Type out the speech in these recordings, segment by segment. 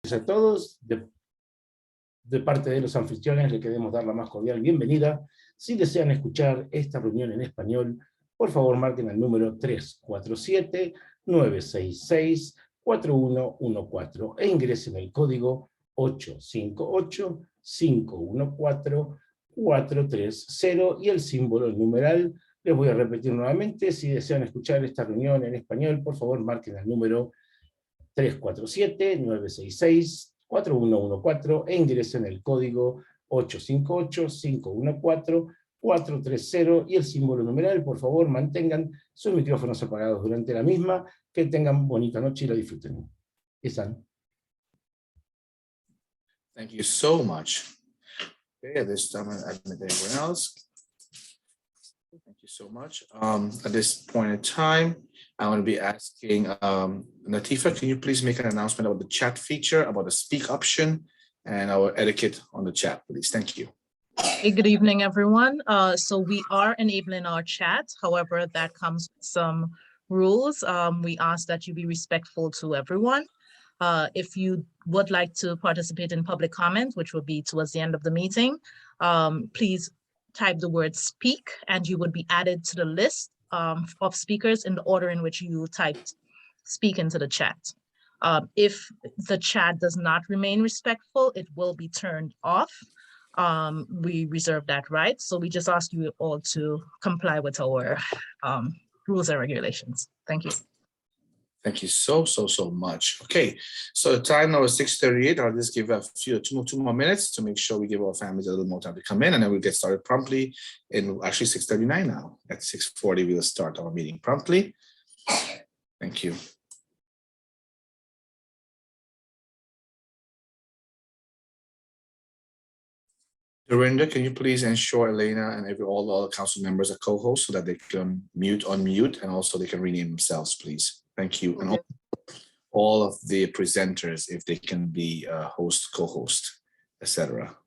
A todos, de parte de los anfitriones, le queremos dar la más cordial bienvenida. Si desean escuchar esta reunión en español, por favor marquen el número 347-966-4114 e ingresen el código 858-514-430 y el símbolo, el numeral. Les voy a repetir nuevamente, si desean escuchar esta reunión en español, por favor marquen el número 347-966-4114 e ingresen el código 858-514-430 y el símbolo numeral. Por favor, mantengan sus micrófonos apagados durante la misma. Que tengan bonita noche y la disfruten. Isan. Thank you so much. Okay, at this time, I admit everyone else. Thank you so much. At this point in time, I want to be asking Natifa, can you please make an announcement about the chat feature, about the speak option, and our etiquette on the chat, please? Thank you. Hey, good evening, everyone. So we are enabling our chat. However, that comes with some rules. We ask that you be respectful to everyone. If you would like to participate in public comment, which will be towards the end of the meeting, please type the word speak and you would be added to the list of speakers in the order in which you typed speak into the chat. If the chat does not remain respectful, it will be turned off. We reserve that right. So we just ask you all to comply with our rules and regulations. Thank you. Thank you so much. Okay, so the time now is 6:38. I'll just give a two more minutes to make sure we give our families a little more time to come in, and then we'll get started promptly in actually 6:39 now. At 6:40, we will start our meeting promptly. Thank you. Dorinda, can you please ensure Elena and all the other council members are co-hosts so that they can unmute, and also they can rename themselves, please. Thank you. And all of the presenters, if they can be host, co-host, etc.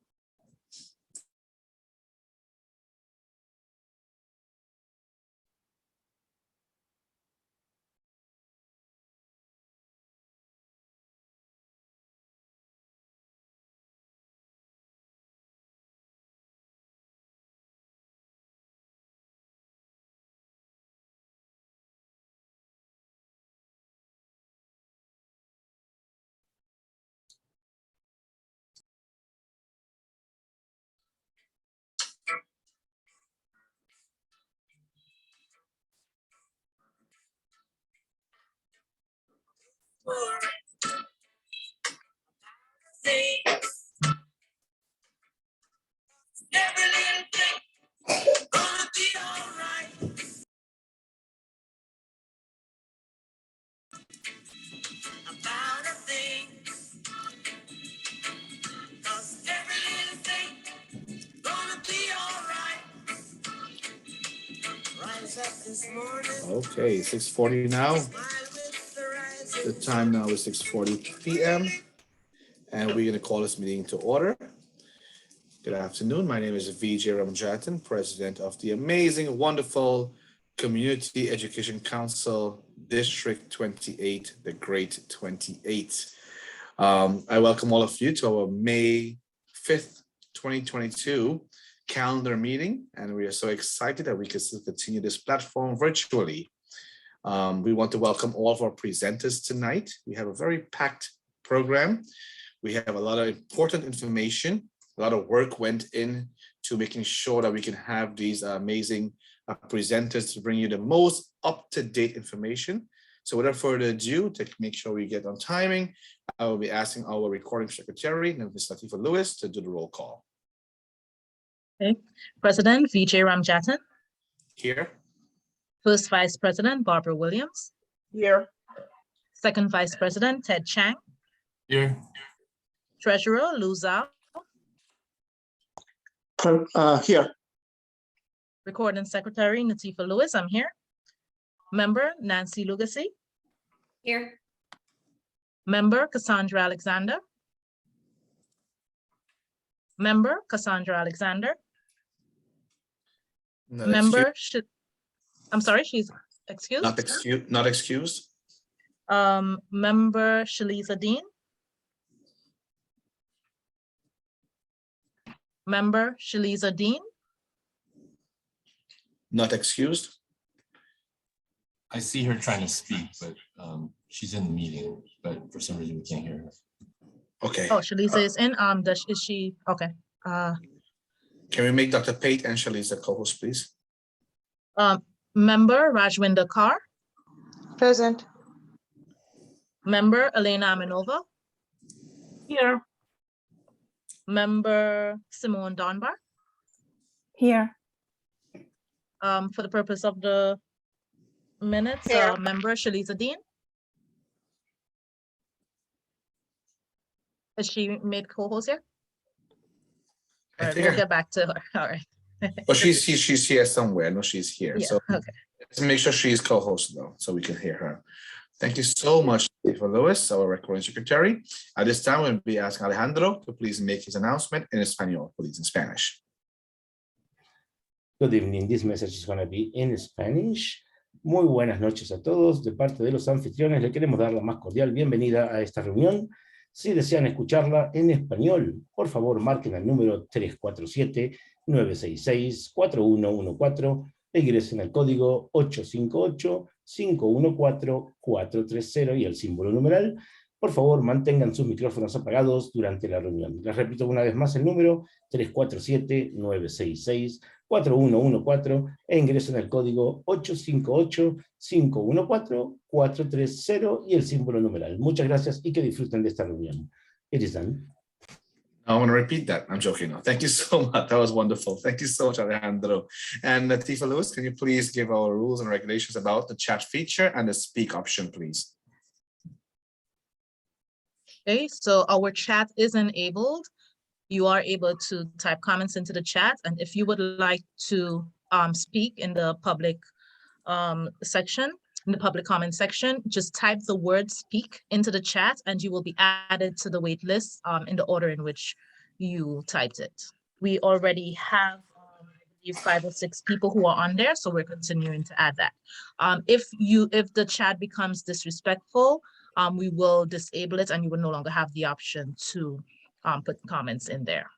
Okay, 6:40 now. The time now is 6:40 p.m. and we're going to call this meeting to order. Good afternoon. My name is Vijay Ramjatan, president of the amazing, wonderful Community Education Council, District 28, the Great 28. I welcome all of you to our May 5th, 2022 calendar meeting, and we are so excited that we can still continue this platform virtually. We want to welcome all of our presenters tonight. We have a very packed program. We have a lot of important information. A lot of work went into making sure that we can have these amazing presenters to bring you the most up-to-date information. So without further ado, to make sure we get on timing, I will be asking our recording secretary, Ms. Latifa Lewis, to do the roll call. Okay. President Vijay Ramjatan. Here. First Vice President Barbara Williams. Here. Second Vice President Ted Chang. Here. Treasurer Lou Zhao. Here. Recording Secretary Natifa Lewis, I'm here. Member Nancy Lugacy. Here. Member Cassandra Alexander. Member Cassandra Alexander. Member, I'm sorry, she's excused. Not excused. Member Shalisa Dean. Member Shaliza Dean. Not excused. I see her trying to speak, but she's in the meeting, but for some reason we can't hear her. Okay. Oh, Shaliza is in. Is she okay? Can we make Dr. Pate and Shaliza co-host, please? Member Rajwinder Kaur. Present. Member Elena Aminova. Here. Member Simone Donbar. Here. For the purpose of the minutes, Here. Member Shaliza Dean. Is she made co-host here? All right, we'll get back to her. All right. But she's here somewhere. No, she's here. Yeah, So okay. let's make sure she's co-host though, so we can hear her. Thank you so much, Tifa Lewis, our recording secretary. At this time, we'll be asking Alejandro to please make his announcement in Espanol, please, in Spanish. Good evening. This message is going to be in Spanish. Muy buenas noches a todos. De parte de los anfitriones, le queremos dar la más cordial bienvenida a esta reunión. Si desean escucharla en español, por favor marquen el número 347-966-4114 e ingresen el código 858-514-430 y el símbolo numeral. Por favor, mantengan sus micrófonos apagados durante la reunión. Les repito una vez más el número 347-966-4114 e ingresen el código 858-514-430 y el símbolo numeral. Muchas gracias y que disfruten de esta reunión. It is done. I want to repeat that. I'm joking. No, thank you so much. That was wonderful. Thank you so much, Alejandro. And Tifa Lewis, can you please give our rules and regulations about the chat feature and the speak option, please? Okay, so our chat is enabled. You are able to type comments into the chat, and if you would like to speak in the public section, in the public comment section, just type the word speak into the chat and you will be added to the wait list in the order in which you typed it. We already have I believe 5 or 6 people who are on there, so we're continuing to add that. If the chat becomes disrespectful, we will disable it and you will no longer have the option to put comments in there.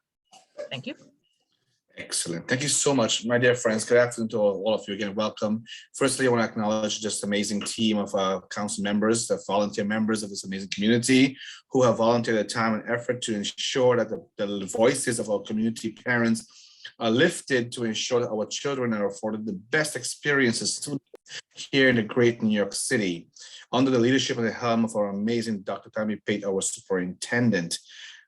Thank you. Excellent. Thank you so much, my dear friends. Good afternoon to all of you again. Welcome. Firstly, I want to acknowledge just amazing team of council members, the volunteer members of this amazing community who have volunteered their time and effort to ensure that the voices of our community parents are lifted to ensure that our children are afforded the best experiences here in the great New York City. Under the leadership and the helm of our amazing Dr. Tammy Pate, our superintendent.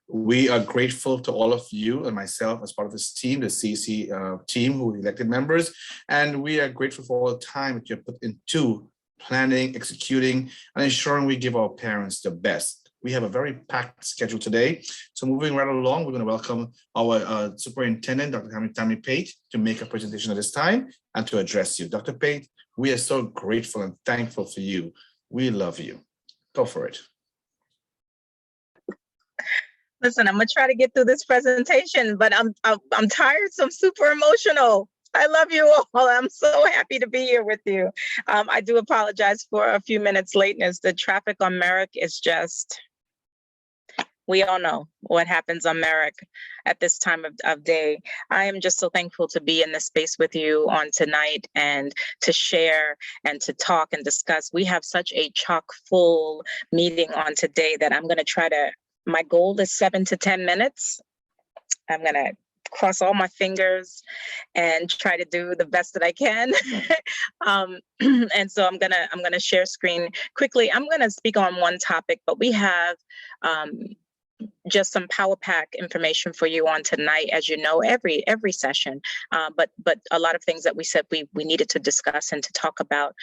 We are grateful to all of you and myself as part of this team, the CEC team who elected members, and we are grateful for all the time that you have put into planning, executing, and ensuring we give our parents the best. We have a very packed schedule today, so moving right along, we're going to welcome our superintendent, Dr. Tammy Pate, to make a presentation at this time and to address you. Dr. Pate, we are so grateful and thankful for you. We love you. Go for it. Listen, I'm gonna try to get through this presentation, but I'm tired, so I'm super emotional. I love you all. I'm so happy to be here with you. I do apologize for a few minutes lateness. The traffic on Merrick is just, we all know what happens on Merrick at this time of day. I am just so thankful to be in this space with you on tonight and to share and to talk and discuss. We have such a chock full meeting on today that I'm gonna try to, my goal is 7 to 10 minutes. I'm gonna cross all my fingers and try to do the best that I can. And so I'm gonna share screen quickly. I'm gonna speak on one topic, but we have just some power pack information for you on tonight, as you know, every session. But a lot of things that we said we needed to discuss and to talk about.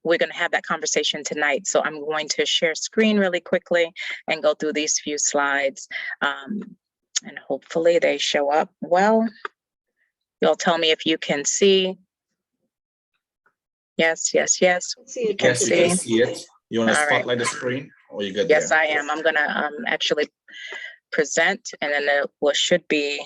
We're going to have that conversation tonight. So I'm going to share screen really quickly and go through these few slides. And hopefully they show up well. You'll tell me if you can see. Yes. Yes, you can see it. You want to spotlight the screen or you good? Yes, there? I am. I'm going to actually present and then it should be.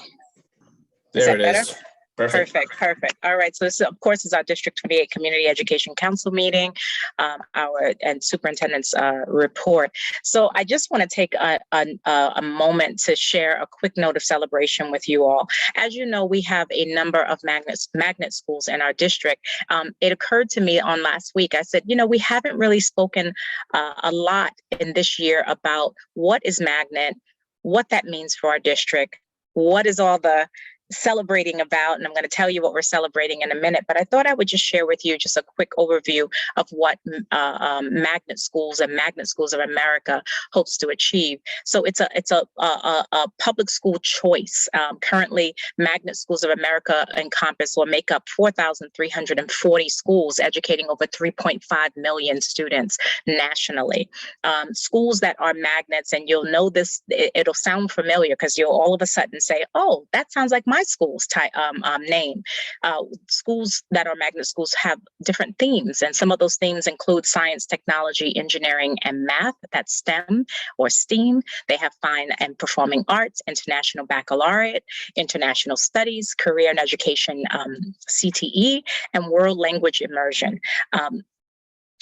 There it is. Perfect. All right. So this, of course, is our District 28 Community Education Council meeting, our superintendent's report. So I just want to take a moment to share a quick note of celebration with you all. As you know, we have a number of magnet schools in our district. It occurred to me on last week, I said, we haven't really spoken a lot in this year about what is magnet, what that means for our district, what is all the celebrating about, and I'm going to tell you what we're celebrating in a minute, but I thought I would just share with you just a quick overview of what magnet schools and Magnet Schools of America hopes to achieve. So it's a public school choice. Currently, Magnet Schools of America encompass or make up 4,340 schools, educating over 3.5 million students nationally. Schools that are magnets, and you'll know this, it'll sound familiar because you'll all of a sudden say, oh, that sounds like my school's name. Schools that are magnet schools have different themes, and some of those themes include science, technology, engineering, and math. That's STEM or STEAM. They have fine and performing arts, international baccalaureate, international studies, career and education, CTE, and world language immersion.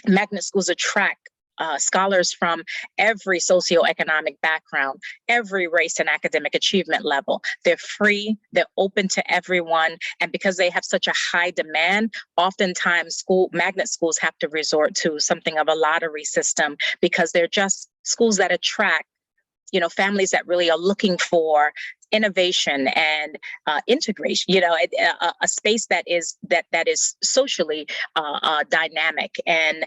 Magnet schools attract scholars from every socioeconomic background, every race and academic achievement level. They're free, they're open to everyone, and because they have such a high demand, oftentimes magnet schools have to resort to something of a lottery system because they're just schools that attract families that really are looking for innovation and integration, a space that is socially dynamic and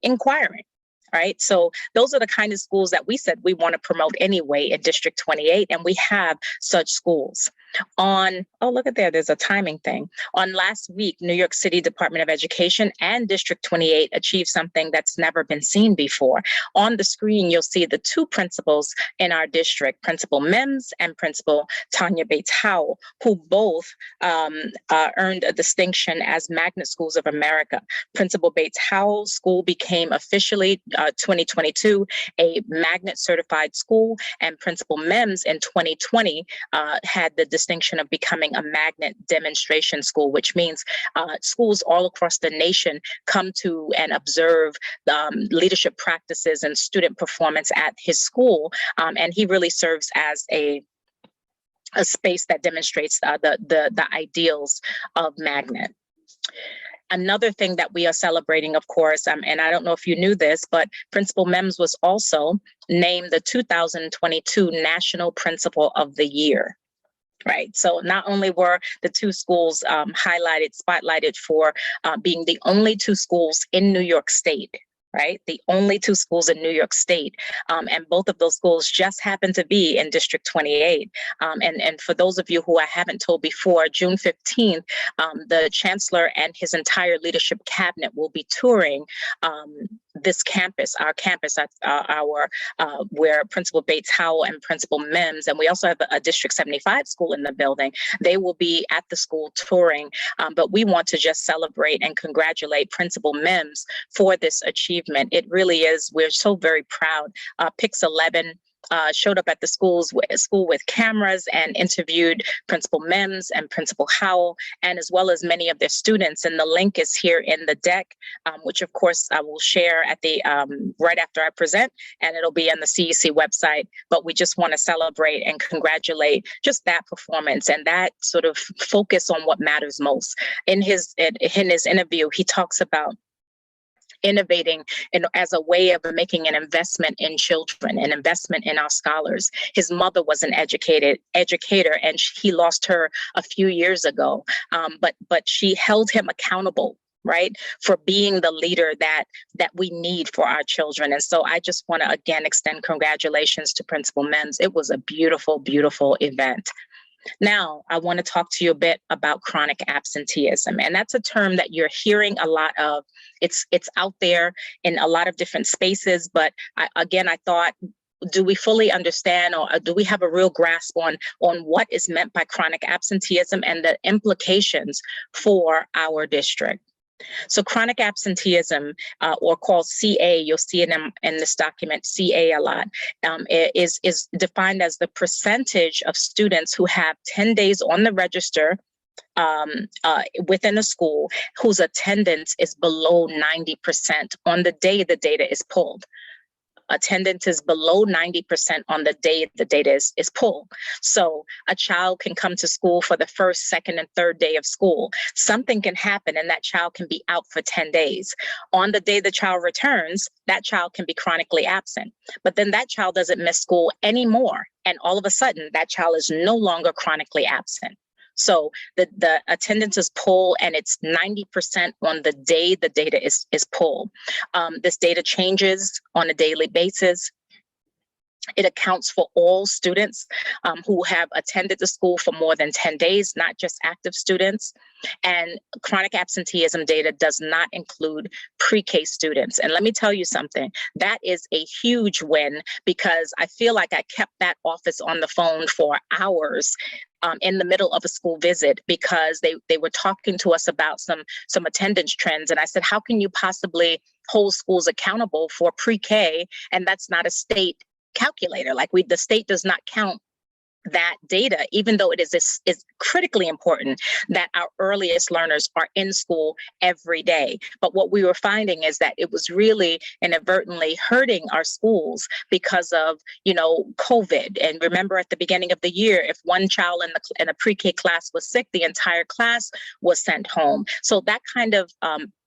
inquiring. Right. So those are the kind of schools that we said we want to promote anyway in District 28. And we have such schools. Look at there's a timing thing. On last week, New York City Department of Education and District 28 achieved something that's never been seen before. On the screen, you'll see the two principals in our district, Principal Mims and Principal Tanya Bates Howell, who both earned a distinction as Magnet Schools of America. Principal Bates Howell's school became officially 2022 a magnet certified school, and Principal Mims in 2020 had the distinction of becoming a magnet demonstration school, which means schools all across the nation come to and observe leadership practices and student performance at his school, and he really serves as a space that demonstrates the ideals of magnet. Another thing that we are celebrating, of course, and I don't know if you knew this, but Principal Mims was also named the 2022 National Principal of the Year. Right. So not only were the two schools spotlighted for being the only two schools in New York State, right? The only two schools in New York State. And both of those schools just happen to be in District 28. And for those of you who I haven't told before, June 15th, the Chancellor and his entire leadership cabinet will be touring this campus, our campus, where Principal Bates Howell and Principal Mims, and we also have a District 75 school in the building. They will be at the school touring, but we want to just celebrate and congratulate Principal Mims for this achievement. It really is. We're so very proud. Pix 11 showed up at the school with cameras and interviewed Principal Mims and Principal Howell, and as well as many of their students. And the link is here in the deck, which of course I will share at the right after I present, and it'll be on the CEC website. But we just want to celebrate and congratulate just that performance and that sort of focus on what matters most. In his interview, he talks about innovating as a way of making an investment in children, an investment in our scholars. His mother was an educator, and he lost her a few years ago. But she held him accountable, right, for being the leader that we need for our children. And so I just want to again extend congratulations to Principal Mims. It was a beautiful, beautiful event. Now, I want to talk to you a bit about chronic absenteeism, and that's a term that you're hearing a lot of. It's out there in a lot of different spaces, but I thought, do we fully understand, or do we have a real grasp on what is meant by chronic absenteeism and the implications for our district? So chronic absenteeism, or called CA, you'll see it in this document, CA a lot, is defined as the percentage of students who have 10 days on the register within a school whose attendance is below 90% on the day the data is pulled. Attendance is below 90% on the day the data is pulled. So a child can come to school for the first, second, and third day of school. Something can happen and that child can be out for 10 days. On the day the child returns, that child can be chronically absent. But then that child doesn't miss school anymore. And all of a sudden, that child is no longer chronically absent. So the attendance is pulled and it's 90% on the day the data is pulled. This data changes on a daily basis. It accounts for all students who have attended the school for more than 10 days, not just active students. And chronic absenteeism data does not include pre-K students. And let me tell you something, that is a huge win because I feel like I kept that office on the phone for hours in the middle of a school visit because they were talking to us about some attendance trends. And I said, how can you possibly hold schools accountable for pre-K? And that's not a state calculator. Like the state does not count that data, even though it is critically important that our earliest learners are in school every day. But what we were finding is that it was really inadvertently hurting our schools because of, COVID. And remember at the beginning of the year, if one child in a pre-K class was sick, the entire class was sent home. So that kind of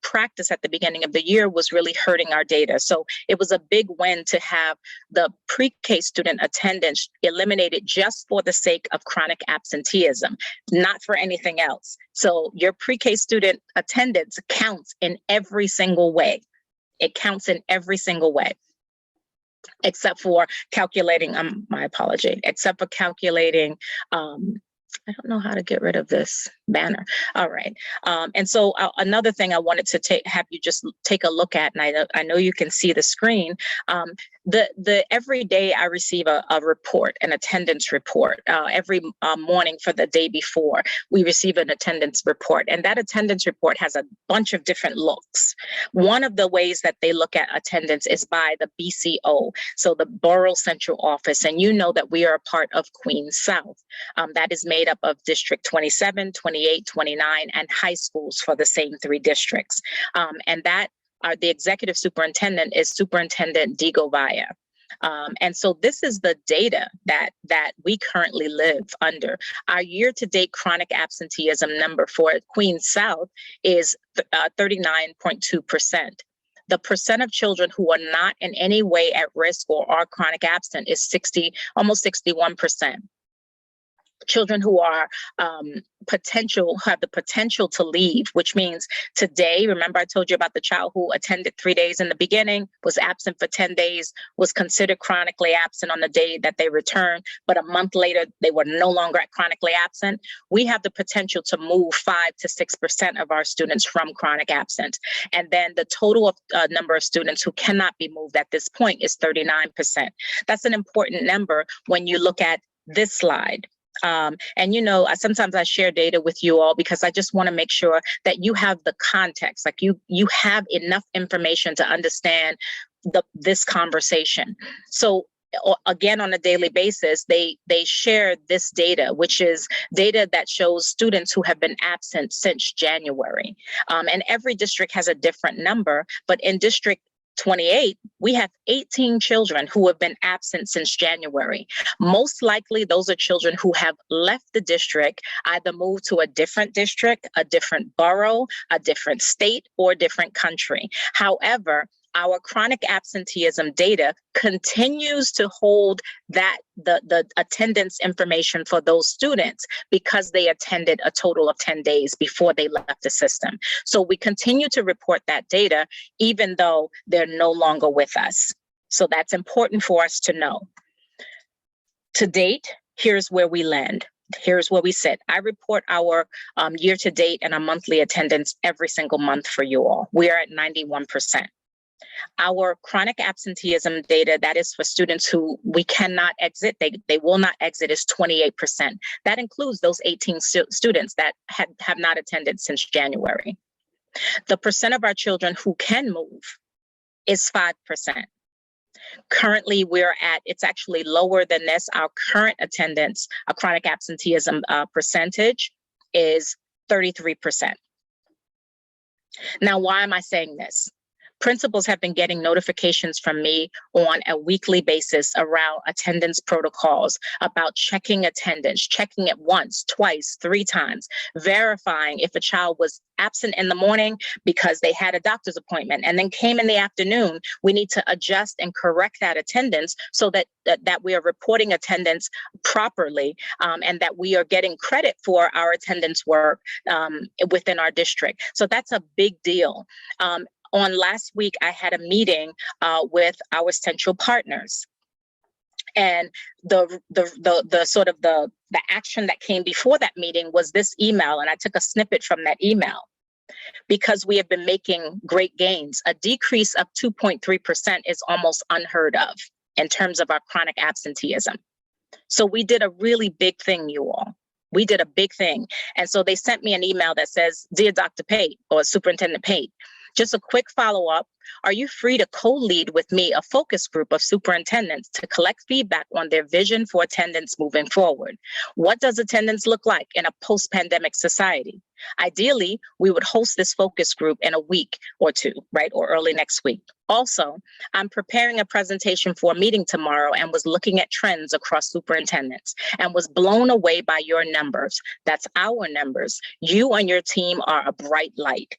practice at the beginning of the year was really hurting our data. So it was a big win to have the pre-K student attendance eliminated just for the sake of chronic absenteeism, not for anything else. So your pre-K student attendance counts in every single way. It counts in every single way, except for calculating, my apology, except for calculating, I don't know how to get rid of this banner. All right. And so another thing I wanted to have you just take a look at, and I know you can see the screen. Every day I receive a report, an attendance report. Every morning for the day before, we receive an attendance report. And that attendance report has a bunch of different looks. One of the ways that they look at attendance is by the BCO, so the Borough Central Office. And you know that we are a part of Queens South. That is made up of District 27, 28, 29, and high schools for the same three districts. And that the executive superintendent is Superintendent Digovaya. And so this is the data that we currently live under. Our year-to-date chronic absenteeism number for Queens South is 39.2%. The percent of children who are not in any way at risk or are chronic absent is almost 61%. Children who are have the potential to leave, which means today, remember I told you about the child who attended 3 days in the beginning, was absent for 10 days, was considered chronically absent on the day that they returned, but a month later, they were no longer chronically absent. We have the potential to move 5 to 6% of our students from chronic absence. And then the total number of students who cannot be moved at this point is 39%. That's an important number when you look at this slide. And sometimes I share data with you all because I just want to make sure that you have the context, like you have enough information to understand this conversation. So again, on a daily basis, they share this data, which is data that shows students who have been absent since January. And every district has a different number, but in District 28, we have 18 children who have been absent since January. Most likely, those are children who have left the district, either moved to a different district, a different borough, a different state, or a different country. However, our chronic absenteeism data continues to hold the attendance information for those students because they attended a total of 10 days before they left the system. So we continue to report that data even though they're no longer with us. So that's important for us to know. To date, here's where we land. Here's where we sit. I report our year to date and our monthly attendance every single month for you all. We are at 91%. Our chronic absenteeism data, that is for students who we cannot exit, they will not exit, is 28%. That includes those 18 students that have not attended since January. The percent of our children who can move is 5%. Currently, it's actually lower than this. Our current attendance, a chronic absenteeism percentage is 33%. Now, why am I saying this? Principals have been getting notifications from me on a weekly basis around attendance protocols, about checking attendance, checking it once, twice, 3 times, verifying if a child was absent in the morning because they had a doctor's appointment and then came in the afternoon. We need to adjust and correct that attendance so that we are reporting attendance properly, and that we are getting credit for our attendance work within our district. So that's a big deal. On last week, I had a meeting with our central partners, and the sort of the action that came before that meeting was this email, and I took a snippet from that email. Because we have been making great gains, a decrease of 2.3% is almost unheard of in terms of our chronic absenteeism. So we did a really big thing, you all. We did a big thing. And so they sent me an email that says, "Dear Dr. Pate," or Superintendent Pate, just a quick follow-up. Are you free to co-lead with me a focus group of superintendents to collect feedback on their vision for attendance moving forward? What does attendance look like in a post-pandemic society? Ideally, we would host this focus group in a week or 2, right? Or early next week. Also, I'm preparing a presentation for a meeting tomorrow and was looking at trends across superintendents and was blown away by your numbers. That's our numbers. You and your team are a bright light.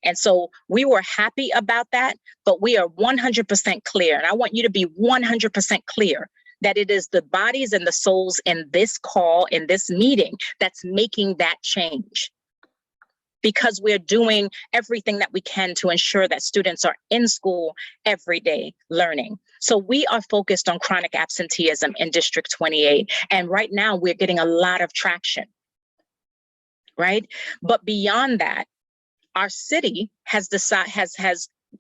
And so we were happy about that, but we are 100% clear. And I want you to be 100% clear that it is the bodies and the souls in this call, in this meeting, that's making that change. Because we're doing everything that we can to ensure that students are in school every day learning. So we are focused on chronic absenteeism in District 28. And right now we're getting a lot of traction, right? But beyond that, our city has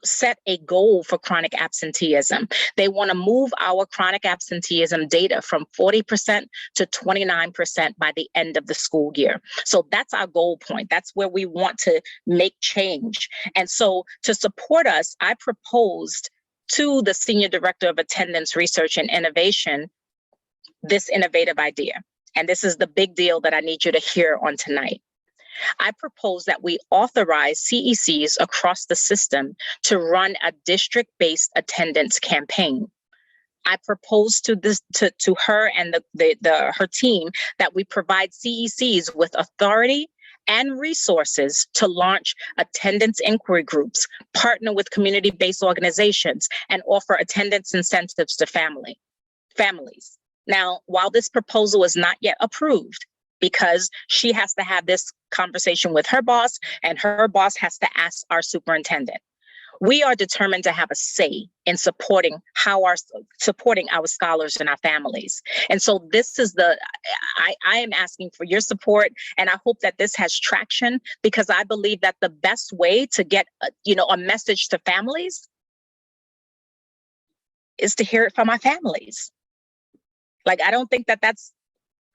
set a goal for chronic absenteeism. They want to move our chronic absenteeism data from 40% to 29% by the end of the school year. So that's our goal point. That's where we want to make change. And so to support us, I proposed to the Senior Director of Attendance Research and Innovation this innovative idea. And this is the big deal that I need you to hear on tonight. I propose that we authorize CECs across the system to run a district-based attendance campaign. I propose to her and her team that we provide CECs with authority and resources to launch attendance inquiry groups, partner with community-based organizations, and offer attendance incentives to families. Now, while this proposal is not yet approved, because she has to have this conversation with her boss, and her boss has to ask our superintendent. We are determined to have a say in supporting our scholars and our families. And so this is I am asking for your support, and I hope that this has traction, because I believe that the best way to get a message to families is to hear it from our families. Like, I don't think that that's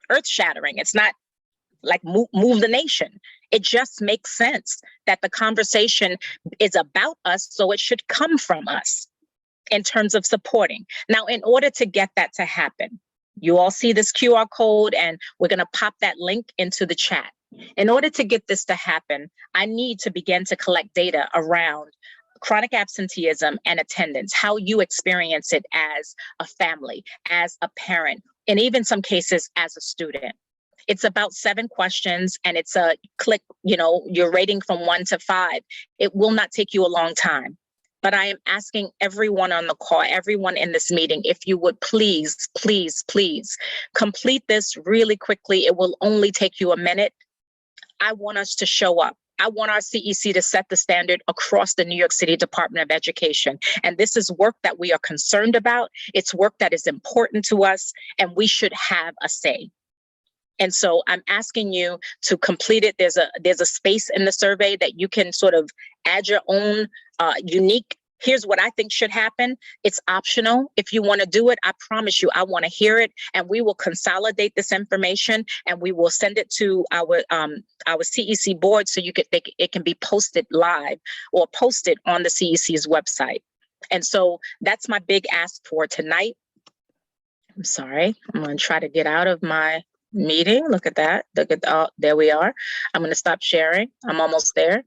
earth-shattering. It's not like move the nation. It just makes sense that the conversation is about us, so it should come from us in terms of supporting. Now, in order to get that to happen, you all see this QR code, and we're going to pop that link into the chat. In order to get this to happen, I need to begin to collect data around chronic absenteeism and attendance, how you experience it as a family, as a parent, and even some cases as a student. It's about 7 questions, and it's a click, you're rating from 1 to 5. It will not take you a long time. But I am asking everyone on the call, everyone in this meeting, if you would please, please, please complete this really quickly. It will only take you a minute. I want us to show up. I want our CEC to set the standard across the New York City Department of Education. And this is work that we are concerned about. It's work that is important to us, and we should have a say. And so I'm asking you to complete it. There's a space in the survey that you can sort of add your own unique. Here's what I think should happen. It's optional. If you want to do it, I promise you, I want to hear it, and we will consolidate this information, and we will send it to our CEC board so it can be posted live or posted on the CEC's website. And so that's my big ask for tonight. I'm sorry. I'm going to try to get out of my meeting. Look at that. Look at, there we are. I'm going to stop sharing. I'm almost there.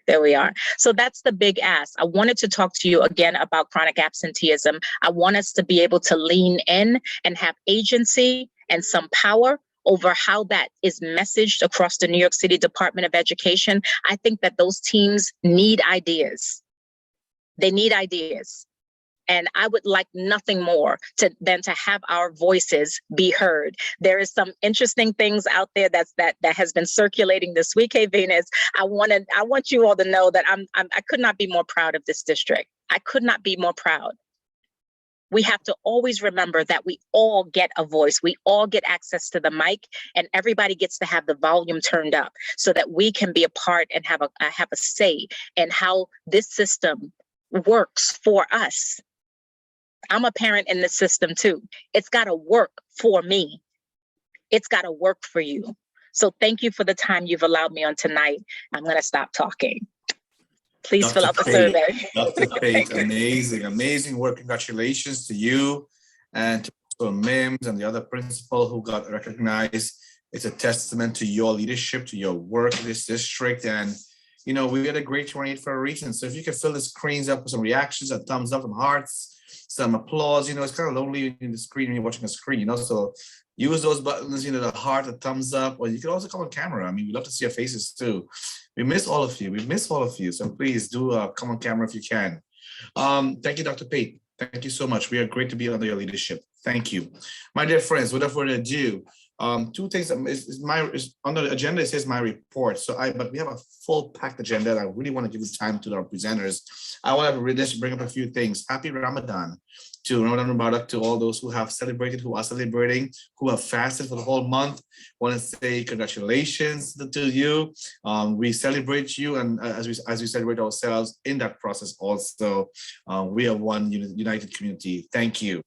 There we are. So that's the big ask. I wanted to talk to you again about chronic absenteeism. I want us to be able to lean in and have agency and some power over how that is messaged across the New York City Department of Education. I think that those teams need ideas. They need ideas. And I would like nothing more than to have our voices be heard. There is some interesting things out there that has been circulating this week. Hey, Venus, I want you all to know that I could not be more proud of this district. I could not be more proud. We have to always remember that we all get a voice. We all get access to the mic, and everybody gets to have the volume turned up so that we can be a part and have a say in how this system works for us. I'm a parent in the system too. It's got to work for me. It's got to work for you. So thank you for the time you've allowed me on tonight. I'm going to stop talking. Please fill out the survey. Dr. Pate, amazing, amazing work. Congratulations to you and to Mims and the other principal who got recognized. It's a testament to your leadership, to your work in this district. And, you know, we got a great 28 for a reason. So if you can fill the screens up with some reactions, a thumbs up and hearts, some applause, you know, it's kind of lonely in the screen when you're watching a screen, you know, so use those buttons, you know, the heart, the thumbs up, or you can also come on camera. I mean, we love to see your faces too. We miss all of you. We miss all of you. So please do come on camera if you can. Thank you, Dr. Pate. Thank you so much. We are great to be under your leadership. Thank you. My dear friends, without further ado, two things is on the agenda. It says my report. But we have a full packed agenda. I really want to give this time to our presenters. I want to really bring up a few things. Happy Ramadan to Ramadan Mubarak to all those who have celebrated, who are celebrating, who have fasted for the whole month. Want to say congratulations to you. We celebrate you, and as we celebrate ourselves in that process also. We are one united community. Thank you.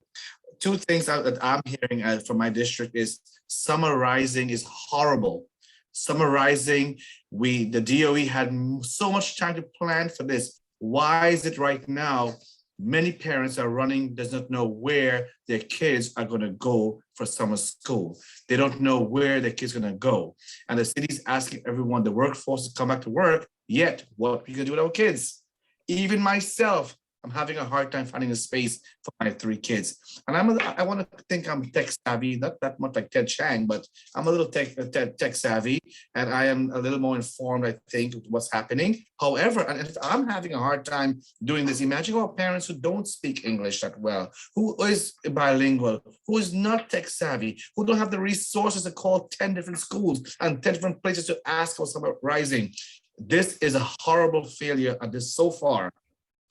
Two things that I'm hearing from my district is summarizing is horrible. Summarizing, the DOE had so much time to plan for this. Why is it right now? Many parents are running, does not know where their kids are going to go for summer school. They don't know where their kids are going to go. And the city's asking everyone, the workforce, to come back to work, yet what are we going to do with our kids? Even myself, I'm having a hard time finding a space for my 3 kids. And I want to think I'm tech savvy, not that much like Ted Chiang, but I'm a little tech savvy, and I am a little more informed, I think, with what's happening. However, and if I'm having a hard time doing this, imagine our parents who don't speak English that well, who is bilingual, who is not tech savvy, who don't have the resources to call 10 different schools and 10 different places to ask for summer rising. This is a horrible failure at this so far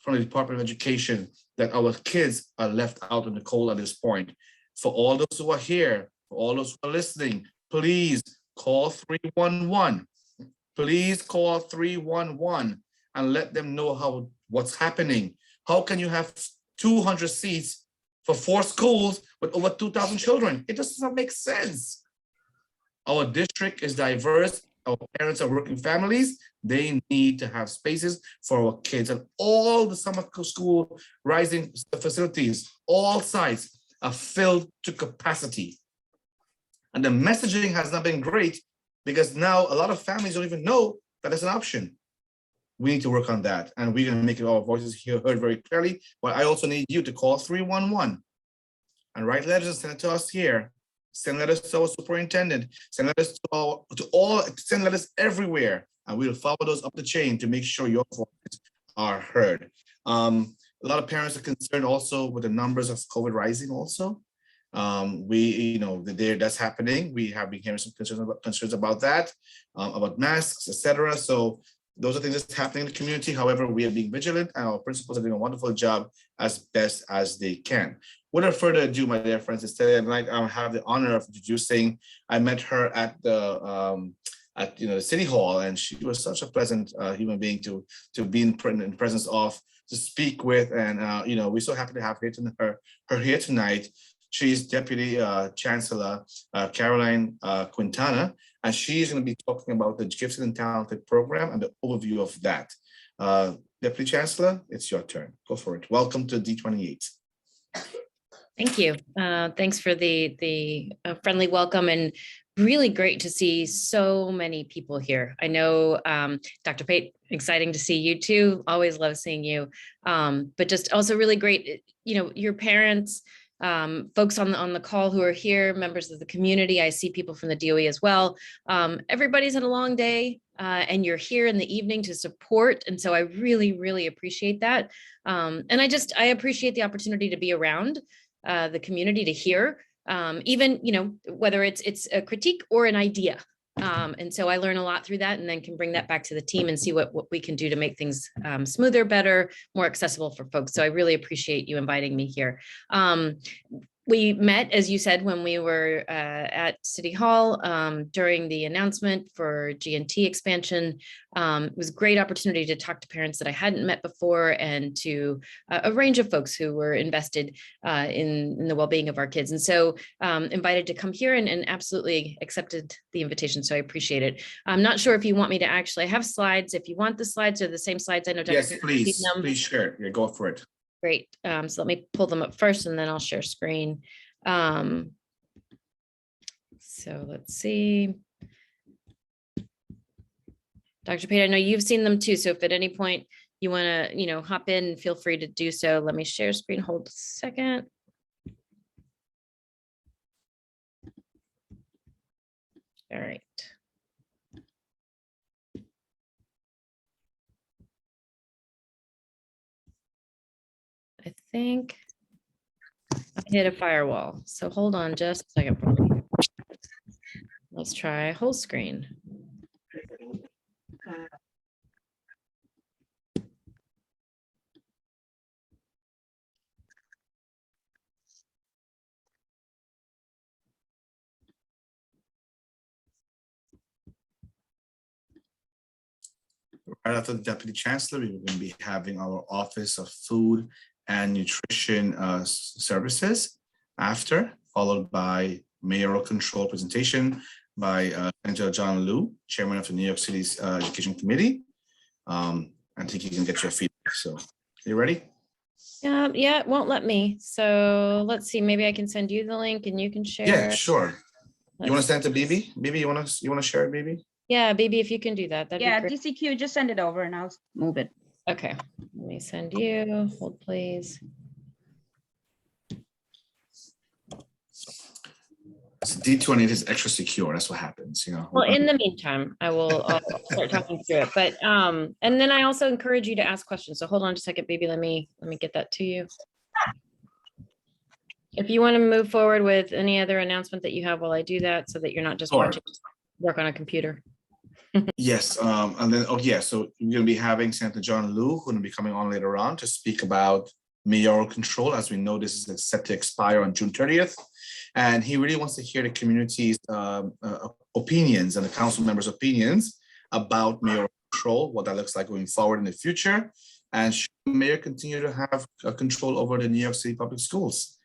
from the Department of Education, that our kids are left out in the cold at this point. For all those who are here, for all those who are listening, please call 311. Please call 311 and let them know what's happening. How can you have 200 seats for 4 schools with over 2,000 children? It does not make sense. Our district is diverse. Our parents are working families. They need to have spaces for our kids, and all the summer school rising facilities, all sites are filled to capacity. And the messaging has not been great because now a lot of families don't even know that it's an option. We need to work on that, and we're going to make our voices heard very clearly. But I also need you to call 311 and write letters and send it to us here. Send letters to our superintendent, send letters send letters everywhere, and we'll follow those up the chain to make sure your voices are heard. A lot of parents are concerned also with the numbers of COVID rising also. That's happening. We have been hearing some concerns about that, about masks, etc. So those are things that's happening in the community. However, we are being vigilant, and our principals are doing a wonderful job as best as they can. Without further ado, my dear friends, today I have the honor of introducing. I met her at the City Hall, and she was such a pleasant human being to be in presence of, to speak with, and we're so happy to have her here tonight. She's Deputy Chancellor Caroline Quintana, and she's going to be talking about the Gifted and Talented program and the overview of that. Deputy Chancellor, it's your turn. Go for it. Welcome to D28. Thank you. Thanks for the friendly welcome, and really great to see so many people here. I know, Dr. Pate, exciting to see you too. Always love seeing you. But just also really great, your parents, folks on the call who are here, members of the community. I see people from the DOE as well. Everybody's had a long day, and you're here in the evening to support. And so I really, really appreciate that. And I appreciate the opportunity to be around the community to hear, even, whether it's a critique or an idea. And so I learn a lot through that, and then can bring that back to the team and see what we can do to make things smoother, better, more accessible for folks. So I really appreciate you inviting me here. We met, as you said, when we were at City Hall during the announcement for GNT expansion. It was a great opportunity to talk to parents that I hadn't met before, and to a range of folks who were invested in the well-being of our kids. And so invited to come here, and absolutely accepted the invitation. So I appreciate it. I'm not sure if you want me to I have slides. If you want the slides, or the same slides, I know. Dr. Yes, please share. Yeah, go for it. Great. So let me pull them up first, and then I'll share screen. So let's see. Dr. Pate, I know you've seen them too. So if at any point you want to, hop in, feel free to do so. Let me share screen. Hold a second. All right. I think I hit a firewall. So hold on just a second for me. Let's try whole screen. Right after the Deputy Chancellor, we will be having our Office of Food and Nutrition Services after, followed by mayoral control presentation by Senator John Liu, Chairman of the New York City's Education Committee. I think you can get your feedback. So, you ready? Yeah, it won't let me. So let's see. Maybe I can send you the link, and you can share. Yeah, sure. You want to send it to BB? BB, you want to share it, BB? Yeah, BB, if you can do that, that'd be great. DCQ, just send it over and I'll move it. Okay, let me send you. Hold, please. So D28 is extra secure. That's what happens, Well, in the meantime, I'll start talking through it. But and then I also encourage you to ask questions. So hold on just a second, baby. Let me get that to you. If you want to move forward with any other announcement that you have while I do that, so that you're not just watching work on a computer. Yes, and then so we're going to be having Senator John Liu, who's going to be coming on later on to speak about mayoral control. As we know, this is set to expire on June 30th, and he really wants to hear the community's opinions and the council members' opinions about mayoral control, what that looks like going forward in the future, and should the mayor continue to have control over the New York City public schools.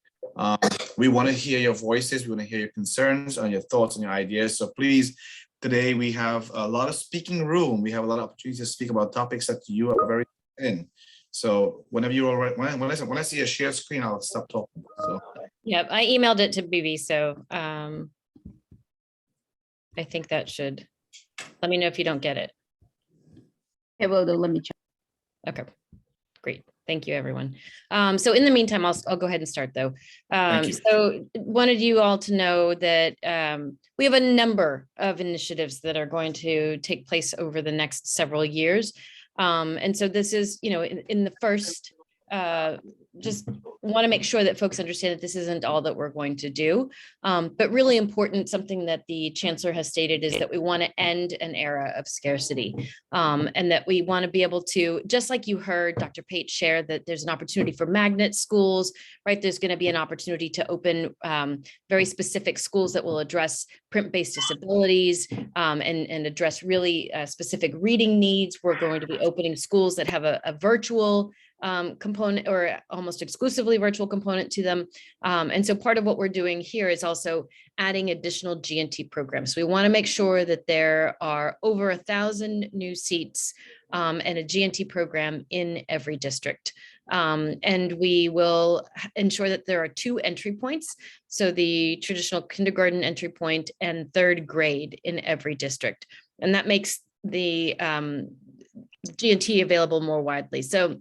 We want to hear your voices. We want to hear your concerns and your thoughts and your ideas. So please, today we have a lot of speaking room. We have a lot of opportunities to speak about topics that you are very in. So whenever you're all right, when I see a share screen, I'll stop talking. So. Yep, I emailed it to BB. So I think that should, let me know if you don't get it. Okay, will do. Let me check. Okay, great. Thank you, everyone. So in the meantime, I'll go ahead and start though. So wanted you all to know that we have a number of initiatives that are going to take place over the next several years. And so this is, in the first, just want to make sure that folks understand that this isn't all that we're going to do. But really important, something that the chancellor has stated is that we want to end an era of scarcity, and that we want to be able to, just like you heard Dr. Pate share, that there's an opportunity for magnet schools, right? There's going to be an opportunity to open very specific schools that will address print-based disabilities and address really specific reading needs. We're going to be opening schools that have a virtual component, or almost exclusively virtual component to them. And so part of what we're doing here is also adding additional G&T programs. We want to make sure that there are over 1,000 new seats and a G&T program in every district. And we will ensure that there are 2 entry points. So the traditional kindergarten entry point and 3rd grade in every district. And that makes the G&T available more widely. So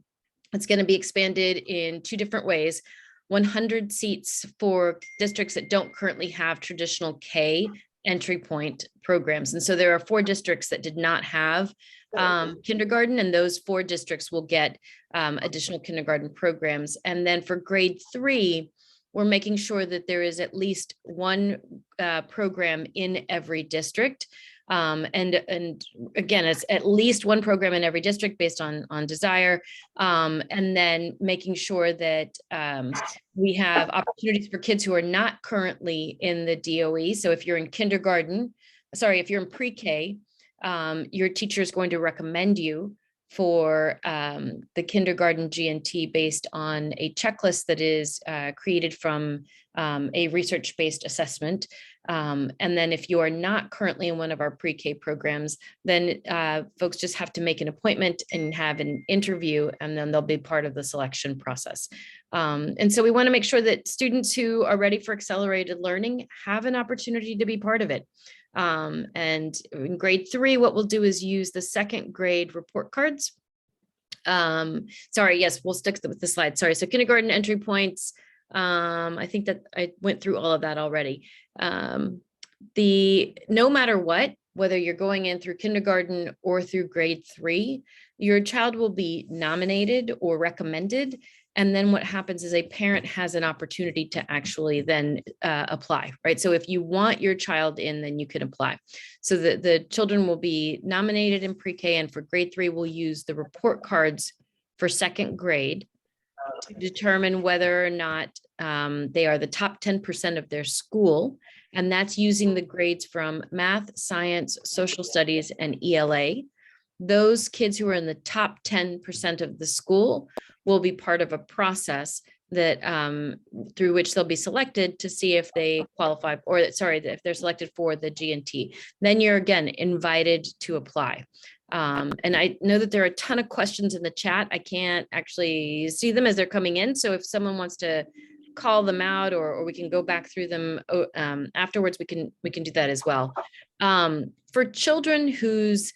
it's going to be expanded in 2 different ways. 100 seats for districts that don't currently have traditional K entry point programs. And so there are 4 districts that did not have kindergarten, and those 4 districts will get additional kindergarten programs. And then for grade 3, we're making sure that there is at least 1 program in every district. And again, it's at least 1 program in every district based on desire. And then making sure that we have opportunities for kids who are not currently in the DOE. So if you're in kindergarten, if you're in pre-K, your teacher is going to recommend you for the kindergarten G&T based on a checklist that is created from a research-based assessment. And then if you are not currently in one of our pre-K programs, then folks just have to make an appointment and have an interview, and then they'll be part of the selection process. And so we want to make sure that students who are ready for accelerated learning have an opportunity to be part of it. And in grade 3, what we'll do is use the 2nd grade report cards. Yes, we'll stick with the slide. So kindergarten entry points. I think that I went through all of that already. No matter what, whether you're going in through kindergarten or through grade 3, your child will be nominated or recommended. And then what happens is a parent has an opportunity to actually then apply, right? So if you want your child in, then you can apply. So the children will be nominated in pre-K, and for grade 3, we'll use the report cards for 2nd grade to determine whether or not they are the top 10% of their school. And that's using the grades from math, science, social studies, and ELA. Those kids who are in the top 10% of the school will be part of a process that through which they'll be selected to see if they qualify, or if they're selected for the G&T. Then you're again invited to apply. And I know that there are a ton of questions in the chat. I can't actually see them as they're coming in. So if someone wants to call them out, or we can go back through them afterwards, we can do that as well. For children whose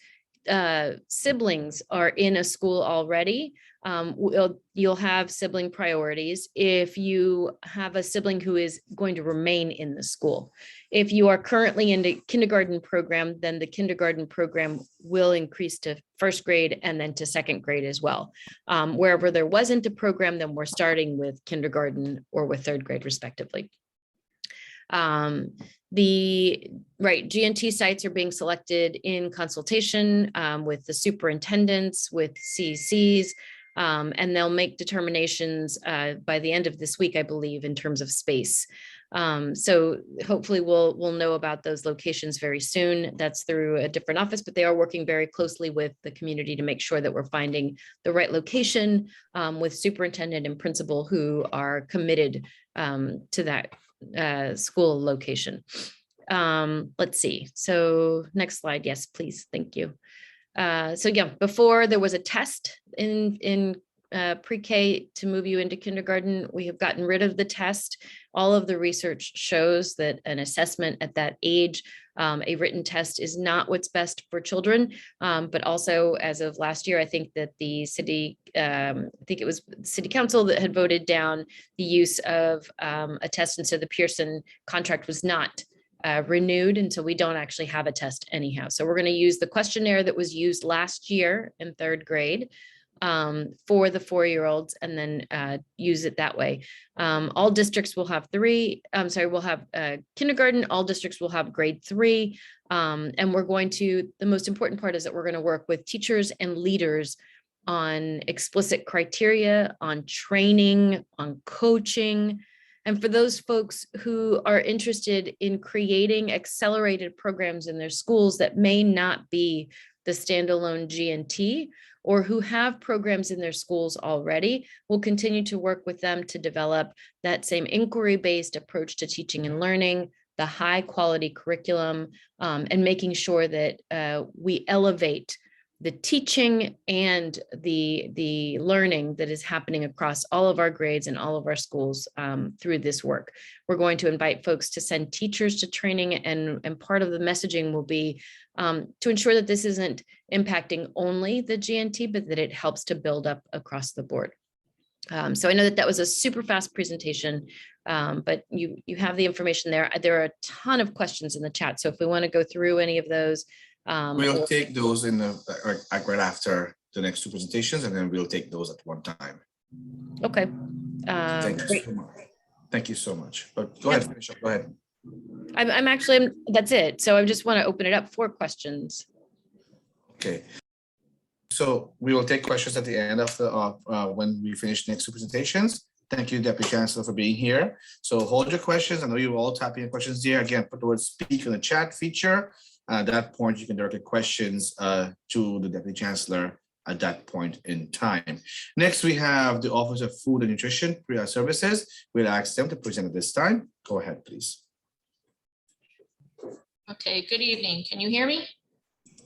siblings are in a school already, you'll have sibling priorities if you have a sibling who is going to remain in the school. If you are currently in the kindergarten program, then the kindergarten program will increase to 1st grade and then to 2nd grade as well. Wherever there wasn't a program, then we're starting with kindergarten or with 3rd grade respectively. G&T sites are being selected in consultation with the superintendents, with CECs, and they'll make determinations by the end of this week, I believe, in terms of space. So hopefully we'll know about those locations very soon. That's through a different office, but they are working very closely with the community to make sure that we're finding the right location with superintendent and principal who are committed to that school location. Let's see. So next slide. Yes, please. Thank you. Before there was a test in pre-K to move you into kindergarten. We have gotten rid of the test. All of the research shows that an assessment at that age, a written test, is not what's best for children. But also, as of last year, I think that the city, I think it was city council that had voted down the use of a test, and so the Pearson contract was not renewed, and so we don't actually have a test anyhow. So we're going to use the questionnaire that was used last year in 3rd grade for the 4-year-olds, and then use it that way. All districts will have we'll have kindergarten. All districts will have grade 3. And we're going to, the most important part is that we're going to work with teachers and leaders on explicit criteria, on training, on coaching. And for those folks who are interested in creating accelerated programs in their schools that may not be the standalone G&T or who have programs in their schools already, we'll continue to work with them to develop that same inquiry-based approach to teaching and learning, the high quality curriculum, and making sure that we elevate the teaching and the learning that is happening across all of our grades and all of our schools through this work. We're going to invite folks to send teachers to training, and part of the messaging will be to ensure that this isn't impacting only the G&T, but that it helps to build up across the board. So I know that that was a super fast presentation, but you have the information there. There are a ton of questions in the chat. So if we want to go through any of those, we'll take those in the right after the next two presentations, and then we'll take those at one time. Okay. Thank you so much. Thank you so much. But go ahead, finish up. Go ahead. I'm actually, that's it. So I just want to open it up for questions. Okay. So we will take questions at the end of the when we finish the next two presentations. Thank you, Deputy Chancellor, for being here. So hold your questions. I know you're all typing your questions there. Again, put the word speak in the chat feature. At that point, you can direct your questions to the Deputy Chancellor at that point in time. Next, we have the Office of Food and Nutrition Services. We'll ask them to present at this time. Go ahead, please. Okay, good evening. Can you hear me?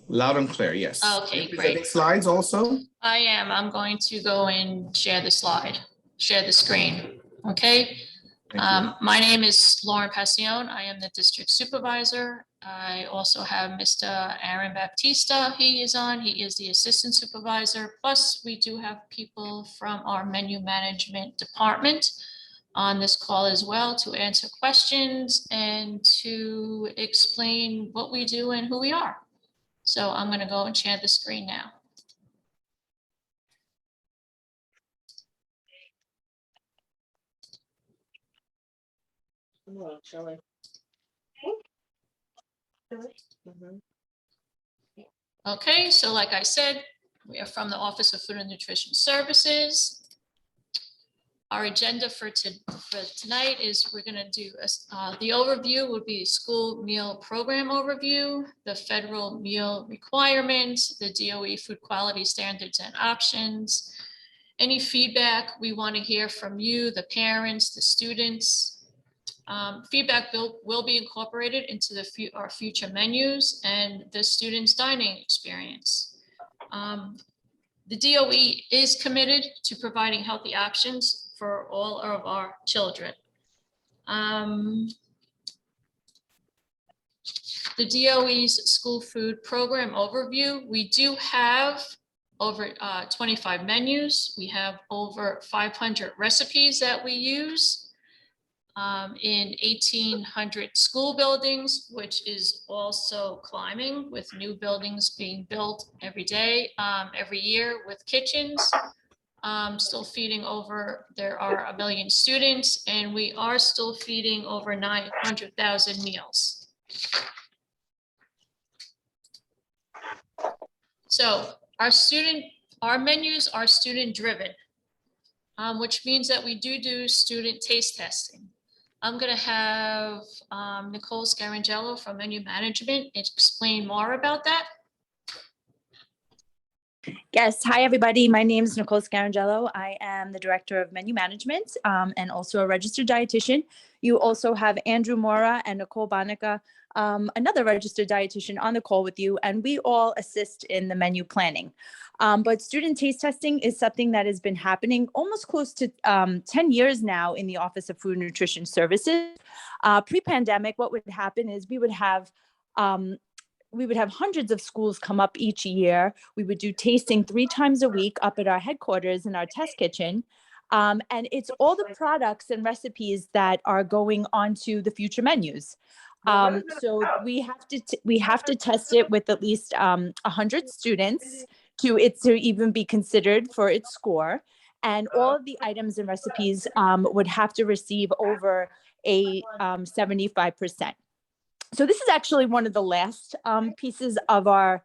Loud and clear, yes. Okay, great. Slides also? I am. I'm going to go and share the slide, share the screen. Okay. My name is Lauren Passione. I am the district supervisor. I also have Mr. Aaron Baptista. He is on. He is the assistant supervisor. Plus, we do have people from our menu management department on this call as well to answer questions and to explain what we do and who we are. So I'm going to go and share the screen now. Okay, so like I said, we are from the Office of Food and Nutrition Services. Our agenda for tonight is we're going to do the overview would be school meal program overview, the federal meal requirements, the DOE food quality standards and options. Any feedback we want to hear from you, the parents, the students. Feedback will be incorporated into our future menus and the students' dining experience. The DOE is committed to providing healthy options for all of our children. The DOE's school food program overview, we do have over 25 menus. We have over 500 recipes that we use in 1,800 school buildings, which is also climbing with new buildings being built every day, every year with kitchens. Still feeding there are 1 million students, and we are still feeding over 900,000 meals. So our menus are student driven, which means that we do student taste testing. I'm going to have Nicole Scarangello from Menu Management explain more about that. Yes. Hi, everybody. My name is Nicole Scarangello. I am the Director of Menu Management and also a registered dietitian. You also have Andrew Mora and Nicole Bonica, another registered dietitian on the call with you, and we all assist in the menu planning. But student taste testing is something that has been happening almost close to 10 years now in the Office of Food and Nutrition Services. Pre-pandemic, what would happen is we would have hundreds of schools come up each year. We would do tasting 3 times a week up at our headquarters in our test kitchen. And it's all the products and recipes that are going onto the future menus. So we have to test it with at least 100 students to even be considered for its score. And all of the items and recipes would have to receive over a 75%. So this is actually one of the last pieces of our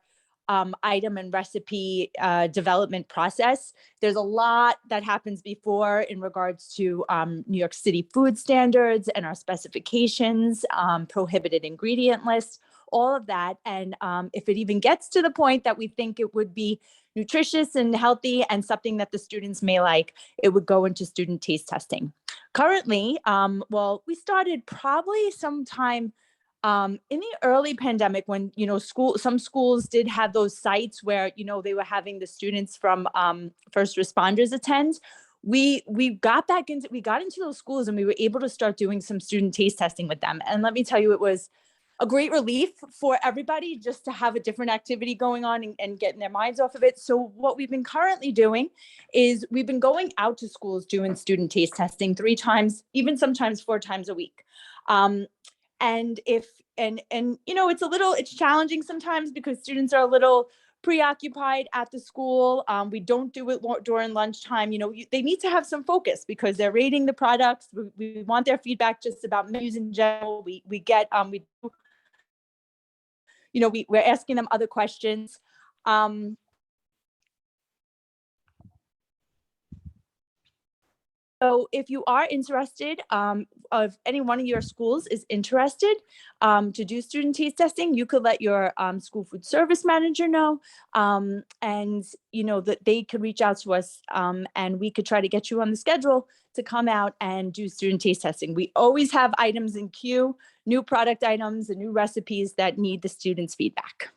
item and recipe development process. There's a lot that happens before in regards to New York City food standards and our specifications, prohibited ingredient lists. all of that. And if it even gets to the point that we think it would be nutritious and healthy and something that the students may like, it would go into student taste testing. Currently, well, we started probably sometime in the early pandemic when, some schools did have those sites where, they were having the students from first responders attend. We got into those schools and we were able to start doing some student taste testing with them. And let me tell you, it was a great relief for everybody just to have a different activity going on and getting their minds off of it. So what we've been currently doing is we've been going out to schools doing student taste testing 3 times, even sometimes 4 times a week. And it's challenging sometimes because students are a little preoccupied at the school. We don't do it during lunchtime. They need to have some focus because they're rating the products. We want their feedback just about menus in general. We're asking them other questions. So if you are interested, if any one of your schools is interested to do student taste testing, you could let your school food service manager know, and that they could reach out to us, and we could try to get you on the schedule to come out and do student taste testing. We always have items in queue, new product items and new recipes that need the students' feedback.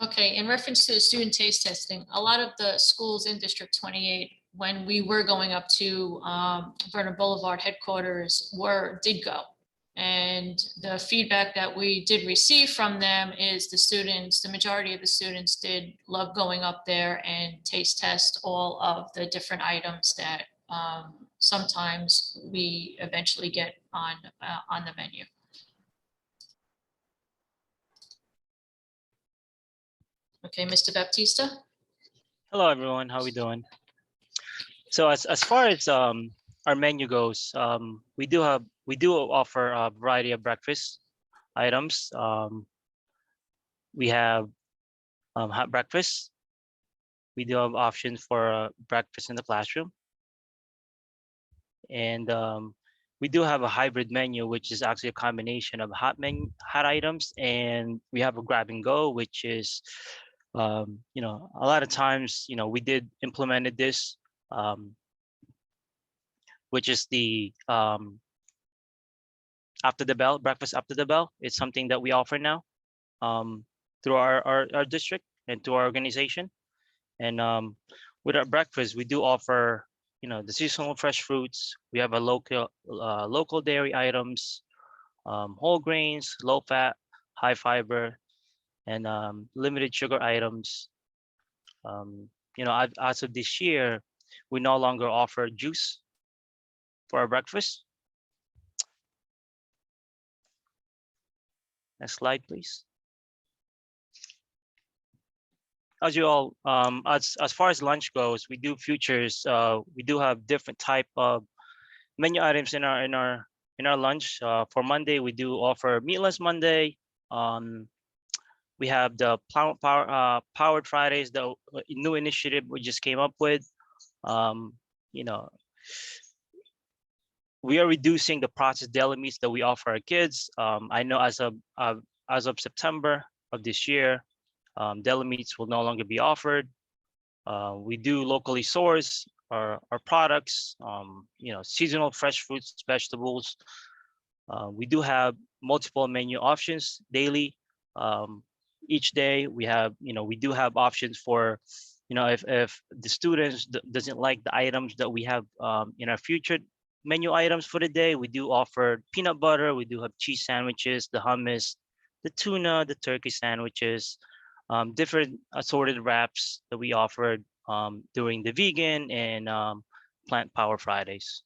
Okay, in reference to the student taste testing, a lot of the schools in District 28, when we were going up to Vernon Boulevard headquarters, did go. And the feedback that we did receive from them is the majority of the students did love going up there and taste test all of the different items that sometimes we eventually get on the menu. Okay, Mr. Baptista. Hello, everyone. How we doing? So as far as our menu goes, we do offer a variety of breakfast items. We have hot breakfast. We do have options for breakfast in the classroom, and we do have a hybrid menu, which is actually a combination of hot items, and we have a grab and go, which is a lot of times, we did implemented this, which is the after the bell, breakfast after the bell. It's something that we offer now through our district and through our organization. And with our breakfast, we do offer, the seasonal fresh fruits. We have a local dairy items, whole grains, low fat, high fiber, and limited sugar items. As of this year, we no longer offer juice for our breakfast. Next slide, please. As you all, as far as lunch goes, we do futures. We do have different type of menu items in our lunch. For Monday, we do offer meatless Monday. We have the powered Fridays, the new initiative we just came up with. We are reducing the processed deli meats that we offer our kids. I know as of September of this year, deli meats will no longer be offered. We do locally source our products, seasonal fresh fruits, vegetables. We do have multiple menu options daily. Each day we have, we do have options for, if the students doesn't like the items that we have in our future menu items for the day, we do offer peanut butter. We do have cheese sandwiches, the hummus, the tuna, the turkey sandwiches, different assorted wraps that we offered during the vegan and plant power Fridays.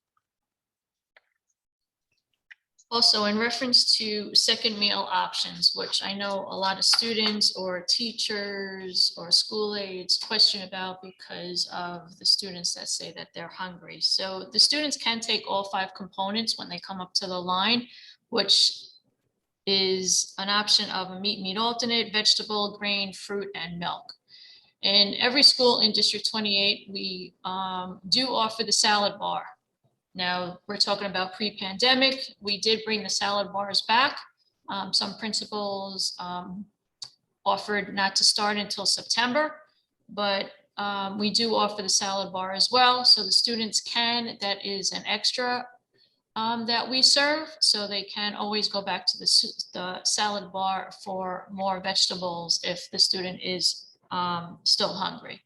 Also, in reference to second meal options, which I know a lot of students or teachers or school aides question about because of the students that say that they're hungry. So the students can take all 5 components when they come up to the line, which is an option of a meat alternate, vegetable, grain, fruit, and milk. In every school in District 28, we do offer the salad bar. Now, we're talking about pre-pandemic. We did bring the salad bars back. Some principals offered not to start until September, but we do offer the salad bar as well. So the students can, that is an extra that we serve. So they can always go back to the salad bar for more vegetables if the student is still hungry.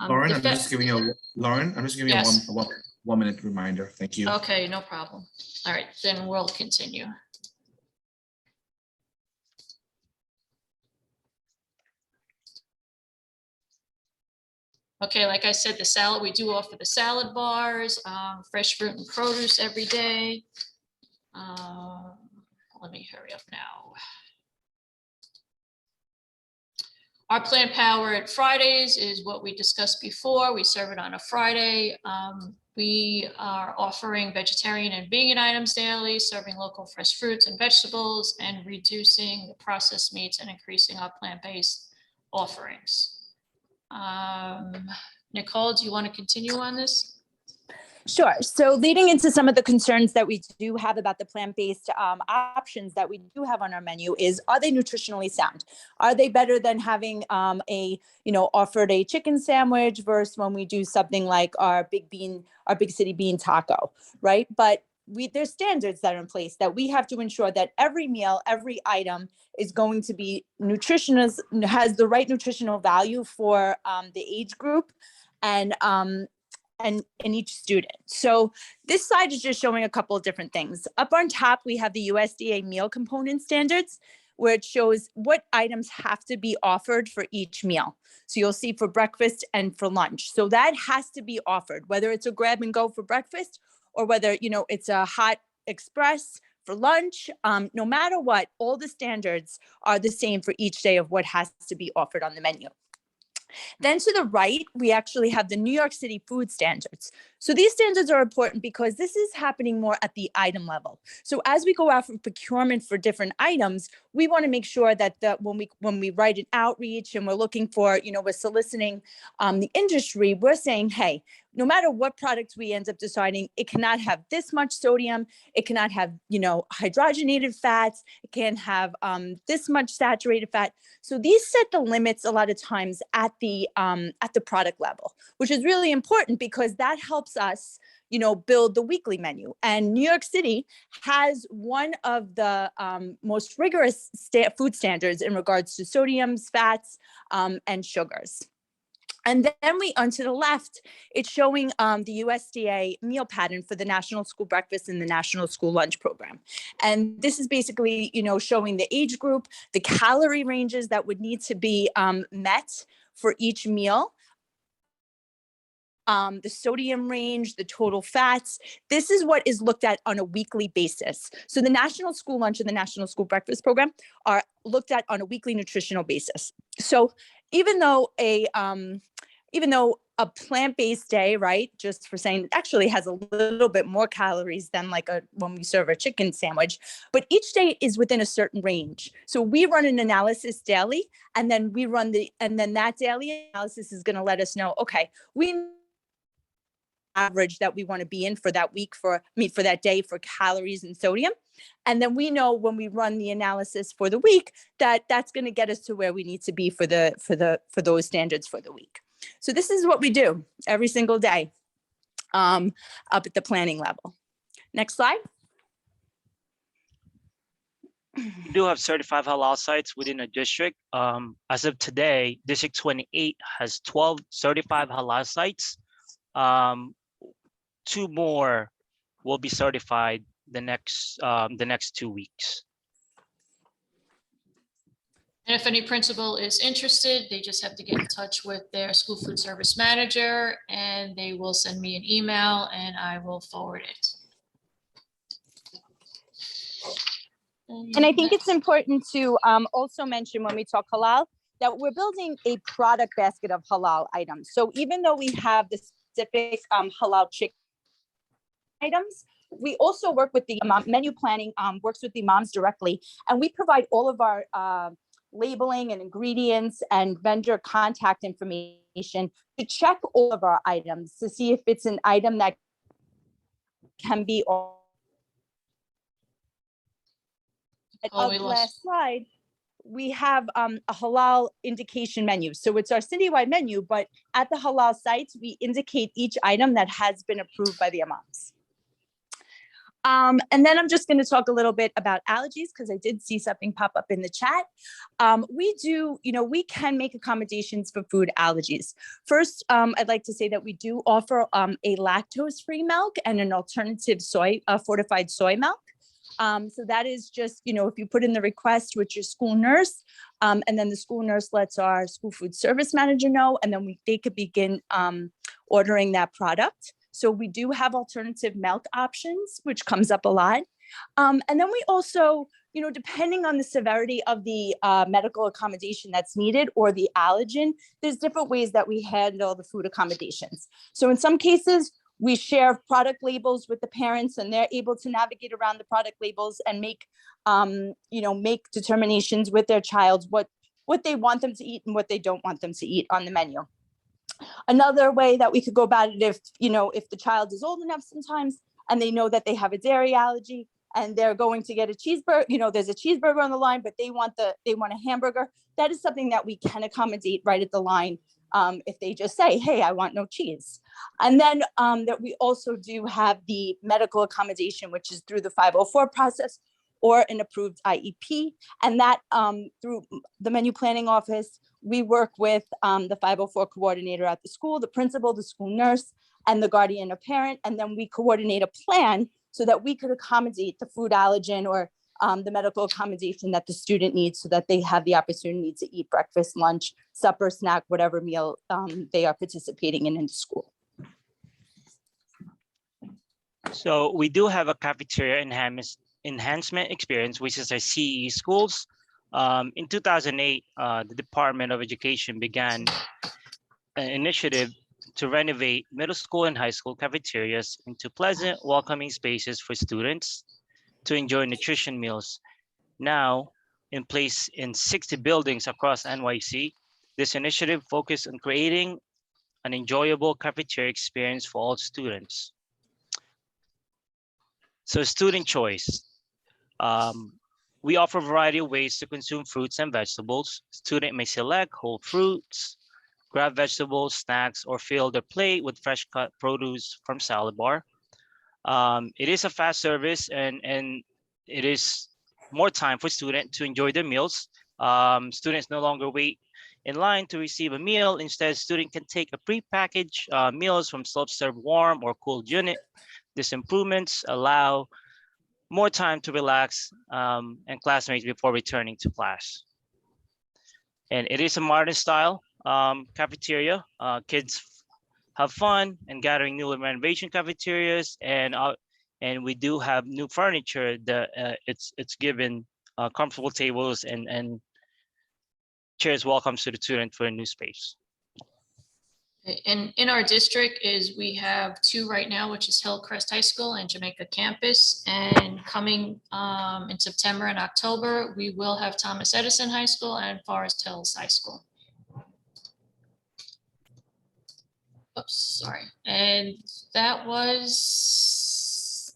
Lauren, I'm just giving you Yes. a 1 minute reminder. Thank you. Okay, no problem. All right, then we'll continue. Okay, like I said, the salad, we do offer the salad bars, fresh fruit and produce every day. Let me hurry up now. Our plant power at Fridays is what we discussed before. We serve it on a Friday. We are offering vegetarian and vegan items daily, serving local fresh fruits and vegetables, and reducing the processed meats and increasing our plant-based offerings. Nicole, do you want to continue on this? Sure. So leading into some of the concerns that we do have about the plant-based options that we do have on our menu is, are they nutritionally sound? Are they better than having offered a chicken sandwich versus when we do something like our big city bean taco, right? But there's standards that are in place that we have to ensure that every meal, every item is going to be nutritious, has the right nutritional value for the age group and each student. So this slide is just showing a couple of different things. Up on top, we have the USDA meal component standards, where it shows what items have to be offered for each meal. So you'll see for breakfast and for lunch. So that has to be offered, whether it's a grab and go for breakfast or whether, it's a hot express for lunch. No matter what, all the standards are the same for each day of what has to be offered on the menu. Then to the right, we actually have the New York City food standards. So these standards are important because this is happening more at the item level. So as we go out for procurement for different items, we want to make sure that when we write an outreach and we're looking for, we're soliciting the industry, we're saying, hey, no matter what product we end up deciding, it cannot have this much sodium, it cannot have, hydrogenated fats, it can't have this much saturated fat. So these set the limits a lot of times at the product level, which is really important because that helps us, build the weekly menu. And New York City has one of the most rigorous food standards in regards to sodiums, fats, and sugars. And then onto the left, it's showing the USDA meal pattern for the National School Breakfast and the National School Lunch Program. And this is basically, showing the age group, the calorie ranges that would need to be met for each meal, the sodium range, the total fats. This is what is looked at on a weekly basis. So the National School Lunch and the National School Breakfast Program are looked at on a weekly nutritional basis. So even though a plant-based day, right, just for saying, actually has a little bit more calories than when we serve a chicken sandwich, but each day is within a certain range. So we run an analysis daily, and then that daily analysis is going to let us know, okay, we average that we want to be in for that week for that day for calories and sodium. And then we know when we run the analysis for the week that that's going to get us to where we need to be for those standards for the week. So this is what we do every single day up at the planning level. Next slide. We do have certified halal sites within a district. As of today, District 28 has 12 certified halal sites. 2 more will be certified the next 2 weeks. And if any principal is interested, they just have to get in touch with their school food service manager and they will send me an email and I will forward it. And I think it's important to also mention when we talk halal that we're building a product basket of halal items. So even though we have the specific halal chicken items, we also work with the menu planning, works with the moms directly, and we provide all of our labeling and ingredients and vendor contact information to check all of our items to see if it's an item that can be. Oh, we The lost. last slide, we have a halal indication menu. So it's our citywide menu, but at the halal sites, we indicate each item that has been approved by the imams. And then I'm just going to talk a little bit about allergies because I did see something pop up in the chat. We can make accommodations for food allergies. First, I'd like to say that we do offer a lactose-free milk and an alternative fortified soy milk. So that is just, if you put in the request with your school nurse, and then the school nurse lets our school food service manager know, and then they could begin ordering that product. So we do have alternative milk options, which comes up a lot. And then we also, depending on the severity of the medical accommodation that's needed or the allergen, there's different ways that we handle the food accommodations. So in some cases, we share product labels with the parents and they're able to navigate around the product labels and make determinations with their child, what they want them to eat and what they don't want them to eat on the menu. Another way that we could go about it, if the child is old enough sometimes and they know that they have a dairy allergy and they're going to get a cheeseburger, there's a cheeseburger on the line, but they want a hamburger. That is something that we can accommodate right at the line. If they just say, hey, I want no cheese. And then that we also do have the medical accommodation, which is through the 504 process or an approved IEP. And that through the menu planning office, we work with the 504 coordinator at the school, the principal, the school nurse, and the guardian or parent. And then we coordinate a plan so that we could accommodate the food allergen or the medical accommodation that the student needs so that they have the opportunity to eat breakfast, lunch, supper, snack, whatever meal they are participating in school. So we do have a cafeteria enhancement experience, which is our CE schools. In 2008, the Department of Education began an initiative to renovate middle school and high school cafeterias into pleasant, welcoming spaces for students to enjoy nutrition meals. Now, in place in 60 buildings across NYC, this initiative focused on creating an enjoyable cafeteria experience for all students. So student choice. We offer a variety of ways to consume fruits and vegetables. Student may select whole fruits, grab vegetables, snacks, or fill their plate with fresh cut produce from salad bar. It is a fast service and it is more time for students to enjoy their meals. Students no longer wait in line to receive a meal. Instead, student can take a prepackaged meals from self-serve warm or cooled unit. These improvements allow more time to relax and classmates before returning to class. And it is a modern style cafeteria. Kids have fun and gathering new renovation cafeterias, and we do have new furniture that it's given comfortable tables and chairs welcomes to the student for a new space. And in our district we have two right now, which is Hillcrest High School and Jamaica Campus. And coming in September and October, we will have Thomas Edison High School and Forest Hills High School. Oops, sorry. And that was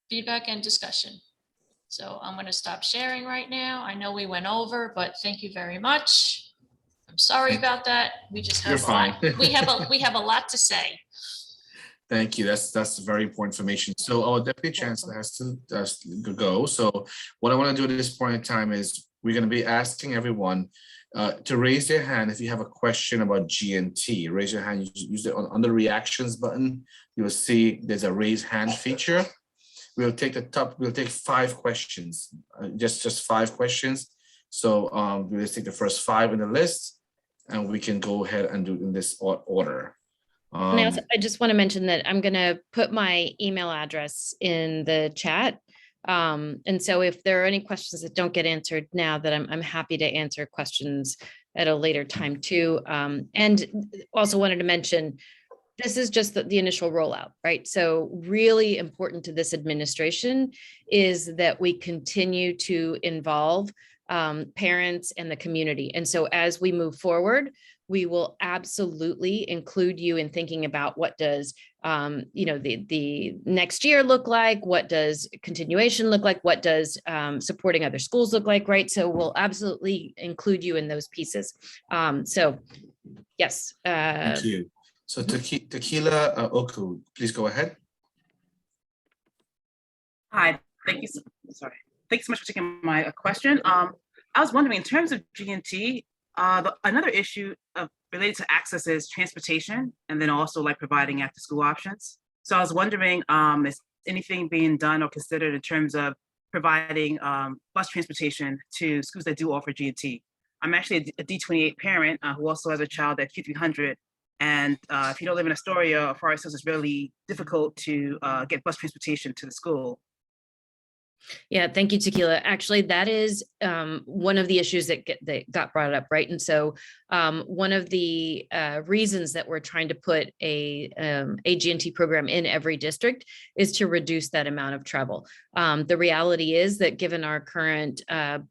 feedback and discussion. So I'm going to stop sharing right now. I know we went over, but thank you very much. I'm sorry about that. We just have You're fine. we have a lot to say. Thank you. That's very important information. So our deputy chancellor has to go. So what I want to do at this point in time is we're going to be asking everyone to raise their hand if you have a question about GNT. Raise your hand. Use it on the reactions button. You will see there's a raise hand feature. We'll take 5 questions, just 5 questions. So we'll take the first 5 in the list, and we can go ahead and do it in this order. And I just want to mention that I'm going to put my email address in the chat. And so if there are any questions that don't get answered now, that I'm happy to answer questions at a later time too. And also wanted to mention, this is just the initial rollout, right? So really important to this administration is that we continue to involve parents and the community. And so as we move forward, we will absolutely include you in thinking about what does the next year look like? What does continuation look like? What does supporting other schools look like, right? So we'll absolutely include you in those pieces. So yes. Thank you. So Tequila Oku, please go ahead. Hi, thank you. Sorry. Thank you so much for taking my question. I was wondering, in terms of G&T, another issue related to access is transportation, and then also like providing after school options. So I was wondering, is anything being done or considered in terms of providing bus transportation to schools that do offer G&T? I'm actually a D28 parent who also has a child at Q300. And if you don't live in Astoria or Forest Hills, it's really difficult to get bus transportation to the school. Yeah, thank you, Tequila. Actually, that is one of the issues that got brought up, right? And so one of the reasons that we're trying to put a G&T program in every district is to reduce that amount of travel. The reality is that given our current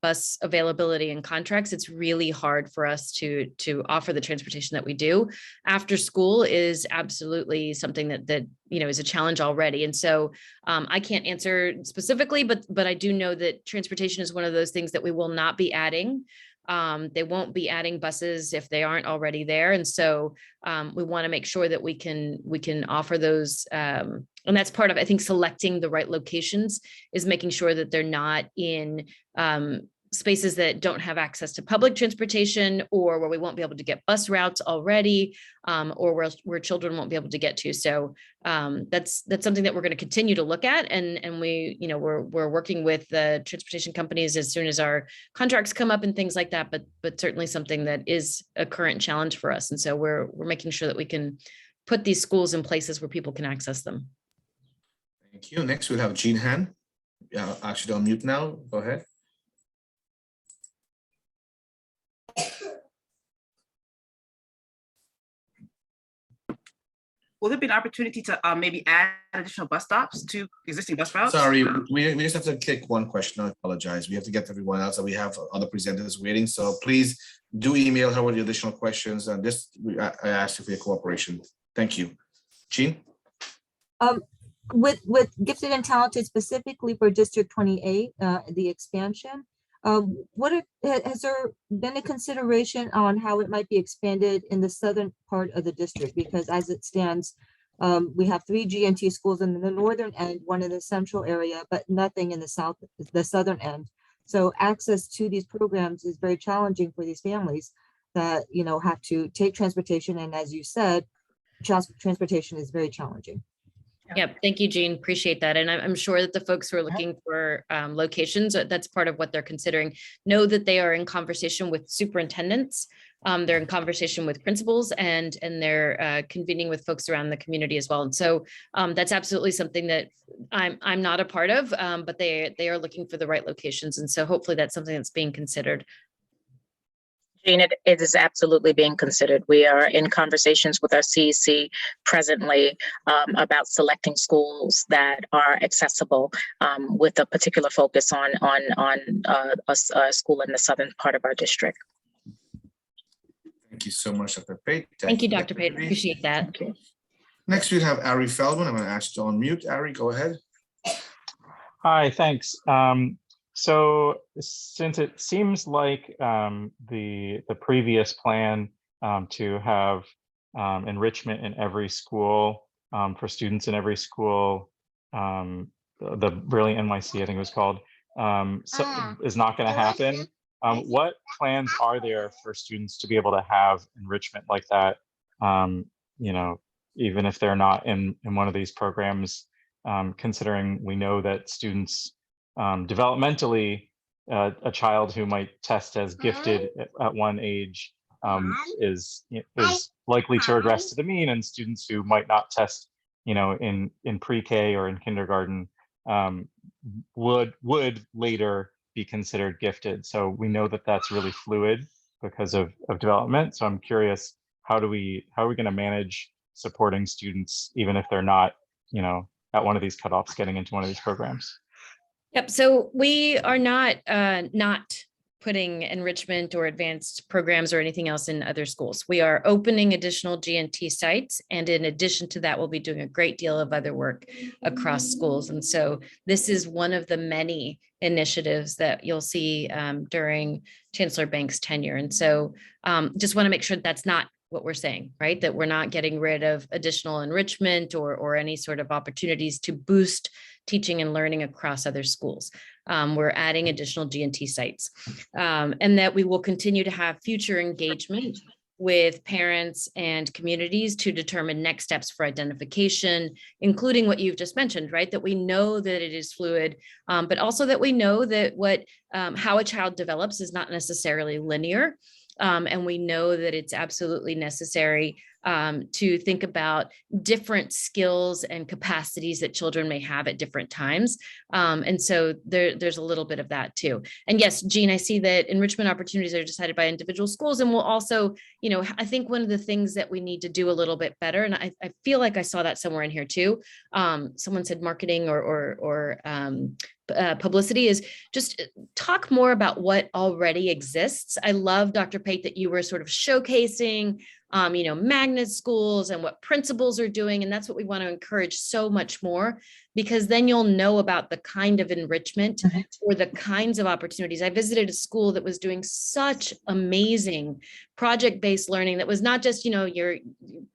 bus availability and contracts, it's really hard for us to offer the transportation that we do. After school is absolutely something that is a challenge already. And so I can't answer specifically, but I do know that transportation is one of those things that we will not be adding. They won't be adding buses if they aren't already there. And so we want to make sure that we can offer those. And that's part of, I think, selecting the right locations is making sure that they're not in spaces that don't have access to public transportation, or where we won't be able to get bus routes already, or where children won't be able to get to. So that's something that we're going to continue to look at, and we're working with the transportation companies as soon as our contracts come up and things like that. But certainly something that is a current challenge for us, and so we're making sure that we can put these schools in places where people can access them. Thank you. Next, we'll have Jean Han. Yeah, actually on mute now. Go ahead. Will there be an opportunity to maybe add additional bus stops to existing bus routes? Sorry, we just have to take one question. I apologize. We have to get everyone else, and we have other presenters waiting. So please do email her with the additional questions. And I ask you for your cooperation. Thank you. Jean? With gifted and talented, specifically for District 28, the expansion, has there been a consideration on how it might be expanded in the southern part of the district? Because as it stands, we have 3 G&T schools in the northern end, one in the central area, but nothing in the southern end. So access to these programs is very challenging for these families that have to take transportation, and as you said, transportation is very challenging. Yep. Thank you, Jean. Appreciate that. And I'm sure that the folks who are looking for locations, that's part of what they're considering, know that they are in conversation with superintendents. They're in conversation with principals, and they're convening with folks around the community as well. And so that's absolutely something that I'm not a part of, but they are looking for the right locations. And so hopefully that's something that's being considered. Jean, it is absolutely being considered. We are in conversations with our CEC presently about selecting schools that are accessible, with a particular focus on a school in the southern part of our district. Thank you so much, Dr. Pate. Thank you, Dr. Pate. Appreciate that. Okay. Next, we have Ari Feldman. I'm going to ask you to unmute. Ari, go ahead. Hi, thanks. So since it seems like the previous plan to have enrichment in every school for students in every school, the Brilliant NYC, I think it was called, is not going to happen. What plans are there for students to be able to have enrichment like that, even if they're not in one of these programs, considering we know that students developmentally, a child who might test as gifted at one age is likely to regress to the mean, and students who might not test, in pre-K or in kindergarten would later be considered gifted. So we know that that's really fluid because of development. So I'm curious, how are we going to manage supporting students even if they're not, at one of these cutoffs getting into one of these programs? Yep. So we are not putting enrichment or advanced programs or anything else in other schools. We are opening additional GNT sites. And in addition to that, we'll be doing a great deal of other work across schools. And so this is one of the many initiatives that you'll see during Chancellor Banks' tenure. And so just want to make sure that's not what we're saying, right? That we're not getting rid of additional enrichment or any sort of opportunities to boost teaching and learning across other schools. We're adding additional GNT sites, and that we will continue to have future engagement with parents and communities to determine next steps for identification, including what you've just mentioned, right? That we know that it is fluid, but also that we know that how a child develops is not necessarily linear. And we know that it's absolutely necessary to think about different skills and capacities that children may have at different times. And so there's a little bit of that too. And yes, Jean, I see that enrichment opportunities are decided by individual schools. And we'll also, I think one of the things that we need to do a little bit better, and I feel like I saw that somewhere in here too. Someone said marketing or publicity, is just talk more about what already exists. I love, Dr. Pate, that you were sort of showcasing magnet schools and what principals are doing. And that's what we want to encourage so much more, because then you'll know about the kind of enrichment or the kinds of opportunities. I visited a school that was doing such amazing project-based learning that was not just, your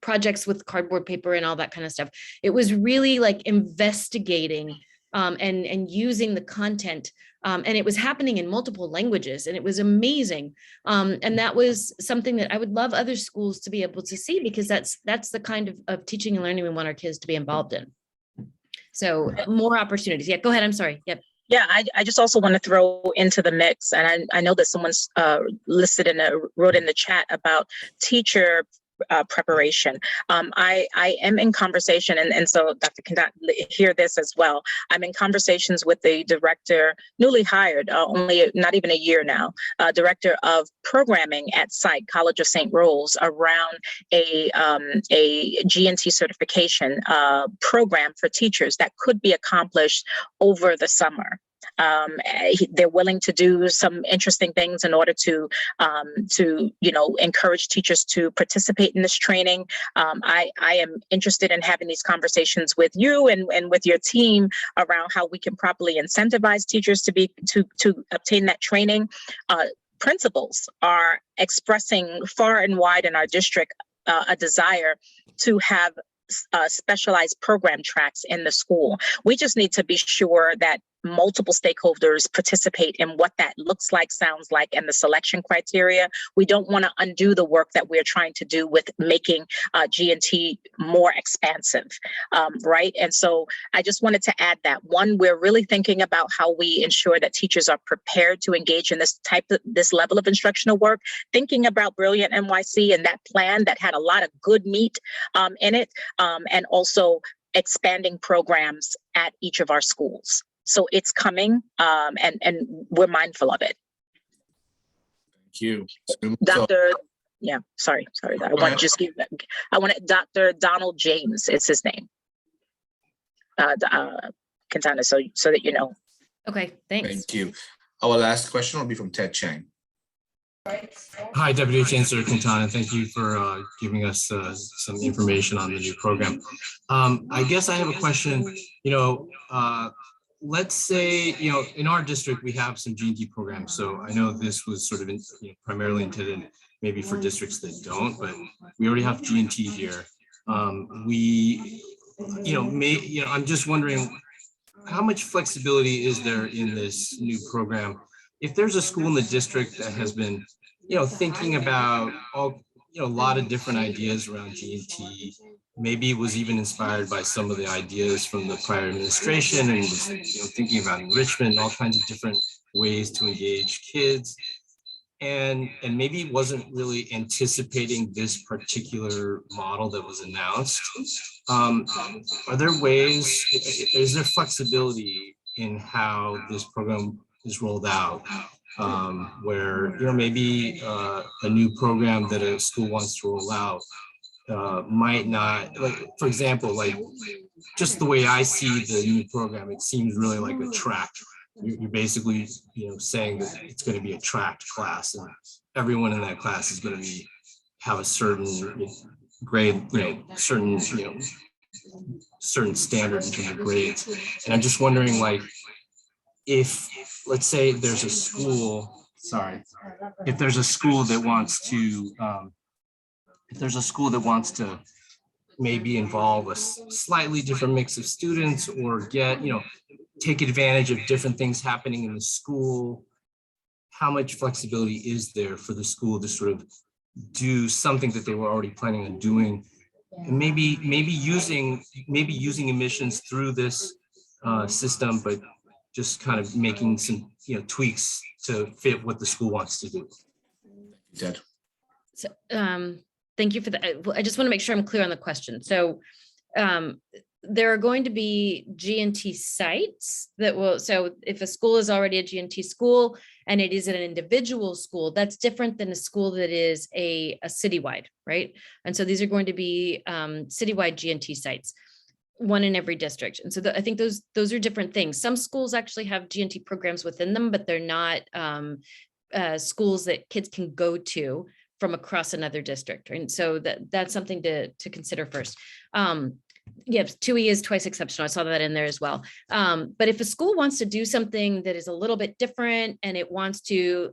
projects with cardboard paper and all that kind of stuff. It was really like investigating and using the content. And it was happening in multiple languages, and it was amazing. And that was something that I would love other schools to be able to see, because that's the kind of teaching and learning we want our kids to be involved in. So more opportunities. Yeah, go ahead. I'm sorry. Yep. Yeah, I just also want to throw into the mix, and I know that someone's wrote in the chat about teacher preparation. I am in conversation, and so Dr. can hear this as well. I'm in conversations with the director, newly hired, only not even a year now, director of programming at SITE, College of St. Rose, around a GNT certification program for teachers that could be accomplished over the summer. They're willing to do some interesting things in order to encourage teachers to participate in this training. I am interested in having these conversations with you and with your team around how we can properly incentivize teachers to obtain that training. Principals are expressing far and wide in our district a desire to have specialized program tracks in the school. We just need to be sure that multiple stakeholders participate in what that looks like, sounds like, and the selection criteria. We don't want to undo the work that we're trying to do with making GNT more expansive, right? And so I just wanted to add that. One, we're really thinking about how we ensure that teachers are prepared to engage in this level of instructional work, thinking about Brilliant NYC and that plan that had a lot of good meat in it, and also expanding programs at each of our schools. So it's coming, and we're mindful of it. Thank you. Dr. Yeah, sorry. I want to just Dr. Donald James is his name. Quintana, so that you know. Okay, thanks. Thank you. Our last question will be from Ted Chang. Hi, Deputy Chancellor Quintana. Thank you for giving us some information on the new program. I guess I have a question. Let's say, in our district, we have some GNT programs. So I know this was sort of primarily intended maybe for districts that don't, but we already have GNT here. I'm just wondering, how much flexibility is there in this new program? If there's a school in the district that has been, thinking about a lot of different ideas around GNT, maybe it was even inspired by some of the ideas from the prior administration and was thinking about enrichment and all kinds of different ways to engage kids, and maybe wasn't really anticipating this particular model that was announced. Are there ways, is there flexibility in how this program is rolled out, where maybe a new program that a school wants to roll out might not, for example, just the way I see the new program, it seems really like a track you're basically, saying that it's going to be a tracked class, and everyone in that class is going to have a certain grade, certain standard in terms of grades. And I'm just wondering, like, if, let's say there's a school, if there's a school that wants to, maybe involve a slightly different mix of students, or take advantage of different things happening in the school, how much flexibility is there for the school to sort of do something that they were already planning on doing, and maybe using admissions through this system, but just kind of making some tweaks to fit what the school wants to do. Ted. So, thank you for that. I just want to make sure I'm clear on the question. So there are going to be G&T sites that will, so if a school is already a G&T school and it is an individual school, that's different than a school that is a citywide, right? And so these are going to be citywide G&T sites, one in every district. And so I think those are different things. Some schools actually have G&T programs within them, but they're not schools that kids can go to from across another district. And so that's something to consider first. Yes, 2E is twice exceptional. I saw that in there as well. But if a school wants to do something that is a little bit different, and it wants to,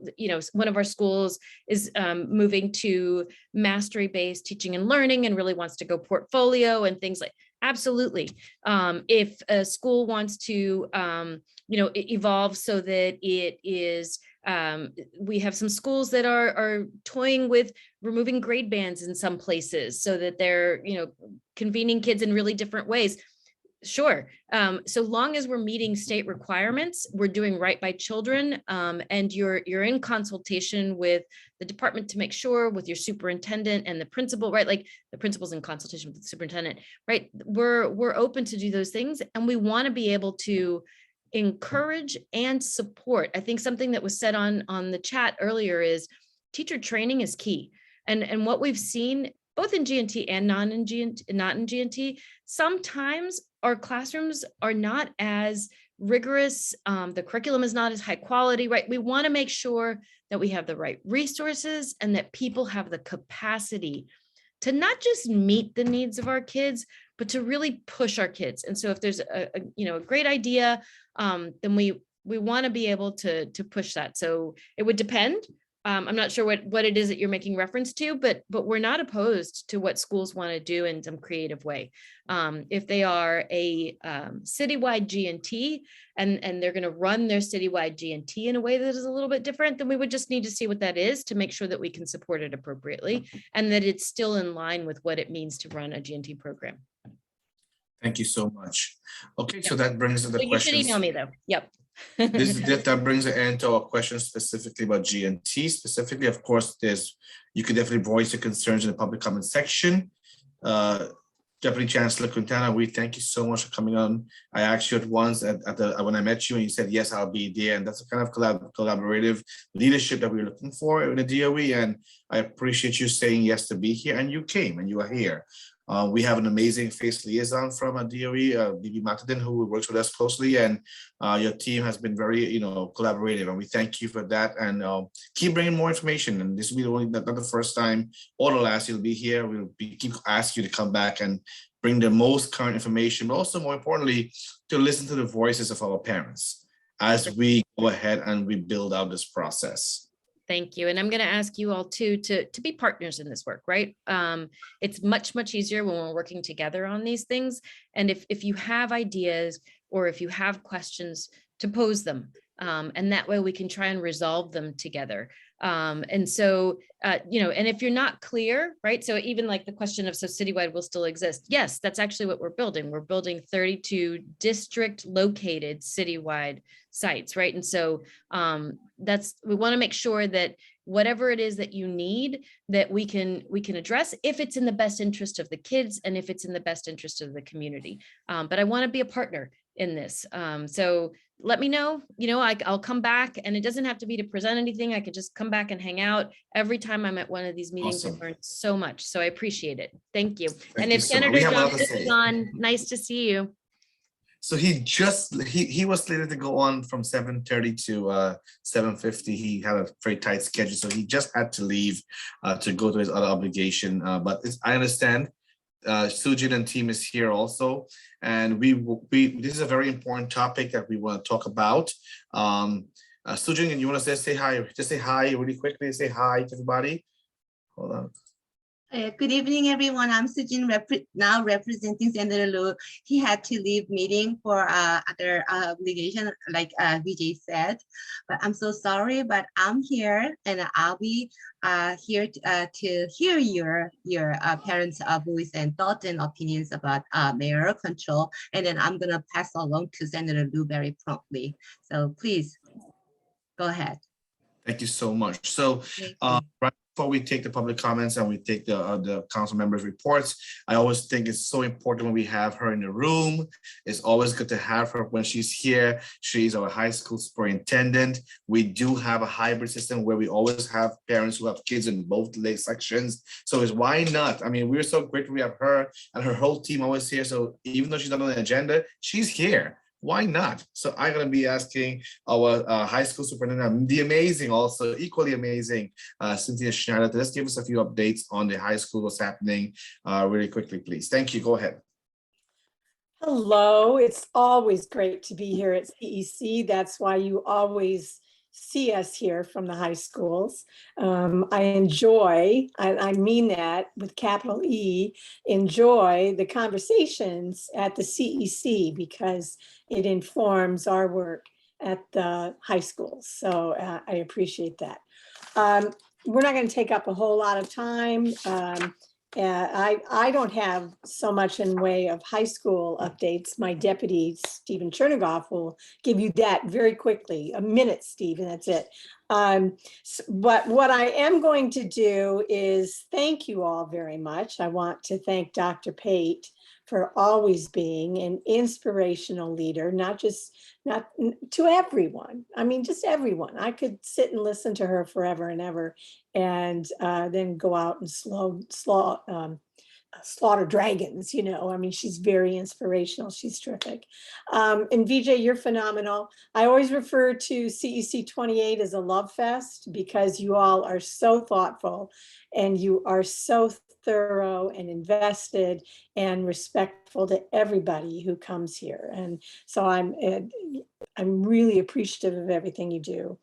one of our schools is moving to mastery-based teaching and learning and really wants to go portfolio and things like, absolutely. If a school wants to, evolve so that it is, we have some schools that are toying with removing grade bands in some places so that they're, convening kids in really different ways. Sure. So long as we're meeting state requirements, we're doing right by children, and you're in consultation with the department to make sure, with your superintendent and the principal, right? Like the principal's in consultation with the superintendent, right? We're open to do those things, and we want to be able to encourage and support. I think something that was said on the chat earlier is teacher training is key. And what we've seen both in G&T and not in G&T, sometimes our classrooms are not as rigorous. The curriculum is not as high quality, right? We want to make sure that we have the right resources and that people have the capacity to not just meet the needs of our kids, but to really push our kids. And so if there's a great idea, then we want to be able to push that. So it would depend. I'm not sure what it is that you're making reference to, but we're not opposed to what schools want to do in some creative way. If they are a citywide G&T and they're going to run their citywide G&T in a way that is a little bit different, then we would just need to see what that is to make sure that we can support it appropriately and that it's still in line with what it means to run a G&T program. Thank you so much. Okay, so that brings us to the questions. You should email me though. Yep. That brings an end to our question specifically about G&T. Specifically, of course, you could definitely voice your concerns in the public comment section. Deputy Chancellor Quintana, we thank you so much for coming on. I asked you at once when I met you, and you said, yes, I'll be there. And that's the kind of collaborative leadership that we're looking for in the DOE. And I appreciate you saying yes to be here. And you came and you are here. We have an amazing face liaison from a DOE, Bibi Matadin, who works with us closely, and your team has been very, collaborative, and we thank you for that. And keep bringing more information. And this will be not the first time or the last you'll be here. We'll keep asking you to come back and bring the most current information, but also more importantly, to listen to the voices of our parents as we go ahead and we build out this process. Thank you. And I'm going to ask you all too to be partners in this work, right? It's much easier when we're working together on these things. And if you have ideas or if you have questions, to pose them. And that way we can try and resolve them together. And so, and if you're not clear, right? So even like the question of, so citywide will still exist. Yes, that's actually what we're building. We're building 32 district located citywide sites, right? And so we want to make sure that whatever it is that you need, that we can address if it's in the best interest of the kids and if it's in the best interest of the community. But I want to be a partner in this. So let me know, I'll come back, and it doesn't have to be to present anything. I can just come back and hang out. Every time I'm at one of these meetings, Awesome. I learned so much. So I appreciate it. Thank you. Thank and you if so much. Senator We have a lot to Johnson say. is on, nice to see you. So he was slated to go on from 7:30 to 7:50. He had a very tight schedule, so he just had to leave to go to his other obligation. But I understand. Sujin and team is here also, and this is a very important topic that we want to talk about. Sujin, you want to say hi? Just say hi really quickly. Say hi to everybody. Hold on. Good evening, everyone. I'm Sujin, now representing Senator Lu. He had to leave meeting for other obligation, like Vijay said. But I'm so sorry, but I'm here, and I'll be here to hear your parents' voice and thoughts and opinions about mayoral control. And then I'm gonna pass along to Senator Lu very promptly. So please go ahead. Thank you so much. So right before we take the public comments and we take the council members' reports, I always think it's so important when we have her in the room. It's always good to have her when she's here. She's our high school superintendent. We do have a hybrid system where we always have parents who have kids in both leg sections. So it's why not? I mean, we're so grateful we have her and her whole team always here. So even though she's not on the agenda, she's here. Why not? So I'm going to be asking our high school superintendent, the amazing, also equally amazing, Cynthia Schneider, to just give us a few updates on the high school, what's happening really quickly, please. Thank you. Go ahead. Hello. It's always great to be here at CEC. That's why you always see us here from the high schools. I enjoy, I mean that with capital E, enjoy the conversations at the CEC because it informs our work at the high schools. So I appreciate that. We're not going to take up a whole lot of time. I don't have so much in way of high school updates. My deputy, Stephen Chernigoff, will give you that very quickly. A minute, Stephen, that's it. But what I am going to do is thank you all very much. I want to thank Dr. Pate for always being an inspirational leader, not to everyone. I mean, just everyone. I could sit and listen to her forever and ever and then go out and slaughter dragons, you know. I mean, she's very inspirational. She's terrific. And Vijay, you're phenomenal. I always refer to CEC28 as a love fest because you all are so thoughtful and you are so thorough and invested and respectful to everybody who comes here. And so I'm really appreciative of everything you do.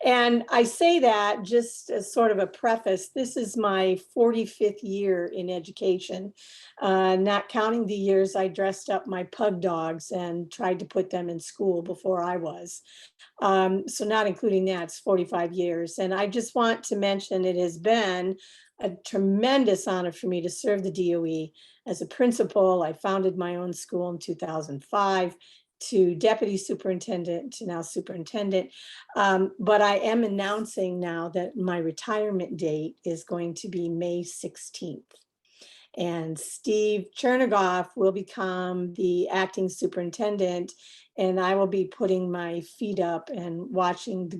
And I say that just as sort of a preface. This is my 45th year in education, not counting the years I dressed up my pug dogs and tried to put them in school before I was. So not including that, it's 45 years. And I just want to mention it has been a tremendous honor for me to serve the DOE as a principal. I founded my own school in 2005. To deputy superintendent to now superintendent. But I am announcing now that my retirement date is going to be May 16th. And Steve Chernigoff will become the acting superintendent, and I will be putting my feet up and watching the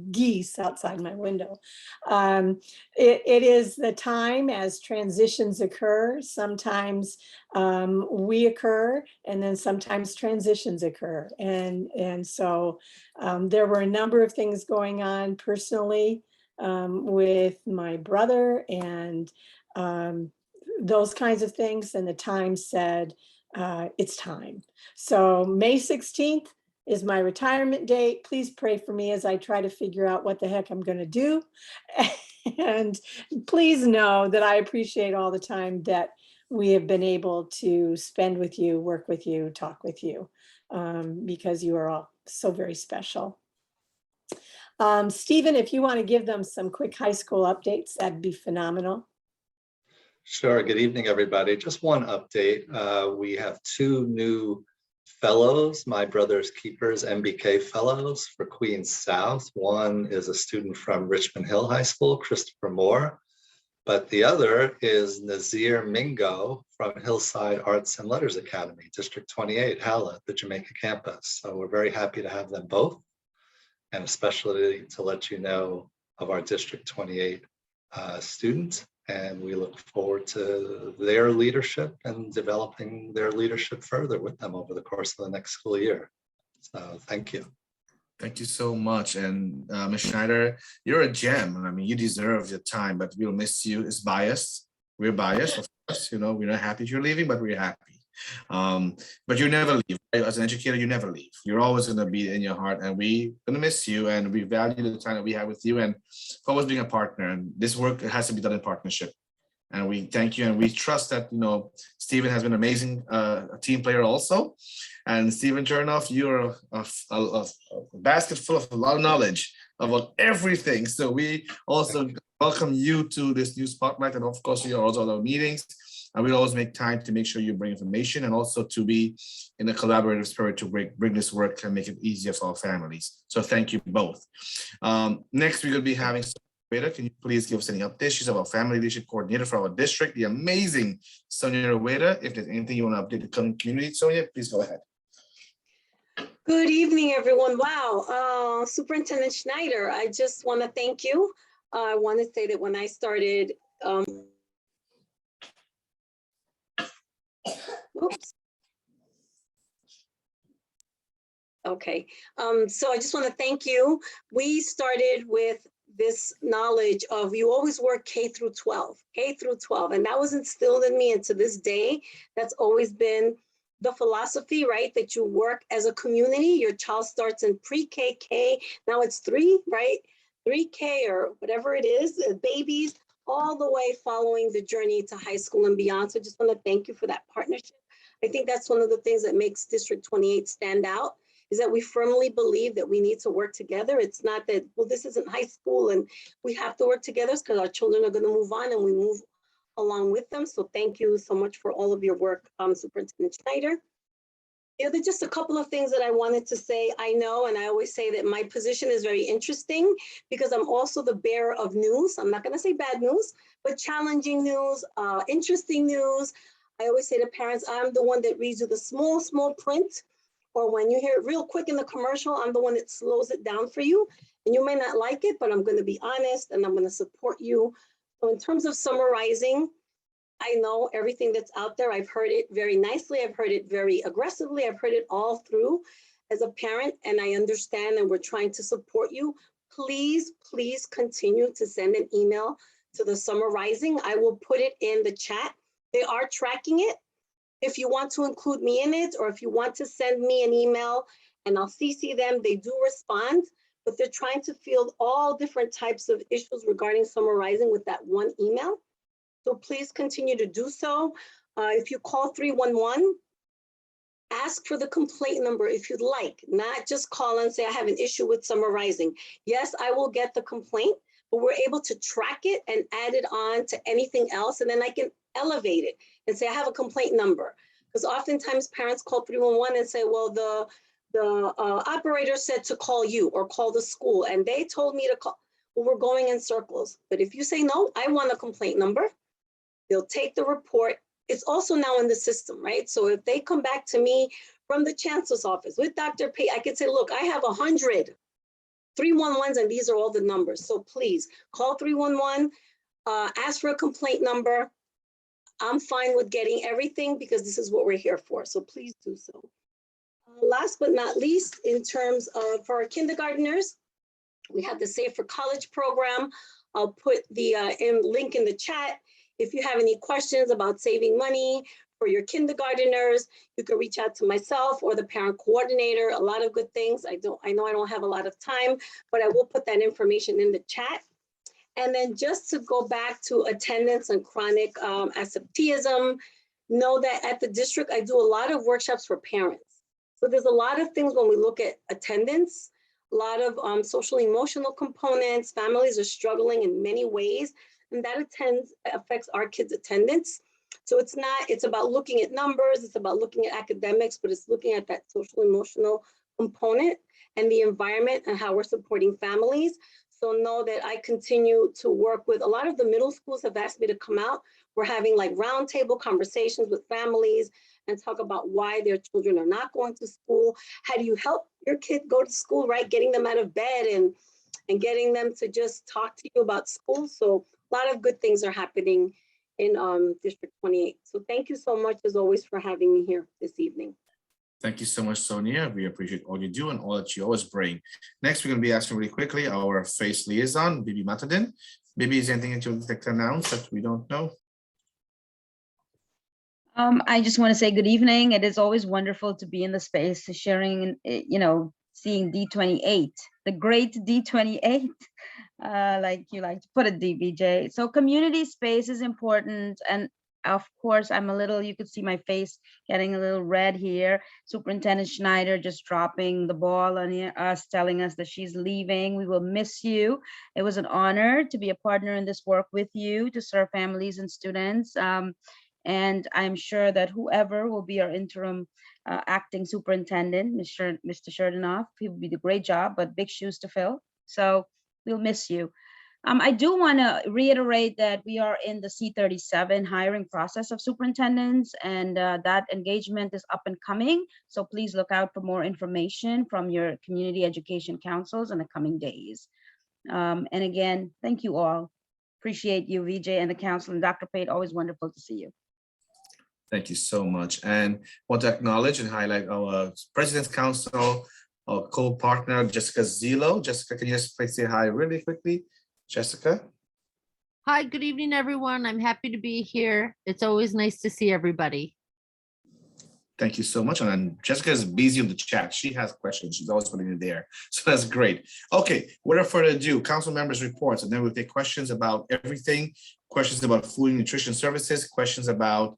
geese outside my window. It is the time as transitions occur. Sometimes we occur, and then sometimes transitions occur. And so there were a number of things going on personally with my brother and those kinds of things, and the time said it's time. So May 16th is my retirement date. Please pray for me as I try to figure out what the heck I'm going to do. And please know that I appreciate all the time that we have been able to spend with you, work with you, talk with you, because you are all so very special. Stephen, if you want to give them some quick high school updates, that'd be phenomenal. Sure. Good evening, everybody. Just one update. We have two new fellows, My Brother's Keepers MBK fellows for Queens South. One is a student from Richmond Hill High School, Christopher Moore, but the other is Nazir Mingo from Hillside Arts and Letters Academy, District 28, HALA, the Jamaica campus. So we're very happy to have them both, and especially to let you know of our District 28 student And we look forward to their leadership and developing their leadership further with them over the course of the next school year. So thank you. Thank you so much. And Ms. Schneider, you're a gem. I mean, you deserve your time, but we'll miss you. It's biased. We're biased, of course. You know, we're not happy you're leaving, but we're happy. But you never leave. Right? As an educator, you never leave. You're always going to be in your heart, and we're going to miss you, and we value the time that we have with you and for always being a partner. And this work has to be done in partnership. And we thank you, and we trust that, you know, Stephen has been an amazing team player also. And Stephen Chernoff, you're a basket full of a lot of knowledge about everything. So we also welcome you to this new spotlight, and of course, you're also at our meetings. And we always make time to make sure you bring information and also to be in a collaborative spirit to bring this work and make it easier for our families. So thank you both. Next, we're going to be having Sonia. Can you please give us any updates? She's our family leadership coordinator for our district, the amazing Sonia Rueda. If there's anything you want to update the community, Sonia, please go ahead. Good evening, everyone. Wow, Superintendent Schneider, I just want to thank you. I want to say that when I started, oops. Okay, so I just want to thank you. We started with this knowledge of you always work K through 12, and that was instilled in me, and to this day, that's always been the philosophy, right? That you work as a community. Your child starts in pre-K, now it's 3, right? 3K or whatever it is, babies, all the way following the journey to high school and beyond. So I just want to thank you for that partnership. I think that's one of the things that makes District 28 stand out, is that we firmly believe that we need to work together. It's not that, well, this isn't high school and we have to work together, because our children are going to move on and we move along with them. So thank you so much for all of your work, Superintendent Schneider. You know, there's just a couple of things that I wanted to say. I know, and I always say that my position is very interesting because I'm also the bearer of news. I'm not going to say bad news, but challenging news, interesting news. I always say to parents, I'm the one that reads you the small print, or when you hear it real quick in the commercial, I'm the one that slows it down for you. And you may not like it, but I'm going to be honest and I'm going to support you. So in terms of summarizing, I know everything that's out there. I've heard it very nicely. I've heard it very aggressively. I've heard it all through as a parent, and I understand, and we're trying to support you. Please, please continue to send an email to the summarizing. I will put it in the chat. They are tracking it. If you want to include me in it, or if you want to send me an email and I'll CC them, they do respond, but they're trying to field all different types of issues regarding summarizing with that one email. So please continue to do so. If you call 311, ask for the complaint number if you'd like, not just call and say, I have an issue with summarizing. Yes, I will get the complaint, but we're able to track it and add it on to anything else. And then I can elevate it and say, I have a complaint number. Because oftentimes parents call 311 and say, well, the operator said to call you or call the school, and they told me to call. Well, we're going in circles. But if you say, no, I want a complaint number, they'll take the report. It's also now in the system, right? So if they come back to me from the chancellor's office with Dr. P, I could say, look, I have 100 311s, and these are all the numbers. So please call 311, ask for a complaint number. I'm fine with getting everything because this is what we're here for. So please do so. Last but not least, in terms of for our kindergartners, we have the Save for College program. I'll put the link in the chat. If you have any questions about saving money for your kindergarteners, you can reach out to myself or the parent coordinator. A lot of good things. I know I don't have a lot of time, but I will put that information in the chat. And then just to go back to attendance and chronic absenteeism, know that at the district, I do a lot of workshops for parents. So there's a lot of things when we look at attendance, a lot of social emotional components. Families are struggling in many ways, and that affects our kids' attendance. So it's about looking at numbers, it's about looking at academics, but it's looking at that social emotional component and the environment and how we're supporting families. So know that I continue to work with a lot of the middle schools have asked me to come out. We're having like roundtable conversations with families and talk about why their children are not going to school. How do you help your kid go to school, right? Getting them out of bed and getting them to just talk to you about school. So a lot of good things are happening in District 28. So thank you so much, as always, for having me here this evening. Thank you so much, Sonia. We appreciate all you do and all that you always bring. Next, we're going to be asking really quickly our FACE liaison, Bibi Matadin. Bibi, is there anything that you would like to announce that we don't know? I just want to say good evening. It is always wonderful to be in the space, sharing, seeing D28, the great D28, like you like to put it, DBJ. So community space is important. And of course, you could see my face getting a little red here. Superintendent Schneider just dropping the ball on us, telling us that she's leaving. We will miss you. It was an honor to be a partner in this work with you, to serve families and students. And I'm sure that whoever will be our interim acting superintendent, Mr. Sherdanoff, he will do a great job, but big shoes to fill. So we'll miss you. I do want to reiterate that we are in the C37 hiring process of superintendents, and that engagement is up and coming. So please look out for more information from your community education councils in the coming days. And again, thank you all. Appreciate you, VJ, and the council, and Dr. Pate, always wonderful to see you. Thank you so much. And want to acknowledge and highlight our President's Council, our co-partner, Jessica Zillo. Jessica, can you just please say hi really quickly? Jessica? Hi, good evening, everyone. I'm happy to be here. It's always nice to see everybody. Thank you so much. And Jessica is busy in the chat. She has questions. She's always putting it there. So that's great. Okay, without further ado, council members' reports, and then we'll take questions about everything, questions about food and nutrition services, questions about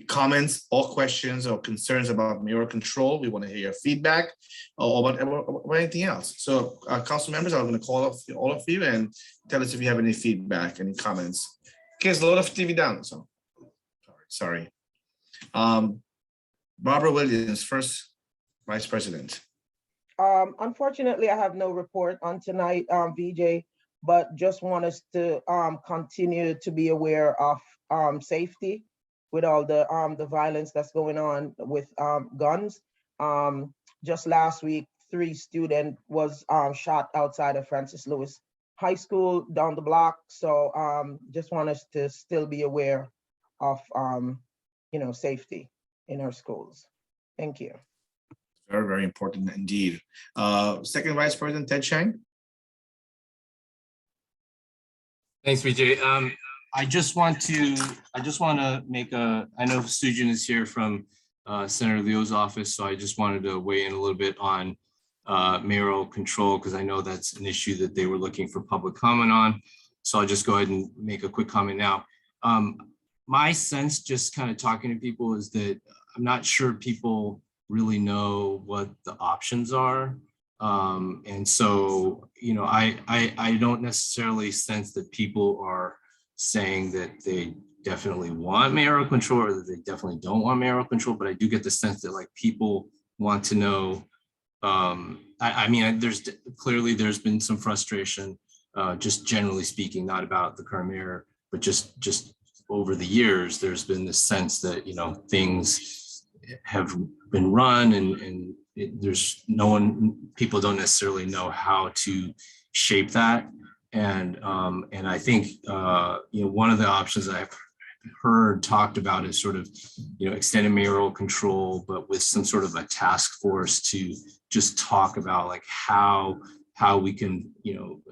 comments, all questions or concerns about mayoral control. We want to hear your feedback or about anything else. So council members, I'm going to call all of you and tell us if you have any feedback, any comments. Okay, there's a lot of TV down, so sorry. Barbara Williams, first Vice President. Unfortunately, I have no report on tonight, VJ, but just want us to continue to be aware of safety with all the violence that's going on with guns. Just last week, 3 students was shot outside of Francis Lewis High School down the block. So just want us to still be aware of safety in our schools. Thank you. Very, very important indeed. Second Vice President Ted Chang. Thanks, Vijay. I just want to make I know Sujin is here from Senator Leo's office, so I just wanted to weigh in a little bit on mayoral control, because I know that's an issue that they were looking for public comment on. So I'll just go ahead and make a quick comment now. My sense, just kind of talking to people, is that I'm not sure people really know what the options are. And so, I don't necessarily sense that people are saying that they definitely want mayoral control or that they definitely don't want mayoral control, but I do get the sense that people want to know. I mean, there's been some frustration, just generally speaking, not about the current mayor, but just over the years, there's been this sense that, things have been run and people don't necessarily know how to shape that. And I think, one of the options I've heard talked about is sort of, extended mayoral control, but with some sort of a task force to just talk about how we can,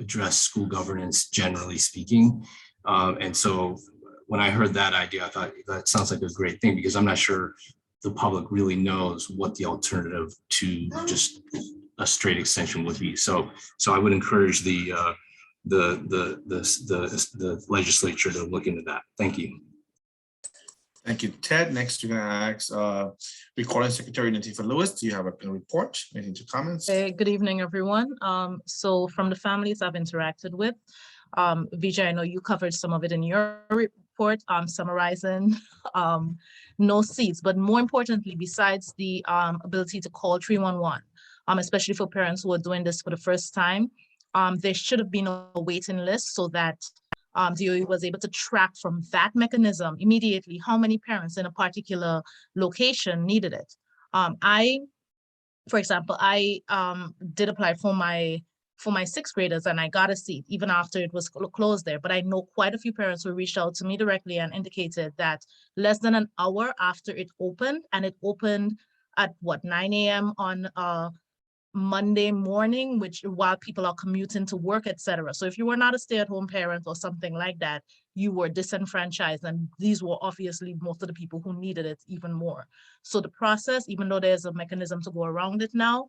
address school governance, generally speaking. And so when I heard that idea, I thought that sounds like a great thing, because I'm not sure the public really knows what the alternative to just a straight extension would be. So I would encourage the legislature to look into that. Thank you. Thank you, Ted. Next, we're going to ask Recording Secretary Natifa Lewis. Do you have a report? Anything to comment? Hey, good evening, everyone. So from the families I've interacted with, Vijay, I know you covered some of it in your report, summarizing no seats, but more importantly, besides the ability to call 311, especially for parents who are doing this for the first time, there should have been a waiting list so that DOE was able to track from that mechanism immediately how many parents in a particular location needed it. For example, I did apply for my for my sixth graders, and I got a seat even after it was closed there. But I know quite a few parents who reached out to me directly and indicated that less than an hour after it opened, and it opened at what, 9 a.m. on Monday morning, which while people are commuting to work, etc. So if you were not a stay-at-home parent or something like that, you were disenfranchised, and these were obviously most of the people who needed it even more. So the process, even though there's a mechanism to go around it now,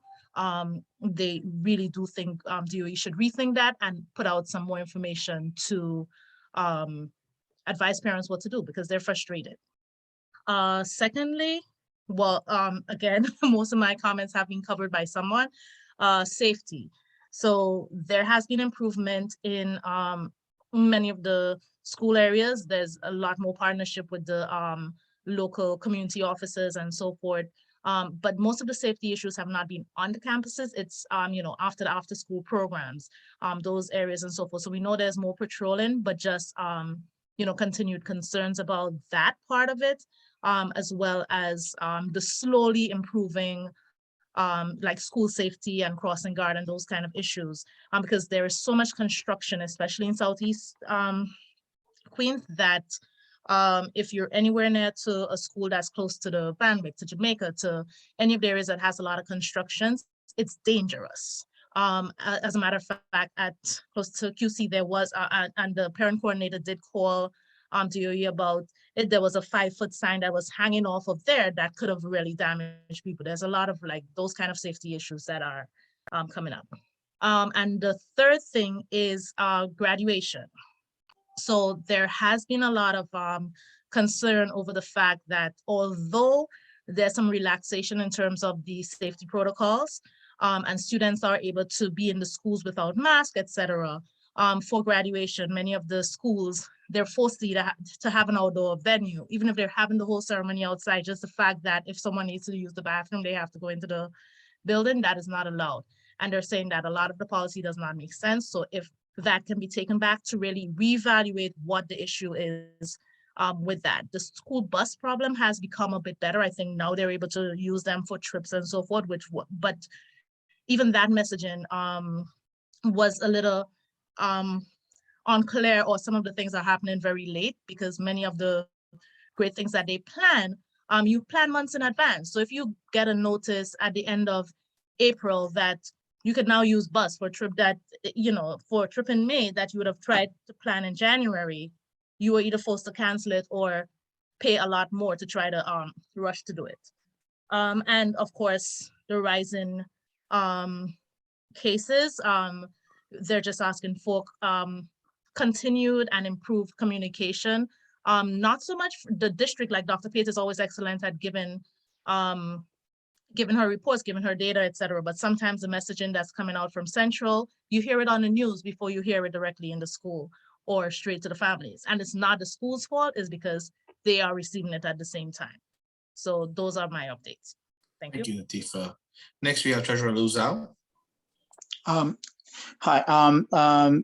they really do think DOE should rethink that and put out some more information to advise parents what to do, because they're frustrated. Secondly, well, again, most of my comments have been covered by someone. Safety. So there has been improvement in many of the school areas. There's a lot more partnership with the local community officers and so forth. But most of the safety issues have not been on the campuses. It's, you know, after the after school programs, those areas and so forth. So we know there's more patrolling, but just, you know, continued concerns about that part of it. As well as the slowly improving like school safety and crossing guard and those kind of issues, because there is so much construction, especially in Southeast Queens, that if you're anywhere near to a school that's close to the Van Wyck, to Jamaica, to any of the areas that has a lot of constructions, it's dangerous. As a matter of fact, at close to QC, there was, and the parent coordinator did call DOE about it. There was a 5-foot sign that was hanging off of there that could have really damaged people. There's a lot of like those kind of safety issues that are coming up. And the third thing is graduation. So there has been a lot of concern over the fact that although there's some relaxation in terms of the safety protocols, and students are able to be in the schools without masks, etc. For graduation, many of the schools, they're forced to have an outdoor venue, even if they're having the whole ceremony outside. Just the fact that if someone needs to use the bathroom, they have to go into the building, that is not allowed. And they're saying that a lot of the policy does not make sense. So if that can be taken back to really reevaluate what the issue is with that. The school bus problem has become a bit better. I think now they're able to use them for trips and so forth, but even that messaging was a little unclear, or some of the things are happening very late, because many of the great things that they plan, you plan months in advance. So if you get a notice at the end of April that you could now use bus for a trip that, you know, for a trip in May that you would have tried to plan in January, you were either forced to cancel it or pay a lot more to try to rush to do it. And of course, the rising cases, they're just asking for continued and improved communication. Not so much the district, like Dr. Pate is always excellent at giving her reports, giving her data, etc. But sometimes the messaging that's coming out from Central, you hear it on the news before you hear it directly in the school or straight to the families. And it's not the school's fault, it's because they are receiving it at the same time. So those are my updates. Thank you. Thank you, Latifa. Next, we have Treasurer Luzau. Hi,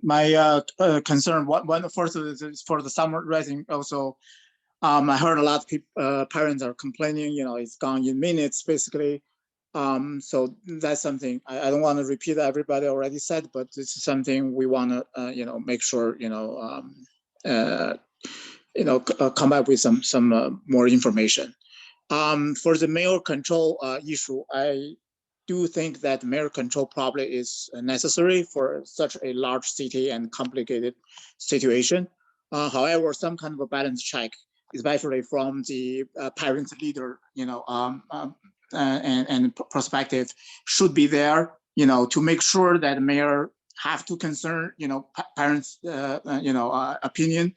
my concern, one first is for the summer rising also. I heard a lot of people, parents are complaining, you know, it's gone in minutes basically. So that's something I don't want to repeat that everybody already said, but this is something we want to, you know, make sure, come up with some more information. For the mayor control issue, I do think that mayor control probably is necessary for such a large city and complicated situation. However, some kind of a balance check, especially from the parent leader, and perspective, should be there, to make sure that mayor have to concern, parents, opinion.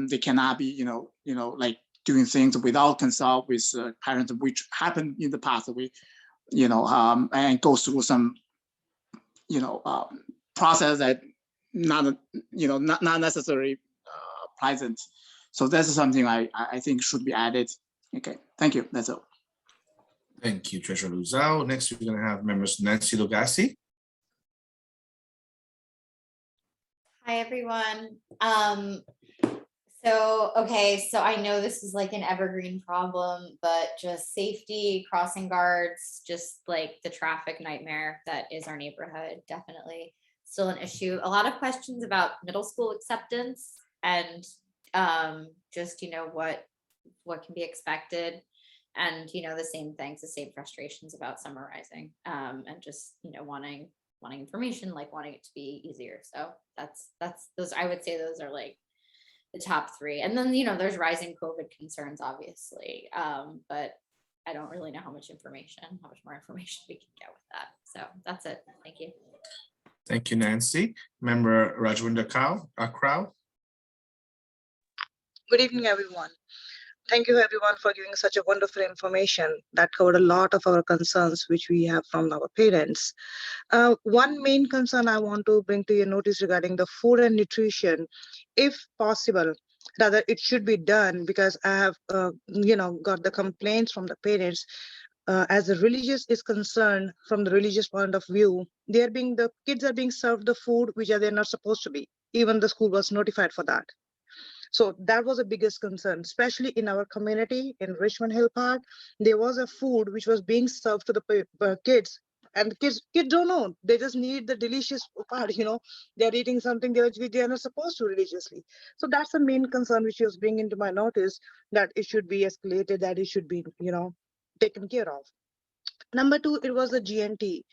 They cannot be, like doing things without consult with parents, which happened in the past. And go through some, process that not necessarily pleasant. So that's something I think should be added. Okay, thank you. That's all. Thank you, Treasurer Luzau. Next, we're going to have members Nancy Lugassi. Hi, everyone. So, okay, so I know this is like an evergreen problem, but just safety, crossing guards, just like the traffic nightmare that is our neighborhood, definitely still an issue. A lot of questions about middle school acceptance and just, what can be expected. And, the same things, the same frustrations about summarizing and just, wanting information, like wanting it to be easier. So that's those, I would say those are like the top three. And then, there's rising COVID concerns, obviously. But I don't really know how much more information we can get with that. So that's it. Thank you. Thank you, Nancy. Member Rajwinder Krau. Good evening, everyone. Thank you, everyone, for giving such a wonderful information that covered a lot of our concerns, which we have from our parents. One main concern I want to bring to your notice regarding the food and nutrition, if possible, rather it should be done, because I have, got the complaints from the parents. As the religious is concerned, from the religious point of view, the kids are being served the food which they're not supposed to be. Even the school was notified for that. So that was the biggest concern, especially in our community in Richmond Hill Park. There was a food which was being served to the kids, and the kids don't know. They just need the delicious part. They're eating something which they are not supposed to religiously. So that's the main concern which was bringing to my notice, that it should be escalated, that it should be taken care of. Number two, it was the GNT.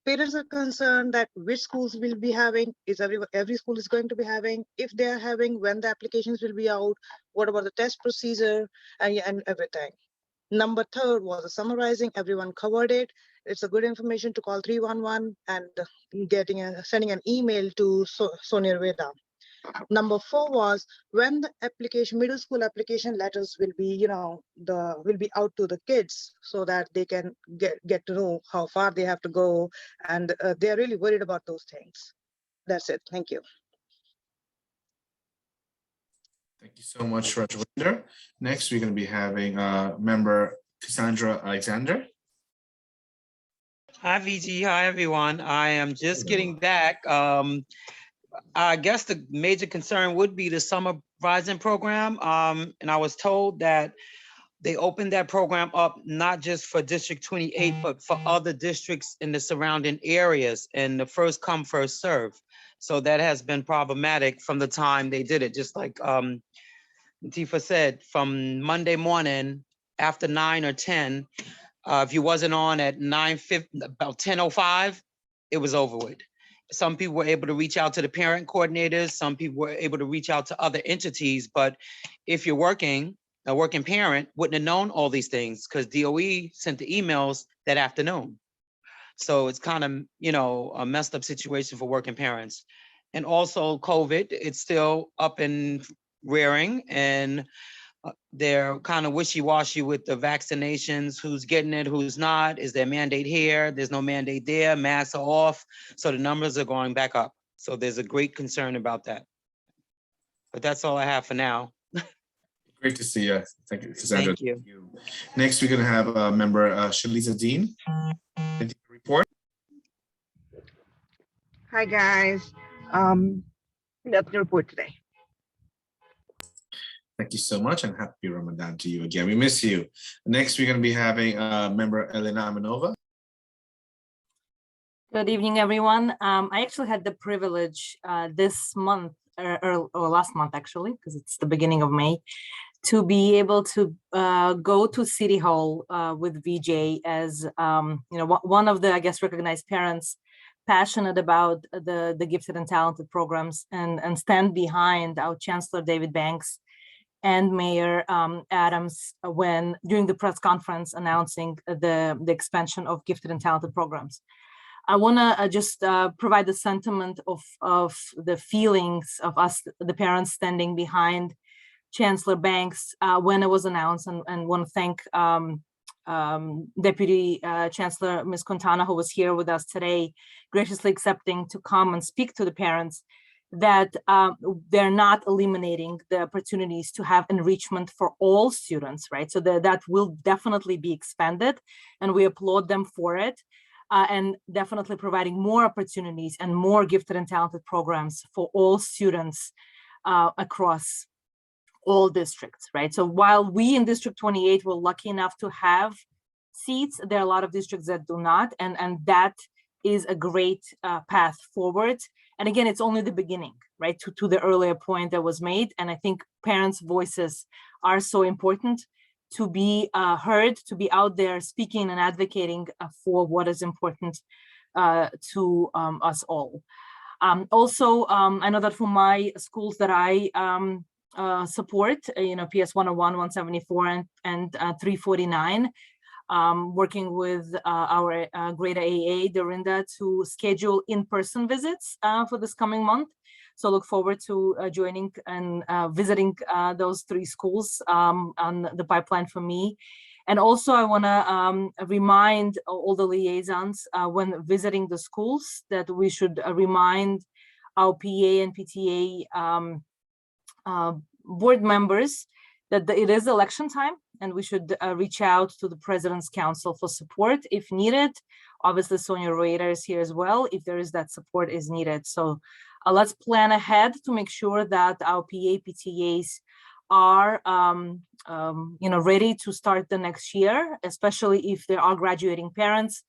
Parents are concerned that which schools will be having, is every school is going to be having, if they are having, when the applications will be out, what about the test procedure, and everything. Number third was the summarizing. Everyone covered it. It's a good information to call 311 and sending an email to Sonia Veda. Number four was when the middle school application letters will be, will be out to the kids, so that they can get to know how far they have to go, and they're really worried about those things. That's it. Thank you. Thank you so much, Rajwinder. Next, we're going to be having member Cassandra Alexander. Hi, VG. Hi, everyone. I am just getting back. I guess the major concern would be the summer rising program. And I was told that they opened that program up not just for District 28, but for other districts in the surrounding areas, and the first come, first serve. So that has been problematic from the time they did it. Just like Tifa said, from Monday morning after 9 or 10, if you wasn't on at 9:50, about 10:05, it was over with. Some people were able to reach out to the parent coordinators. Some people were able to reach out to other entities. But if you're working, a working parent wouldn't have known all these things, because DOE sent the emails that afternoon. So it's kind of, a messed up situation for working parents. And also COVID, it's still up and rearing, and they're kind of wishy-washy with the vaccinations, who's getting it, who's not. Is there a mandate here? There's no mandate there. Masks are off. So the numbers are going back up. So there's a great concern about that. But that's all I have for now. Great to see you. Thank you, Cassandra. Thank you. Next, we're going to have member Shaliza Dean. Report. Hi, guys. Nothing to report today. Thank you so much, and happy Ramadan to you again. We miss you. Next, we're going to be having member Elena Amanova. Good evening, everyone. I actually had the privilege this month, or last month actually, because it's the beginning of May, to be able to go to City Hall with VJ as one of the, I guess, recognized parents passionate about the gifted and talented programs, and stand behind our Chancellor David Banks and Mayor Adams when during the press conference announcing the expansion of gifted and talented programs. I want to just provide the sentiment of the feelings of us, the parents, standing behind Chancellor Banks when it was announced, and want to thank Deputy Chancellor Ms. Quintana, who was here with us today, graciously accepting to come and speak to the parents, that they're not eliminating the opportunities to have enrichment for all students, right? So that will definitely be expanded, and we applaud them for it. And definitely providing more opportunities and more gifted and talented programs for all students across all districts, right? So while we in District 28 were lucky enough to have seats, there are a lot of districts that do not, and that is a great path forward. And again, it's only the beginning, right? To the earlier point that was made. And I think parents' voices are so important to be heard, to be out there speaking and advocating for what is important to us all. Also, I know that for my schools that I support, PS 101, 174, and 349, working with our greater AA, Dorinda, to schedule in-person visits for this coming month. So look forward to joining and visiting those 3 schools on the pipeline for me. And also I wanna remind all the liaisons when visiting the schools that we should remind our PA and PTA board members that it is election time, and we should reach out to the President's Council for support if needed. Obviously, Sonia Reuter is here as well if there is that support is needed. So let's plan ahead to make sure that our PA, PTAs are ready to start the next year, especially if there are graduating parents.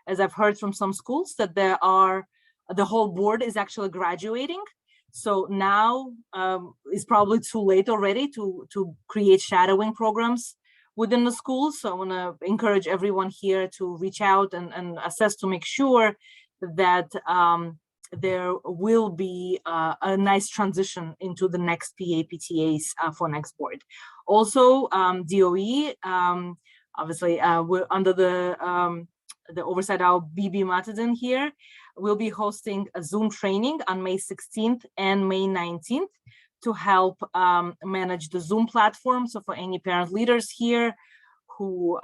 As I've heard from some schools that the whole board is actually graduating. So now it's probably too late already to create shadowing programs within the schools. So I want to encourage everyone here to reach out and assess to make sure that there will be a nice transition into the next PA PTAs for next board. Also, DOE, obviously we're under the oversight of BB Matadin here. We'll be hosting a Zoom training on May 16th and May 19th to help manage the Zoom platform. So for any parent leaders here who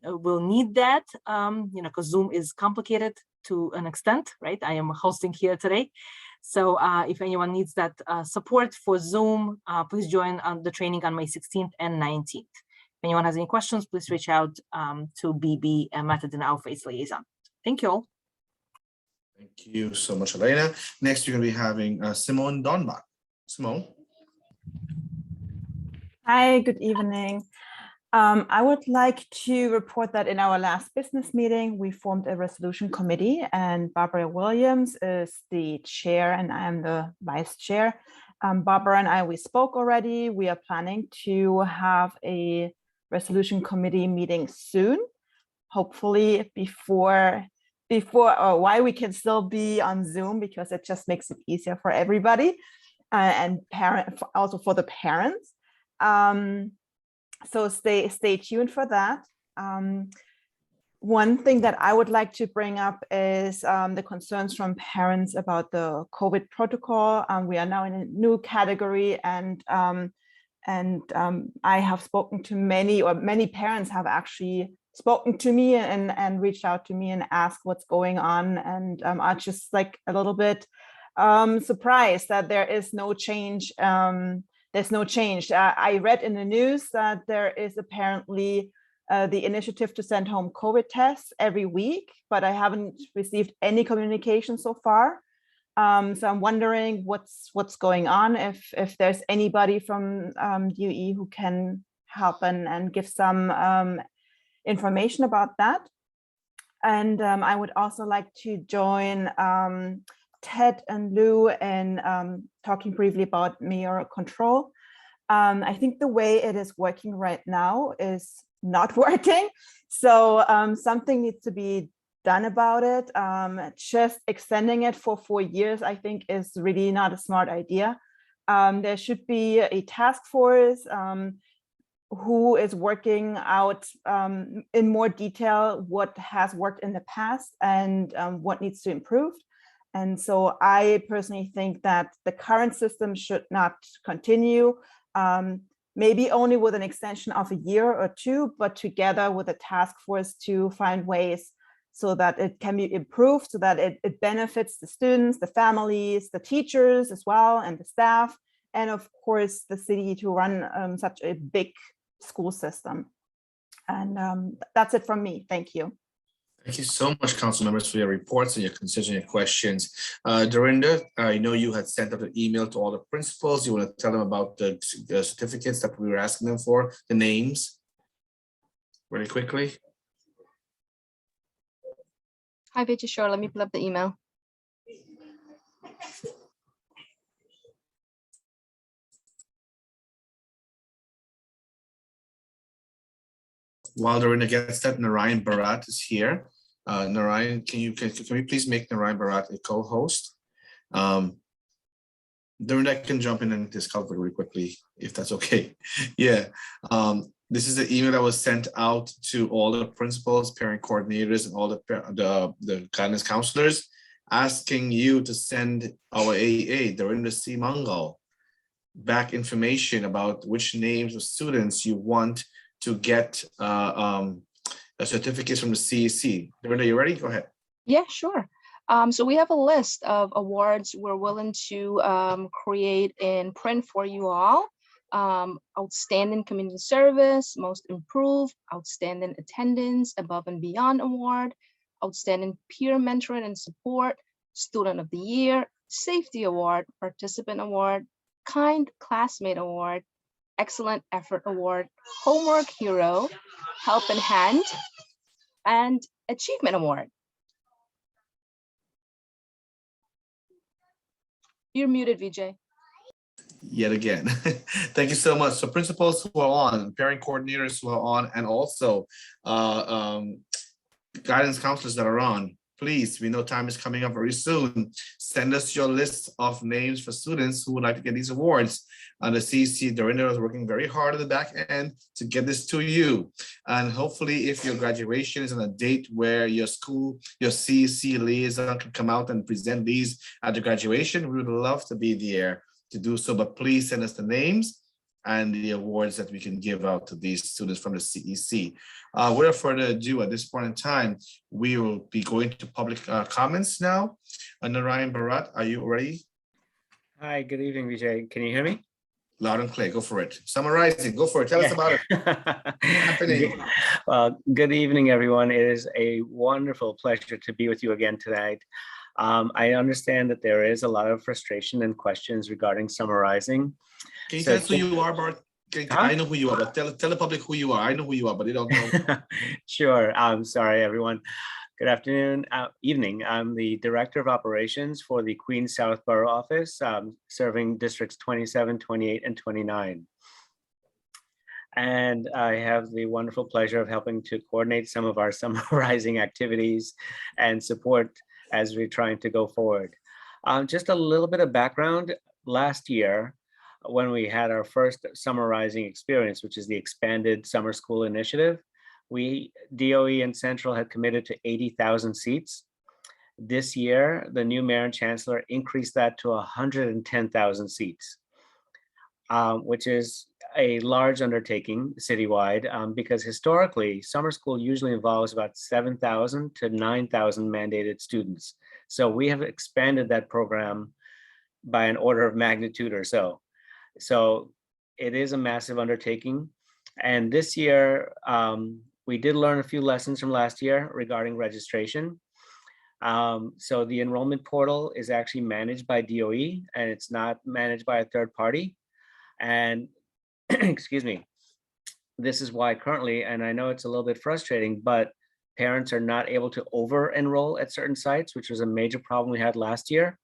will need that, because Zoom is complicated to an extent, right? I am hosting here today. So if anyone needs that support for Zoom, please join the training on May 16th and 19th. If anyone has any questions, please reach out to BB Matadin, our face liaison. Thank you all. Thank you so much, Elena. Next, you're going to be having Simone Donbach. Simone. Hi, good evening. I would like to report that in our last business meeting, we formed a resolution committee, and Barbara Williams is the chair and I am the vice chair. Barbara and I, we spoke already. We are planning to have a resolution committee meeting soon, hopefully before or why we can still be on Zoom, because it just makes it easier for everybody and also for the parents. So stay tuned for that. One thing that I would like to bring up is the concerns from parents about the COVID protocol. We are now in a new category, and I have spoken to many parents have actually spoken to me and reached out to me and asked what's going on, and are just like a little bit surprised that there is no change. There's no change. I read in the news that there is apparently the initiative to send home COVID tests every week, but I haven't received any communication so far. So I'm wondering what's going on, if there's anybody from DOE who can help and give some information about that. And I would also like to join Ted and Lou in talking briefly about mayor control. I think the way it is working right now is not working. So something needs to be done about it. Just extending it for 4 years, I think, is really not a smart idea. There should be a task force who is working out in more detail what has worked in the past and what needs to improve. And so I personally think that the current system should not continue, maybe only with an extension of a year or 2, but together with a task force to find ways so that it can be improved, so that it benefits the students, the families, the teachers as well, and the staff, and of course the city to run such a big school system. And that's it from me. Thank you. Thank you so much, council members, for your reports and your concerns and your questions. Dorinda, I know you had sent out an email to all the principals. You want to tell them about the certificates that we were asking them for, the names, really quickly? Hi, Vijay. Sure, let me pull up the email. While Dorinda gets that, Narayan Bharat is here. Narayan, can we please make Narayan Bharat a co-host? Dorinda can jump in and discuss it really quickly, if that's okay. Yeah. This is the email that was sent out to all the principals, parent coordinators, and all the guidance counselors, asking you to send our AA, Dorinda C. Mangal, back information about which names of students you want to get a certificate from the CEC. Dorinda, you ready? Go ahead. Yeah, sure. So we have a list of awards we're willing to create and print for you all. Outstanding community service, most improved, outstanding attendance, above and beyond award, outstanding peer mentoring and support, student of the year, safety award, participant award, kind classmate award, excellent effort award, homework hero, helping hand, and achievement award. You're muted, Vijay. Yet again. Thank you so much. So principals who are on, parent coordinators who are on, and also guidance counselors that are on, please, we know time is coming up very soon. Send us your list of names for students who would like to get these awards. And the CEC, Dorinda is working very hard at the back end to get this to you. And hopefully if your graduation is on a date where your school, your CEC liaison can come out and present these at the graduation, we would love to be there to do so, but please send us the names and the awards that we can give out to these students from the CEC. Without further ado, at this point in time, we will be going to public comments now. Narayan Bharat, are you ready? Hi, good evening, Vijay. Can you hear me? Loud and clear, go for it. Summarizing, go for it, tell us about it. Happening. Well, good evening, everyone. It is a wonderful pleasure to be with you again tonight. I understand that there is a lot of frustration and questions regarding summarizing. Can you tell us who you are, Bart? I know who you are, but tell the public who you are. I know who you are, but they don't know. Sure. I'm sorry, everyone. Good afternoon, evening. I'm the Director of Operations for the Queens South Borough Office, serving districts 27, 28, and 29. And I have the wonderful pleasure of helping to coordinate some of our summarizing activities and support as we're trying to go forward. Just a little bit of background. Last year, when we had our first summarizing experience, which is the expanded summer school initiative, DOE and Central had committed to 80,000 seats. This year, the new mayor and chancellor increased that to 110,000 seats, which is a large undertaking citywide, because historically, summer school usually involves about 7,000 to 9,000 mandated students. So we have expanded that program by an order of magnitude or so. So it is a massive undertaking. And this year, we did learn a few lessons from last year regarding registration. So the enrollment portal is actually managed by DOE, and it's not managed by a third party. And excuse me, this is why currently, and I know it's a little bit frustrating, but parents are not able to over enroll at certain sites, which was a major problem we had last year.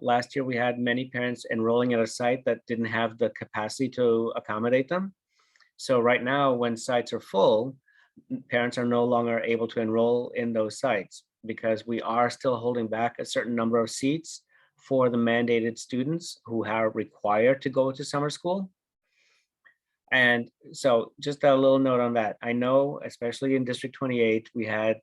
Last year, we had many parents enrolling at a site that didn't have the capacity to accommodate them. So right now, when sites are full, parents are no longer able to enroll in those sites because we are still holding back a certain number of seats for the mandated students who are required to go to summer school. And so just a little note on that. I know, especially in District 28, we had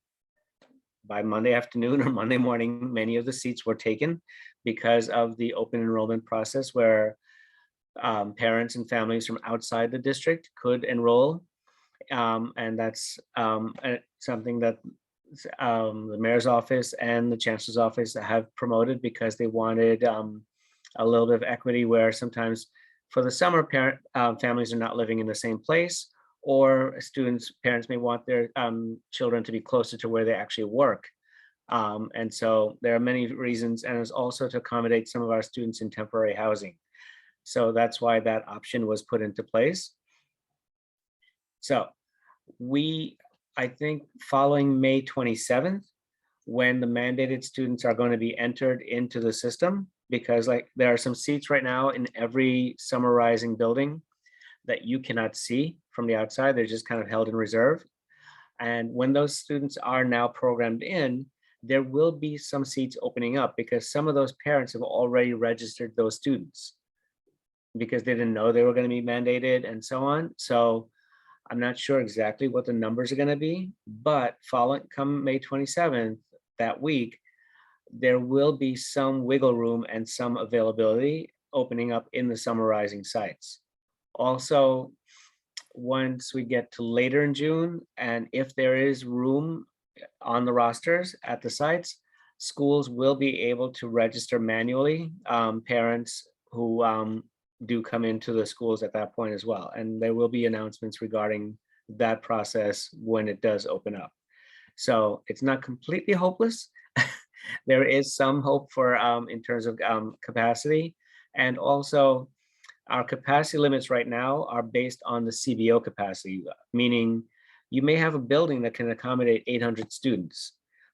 by Monday afternoon or Monday morning, many of the seats were taken because of the open enrollment process where parents and families from outside the district could enroll. And that's something that the mayor's office and the chancellor's office have promoted because they wanted a little bit of equity where sometimes for the summer, families are not living in the same place, or parents may want their children to be closer to where they actually work. And so there are many reasons, and it's also to accommodate some of our students in temporary housing. So that's why that option was put into place. So I think following May 27th, when the mandated students are going to be entered into the system, because like there are some seats right now in every summer rising building that you cannot see from the outside. They're just kind of held in reserve. And when those students are now programmed in, there will be some seats opening up because some of those parents have already registered those students because they didn't know they were going to be mandated and so on. So I'm not sure exactly what the numbers are going to be, but come May 27th, that week, there will be some wiggle room and some availability opening up in the summer rising sites. Also, once we get to later in June, and if there is room on the rosters at the sites, schools will be able to register manually parents who do come into the schools at that point as well. And there will be announcements regarding that process when it does open up. So it's not completely hopeless. There is some hope for in terms of capacity. And also our capacity limits right now are based on the CBO capacity, meaning you may have a building that can accommodate 800 students,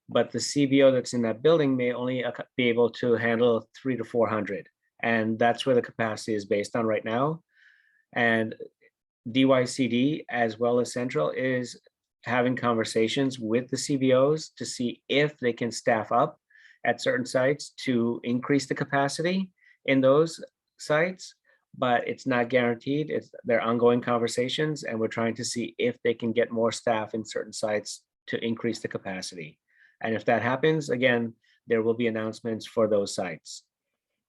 but the CBO that's in that building may only be able to handle 300 to 400. And that's where the capacity is based on right now. And DYCD, as well as Central, is having conversations with the CBOs to see if they can staff up at certain sites to increase the capacity in those sites, but it's not guaranteed. They're ongoing conversations, and we're trying to see if they can get more staff in certain sites to increase the capacity. And if that happens, again, there will be announcements for those sites.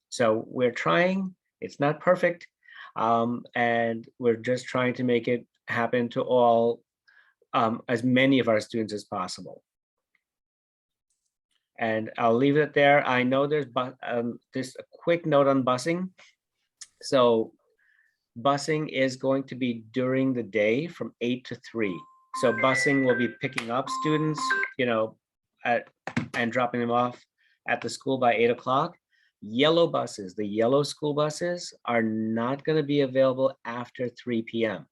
So we're trying, it's not perfect, and we're just trying to make it happen to all, as many of our students as possible. And I'll leave it there. I know there's just a quick note on busing. So busing is going to be during the day from 8 to 3. So busing will be picking up students, and dropping them off at the school by 8 o'clock. Yellow buses, the yellow school buses, are not going to be available after 3 p.m.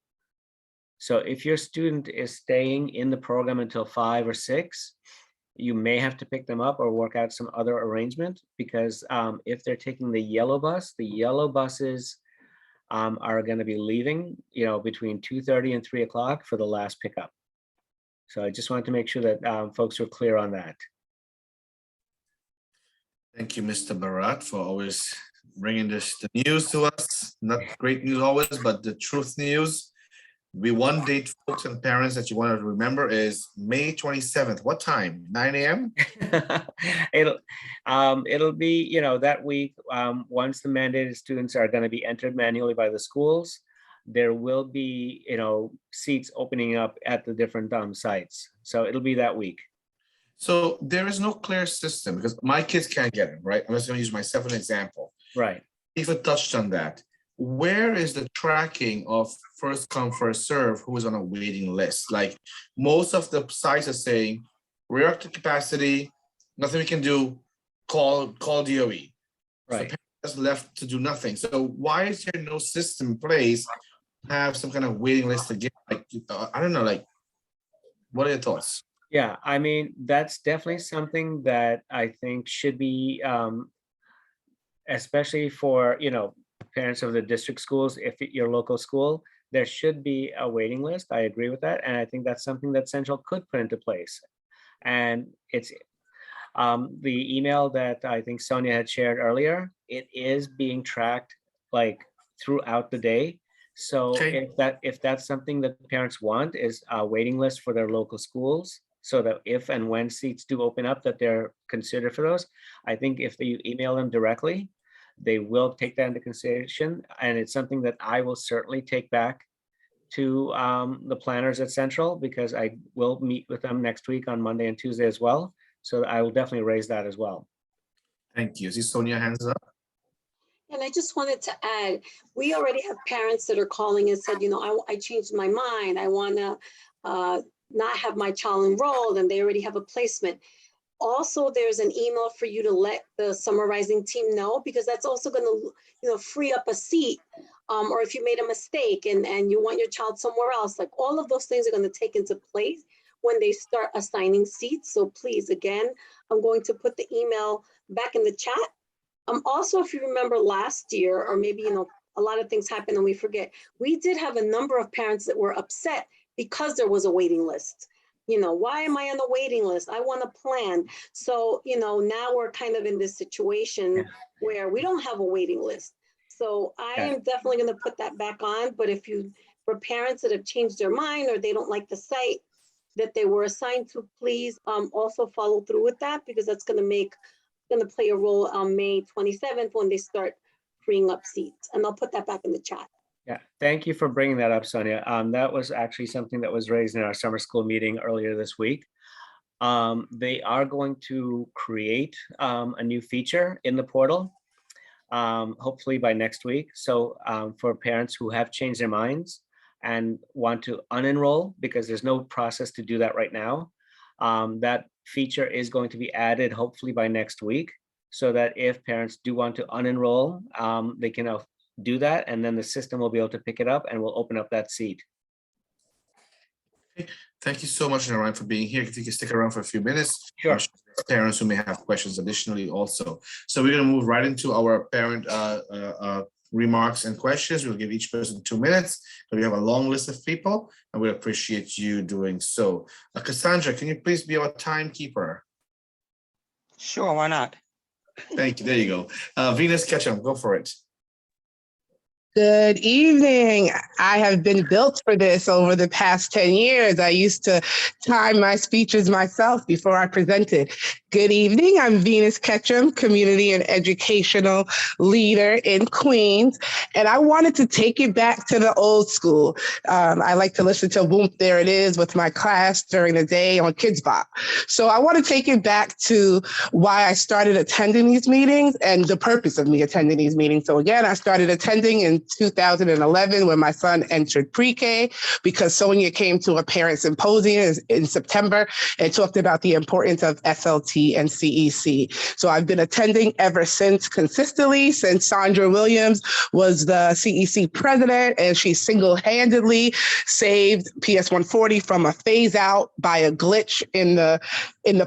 So if your student is staying in the program until 5 or 6, you may have to pick them up or work out some other arrangement, because if they're taking the yellow buses are going to be leaving, between 2:30 and 3 o'clock for the last pickup. So I just wanted to make sure that folks were clear on that. Thank you, Mr. Barat, for always bringing the news to us. Not great news always, but the truth news. One date, folks and parents, that you want to remember is May 27th. What time? 9 a.m.? It'll be, that week, once the mandated students are going to be entered manually by the schools, there will be, seats opening up at the different sites. So it'll be that week. So there is no clear system, because my kids can't get it, right? I'm just going to use myself as an example. Right. Eva touched on that. Where is the tracking of first come, first serve, who is on a waiting list? Like, most of the sites are saying, we're up to capacity, nothing we can do, call DOE. Right. So parents left to do nothing. So why is there no system in place to have some kind of waiting list again? Like, I don't know, like, what are your thoughts? Yeah, I mean, that's definitely something that I think should be, especially for, parents of the district schools, if your local school, there should be a waiting list. I agree with that. And I think that's something that Central could put into place. And it's the email that I think Sonia had shared earlier, it is being tracked like throughout the day. So if that's something that parents want, is a waiting list for their local schools, so that if and when seats do open up, that they're considered for those. I think if you email them directly, they will take that into consideration. And it's something that I will certainly take back to the planners at Central, because I will meet with them next week on Monday and Tuesday as well. So I will definitely raise that as well. Thank you. See Sonia, hands up. And I just wanted to add, we already have parents that are calling and said, you know, I changed my mind. I want to not have my child enrolled, and they already have a placement. Also, there's an email for you to let the Summer Rising team know, because that's also going to, you know, free up a seat. Or if you made a mistake and you want your child somewhere else, like all of those things are going to take into place when they start assigning seats. So please, again, I'm going to put the email back in the chat. Also, if you remember last year, or maybe, you know, a lot of things happen and we forget, we did have a number of parents that were upset because there was a waiting list. You know, why am I on the waiting list? I want a plan. So, you know, now we're kind of in this situation where we don't have a waiting list. So I am definitely going to put that back on. But if you, for parents that have changed their mind or they don't like the site that they were assigned to, please also follow through with that, because that's going to play a role on May 27th when they start freeing up seats. And I'll put that back in the chat. Yeah, thank you for bringing that up, Sonia. That was actually something that was raised in our summer school meeting earlier this week. They are going to create a new feature in the portal, hopefully by next week. So for parents who have changed their minds and want to unenroll, because there's no process to do that right now, that feature is going to be added hopefully by next week, so that if parents do want to unenroll, they can do that, and then the system will be able to pick it up and we'll open up that seat. Thank you so much, Narayan, for being here. If you can stick around for a few minutes, sure. I'm sure parents who may have questions additionally also. So we're going to move right into our parent remarks and questions. We'll give each person 2 minutes. We have a long list of people, and we appreciate you doing so. Cassandra, can you please be our timekeeper? Sure, why not? Thank you. There you go. Venus Ketchum, go for it. Good evening. I have been built for this over the past 10 years. I used to time my speeches myself before I presented. Good evening. I'm Venus Ketchum, community and educational leader in Queens. And I wanted to take it back to the old school. I like to listen to Boom, There It Is with my class during the day on Kids Bop. So I want to take it back to why I started attending these meetings and the purpose of me attending these meetings. So again, I started attending in 2011 when my son entered pre-K, because Sonia came to a parent symposium in September and talked about the importance of SLT and CEC. So I've been attending ever since, consistently, since Sandra Williams was the CEC president, and she single-handedly saved PS 140 from a phase out by a glitch in the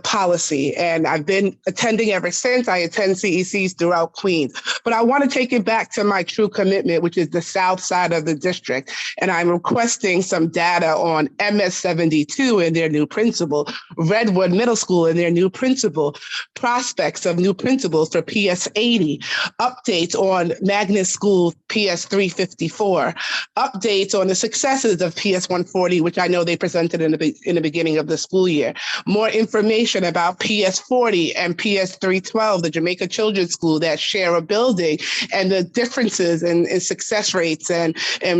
policy. And I've been attending ever since. I attend CECs throughout Queens. But I want to take it back to my true commitment, which is the south side of the district. And I'm requesting some data on MS 72 and their new principal, Redwood Middle School and their new principal, prospects of new principals for PS 80, updates on Magnus School PS 354, updates on the successes of PS 140, which I know they presented in the beginning of the school year, more information about PS 40 and PS 312, the Jamaica Children's School that share a building, and the differences in success rates and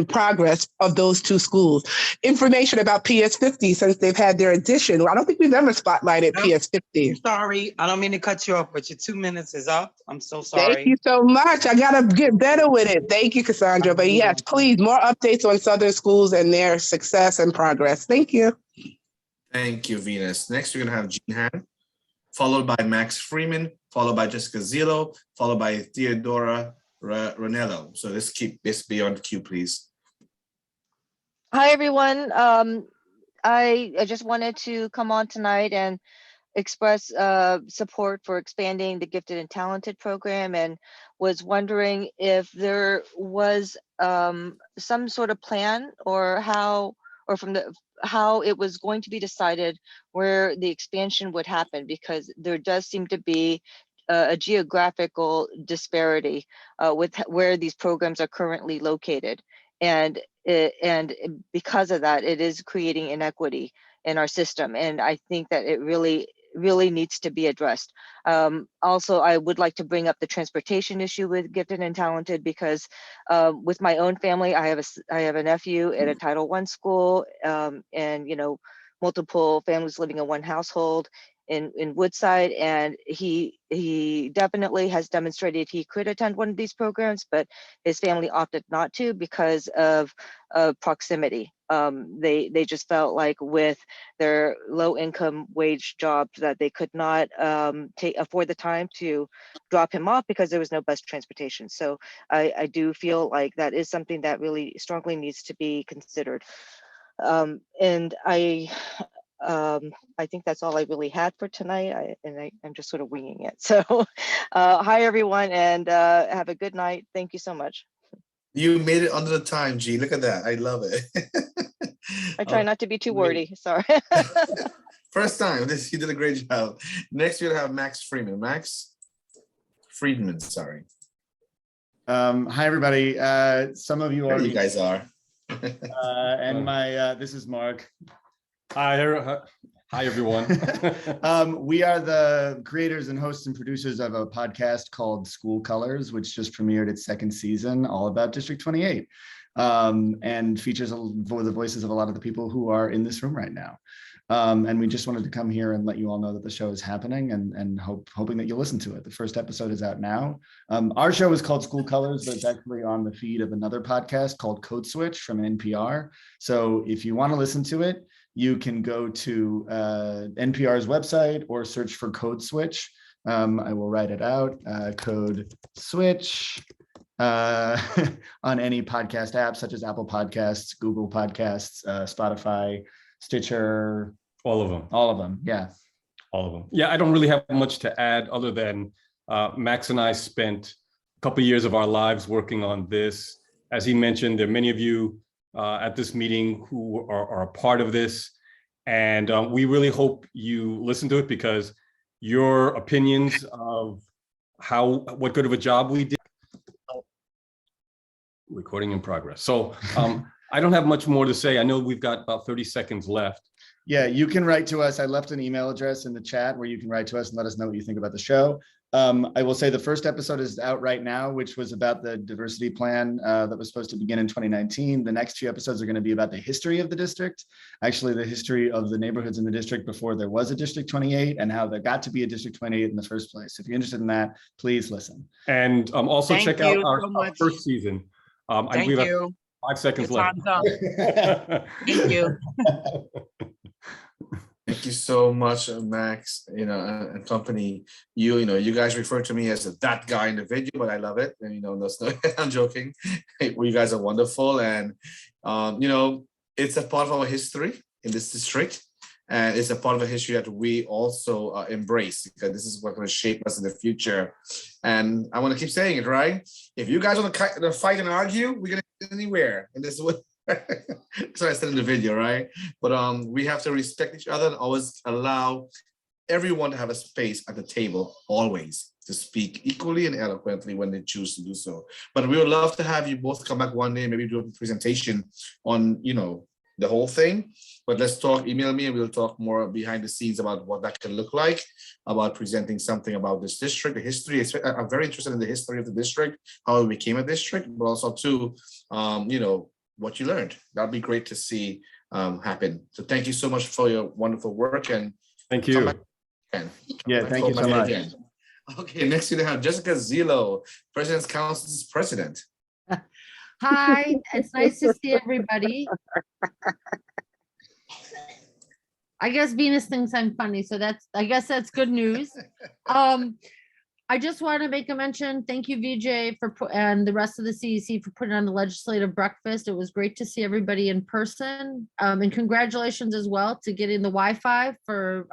progress of those two schools. Information about PS 50 since they've had their addition. I don't think we've ever spotlighted PS 50. Sorry, I don't mean to cut you off, but your 2 minutes is up. I'm so sorry. Thank you so much. I gotta get better with it. Thank you, Cassandra. But yes, please, more updates on Southern schools and their success and progress. Thank you. Thank you, Venus. Next, we're going to have Jean Han, followed by Max Freeman, followed by Jessica Zillo, followed by Theodora Ranello. So let's keep this beyond queue, please. Hi, everyone. I just wanted to come on tonight and express support for expanding the Gifted and Talented program, and was wondering if there was some sort of plan or how it was going to be decided where the expansion would happen, because there does seem to be a geographical disparity with where these programs are currently located. And because of that, it is creating inequity in our system. And I think that it really needs to be addressed. Also, I would like to bring up the transportation issue with Gifted and Talented, because with my own family, I have a nephew at a Title I school, and multiple families living in one household. in Woodside, and he definitely has demonstrated he could attend one of these programs, but his family opted not to because of proximity. They just felt like with their low income wage jobs that they could not afford the time to drop him off because there was no bus transportation. So I do feel like that is something that really strongly needs to be considered. And I think that's all I really had for tonight. I'm just sort of winging it. So hi, everyone, and have a good night. Thank you so much. You made it under the time, G. Look at that. I love it. I try not to be too wordy. Sorry. First time. You did a great job. Next, we'll have Max Freeman. Max Friedman, sorry. Hi, everybody. Some of you There already. you guys are. And this is Mark. Hi, everyone. We are the creators and hosts and producers of a podcast called School Colors, which just premiered its second season, all about District 28, and features the voices of a lot of the people who are in this room right now. And we just wanted to come here and let you all know that the show is happening, and hoping that you'll listen to it. The first episode is out now. Our show is called School Colors, but it's actually on the feed of another podcast called Code Switch from NPR. So if you want to listen to it, you can go to NPR's website or search for Code Switch. I will write it out, Code Switch, on any podcast app such as Apple Podcasts, Google Podcasts, Spotify, Stitcher. All of them. All of them, yeah. All of them. Yeah, I don't really have much to add other than Max and I spent a couple of years of our lives working on this. As he mentioned, there are many of you at this meeting who are a part of this. And we really hope you listen to it, because your opinions of what good of a job we did. Recording in progress. So I don't have much more to say. I know we've got about 30 seconds left. Yeah, you can write to us. I left an email address in the chat where you can write to us and let us know what you think about the show. I will say the first episode is out right now, which was about the diversity plan that was supposed to begin in 2019. The next few episodes are going to be about the history of the district, actually the history of the neighborhoods in the district before there was a District 28 and how there got to be a District 28 in the first place. If you're interested in that, please listen. And also check out our first season. Thank you. 5 seconds left. Thank you. Thank you so much, Max, and company. You guys refer to me as that guy in the video, but I love it. And that's no, I'm joking. You guys are wonderful, and it's a part of our history in this district, and it's a part of a history that we also embrace, because this is what's going to shape us in the future. And I want to keep saying it, right? If you guys want to fight and argue, we're going to get anywhere, and this is what. So I said in the video, right? But we have to respect each other and always allow everyone to have a space at the table, always, to speak equally and eloquently when they choose to do so. But we would love to have you both come back one day, maybe do a presentation on, the whole thing. But let's talk, email me, and we'll talk more behind the scenes about what that can look like, about presenting something about this district, the history. I'm very interested in the history of the district, how it became a district, but also too, what you learned. That'd be great to see happen. So thank you so much for your wonderful work, and thank you. Yeah, thank you so much. Again. Okay, next we have Jessica Zillow, President's Council's president. Hi, it's nice to see everybody. I guess Venus thinks I'm funny, so I guess that's good news. I just want to make a mention. Thank you, VJ, and the rest of the CEC for putting on the legislative breakfast. It was great to see everybody in person. And congratulations as well to getting the Wi-Fi for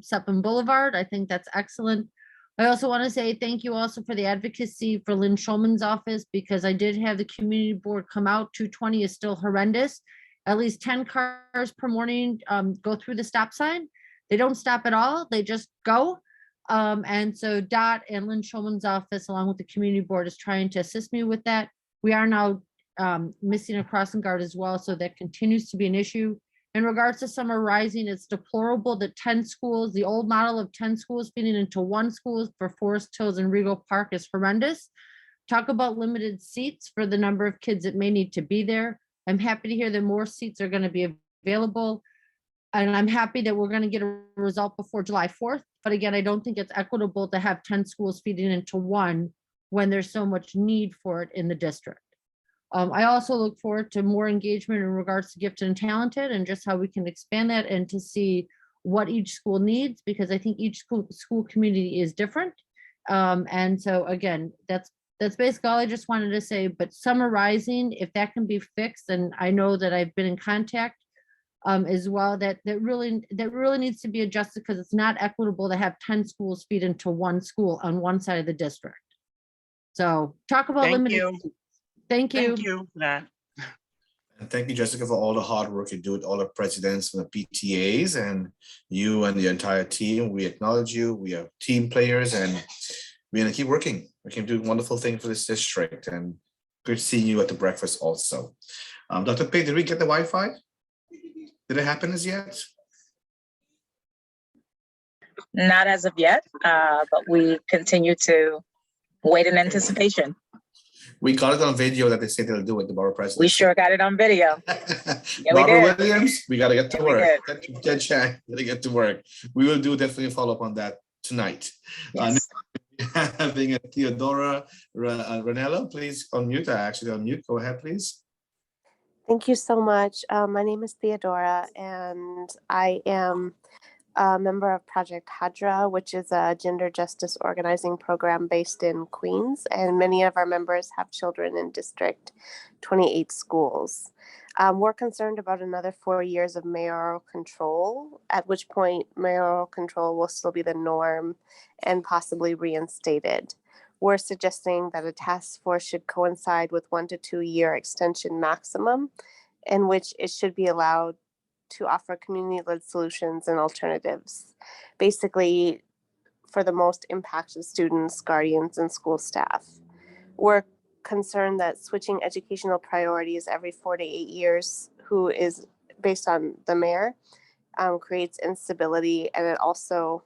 Seppan Boulevard. I think that's excellent. I also want to say thank you also for the advocacy for Lynn Schulman's office, because I did have the community board come out. 220 is still horrendous. At least 10 cars per morning go through the stop sign. They don't stop at all. They just go. And so Dot and Lynn Schulman's office, along with the community board, is trying to assist me with that. We are now missing a crossing guard as well, so that continues to be an issue. In regards to Summer Rising, it's deplorable that 10 schools, the old model of 10 schools feeding into one school for Forest Hills and Regal Park is horrendous. Talk about limited seats for the number of kids that may need to be there. I'm happy to hear that more seats are going to be available. And I'm happy that we're going to get a result before July 4th. But again, I don't think it's equitable to have 10 schools feeding into one when there's so much need for it in the district. I also look forward to more engagement in regards to gifted and talented and just how we can expand that and to see what each school needs, because I think each school community is different. And so again, that's basically all I just wanted to say, but summarizing, if that can be fixed, and I know that I've been in contact as well, that really needs to be adjusted, because it's not equitable to have 10 schools feed into one school on one side of the district. So talk about Thank limited. you. Thank you. Thank you for that. And thank you, Jessica, for all the hard work you do with all the presidents and the PTAs and you and the entire team. We acknowledge you. We are team players, and we're going to keep working. We can do wonderful things for this district, and good seeing you at the breakfast also. Dr. Pei, did we get the Wi-Fi? Did it happen as yet? Not as of yet, but we continue to wait in anticipation. We got it on video that they say they'll do it, the Borough President. We sure got it on video. Yeah, Barbara Williams, we got to get to we work. did. Ted Chang, got to get to work. We will do definitely a follow-up on that tonight. Yes. Having a Theodora Ranello, please unmute. I actually unmute. Go ahead, please. Thank you so much. My name is Theodora, and I am a member of Project Hadra, which is a gender justice organizing program based in Queens, and many of our members have children in District 28 schools. We're concerned about another 4 years of mayoral control, at which point mayoral control will still be the norm and possibly reinstated. We're suggesting that a task force should coincide with 1 to 2 year extension maximum, in which it should be allowed to offer community-led solutions and alternatives, basically for the most impacted students, guardians, and school staff. We're concerned that switching educational priorities every 4 to 8 years, who is based on the mayor, creates instability, and it also,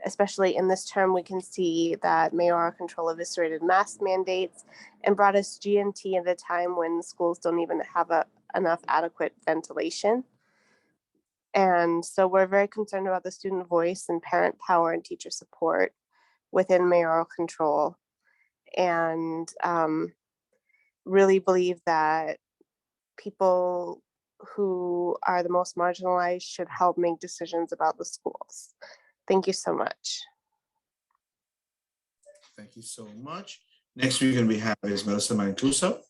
especially in this term, we can see that mayoral control eviscerated mask mandates and brought us GNT at a time when schools don't even have enough adequate ventilation. And so we're very concerned about the student voice and parent power and teacher support within mayoral control, and really believe that people who are the most marginalized should help make decisions about the schools. Thank you so much. Thank you so much. Next we're going to have is Melissa Mancuso.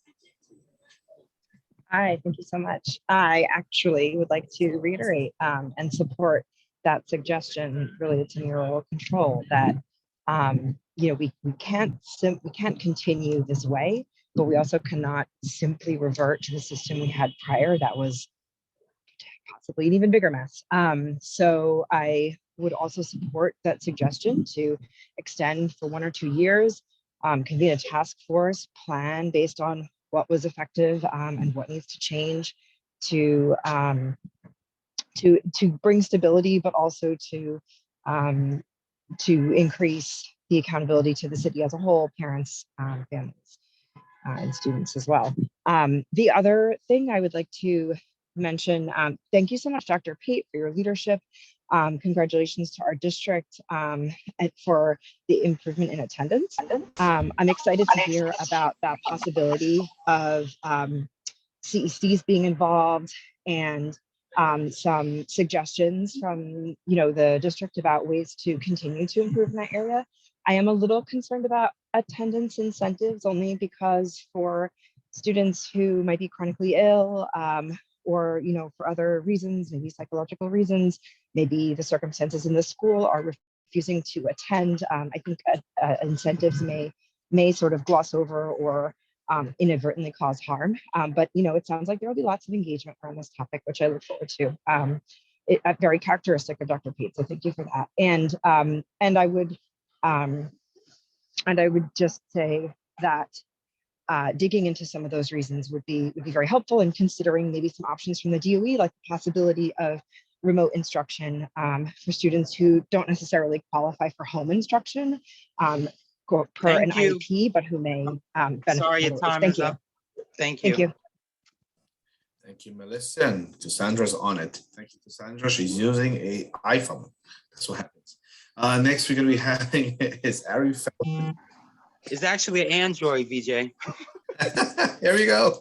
Hi, thank you so much. I actually would like to reiterate and support that suggestion related to mayoral control, that we can't continue this way, but we also cannot simply revert to the system we had prior that was possibly an even bigger mess. So I would also support that suggestion to extend for 1 or 2 years, convene a task force plan based on what was effective and what needs to change to bring stability, but also to increase the accountability to the city as a whole, parents, families, and students as well. The other thing I would like to mention, thank you so much, Dr. Pate, for your leadership. Congratulations to our district for the improvement in attendance. I'm excited to hear about that possibility of CECs being involved, and some suggestions from the district about ways to continue to improve in that area. I am a little concerned about attendance incentives, only because for students who might be chronically ill, or for other reasons, maybe psychological reasons, maybe the circumstances in the school are refusing to attend. I think incentives may sort of gloss over or inadvertently cause harm. But it sounds like there will be lots of engagement around this topic, which I look forward to. Very characteristic of Dr. Pate, so thank you for that. And I would just say that digging into some of those reasons would be very helpful, in considering maybe some options from the DOE, like the possibility of remote instruction for students who don't necessarily qualify for home instruction per an IEP, but who may benefit. Sorry, your from time Thank is you. up. Thank you. Thank you. Thank you, Melissa. And Cassandra's on it. Thank you, Cassandra. She's using a iPhone. That's what happens. Next, we're going to be having is Ari Feldman. It's actually an Android, VJ. Here we go.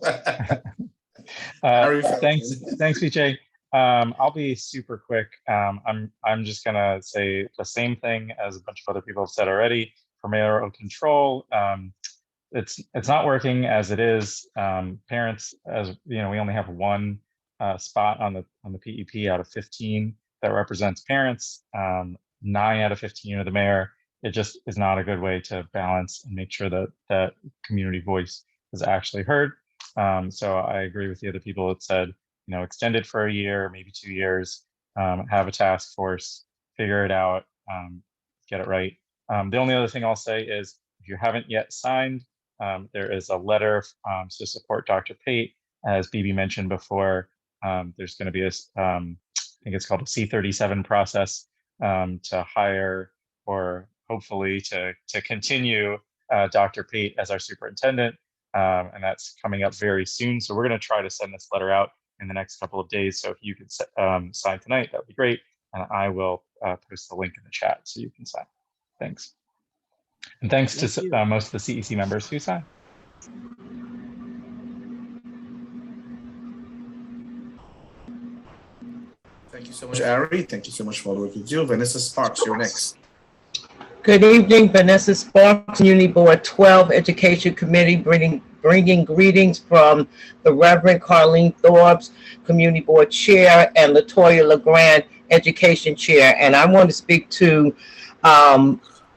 Thanks, VJ. I'll be super quick. I'm just gonna say the same thing as a bunch of other people have said already. For mayoral control, it's not working as it is. Parents, as you know, we only have one spot on the PEP out of 15 that represents parents. 9 out of 15 are the mayor. It just is not a good way to balance and make sure that that community voice is actually heard. So I agree with the other people that said, you know, extend it for a year, maybe 2 years, have a task force, figure it out, get it right. The only other thing I'll say is if you haven't yet signed, there is a letter to support Dr. Pate. As Bibi mentioned before, there's going to be a, I think it's called a C37 process to hire or hopefully to continue Dr. Pate as our superintendent. And that's coming up very soon. So we're going to try to send this letter out in the next couple of days. So if you could sign tonight, that would be great. And I will post the link in the chat so you can sign. Thanks. And thanks to most of the CEC members who signed. Thank you so much, Ari. Thank you so much for all the work you do. Vanessa Sparks, you're next. Good evening, Vanessa Sparks, Community Board 12 Education Committee, bringing greetings from the Reverend Carlene Thorbs, Community Board Chair, and Latoya LeGrand, Education Chair. And I want to speak to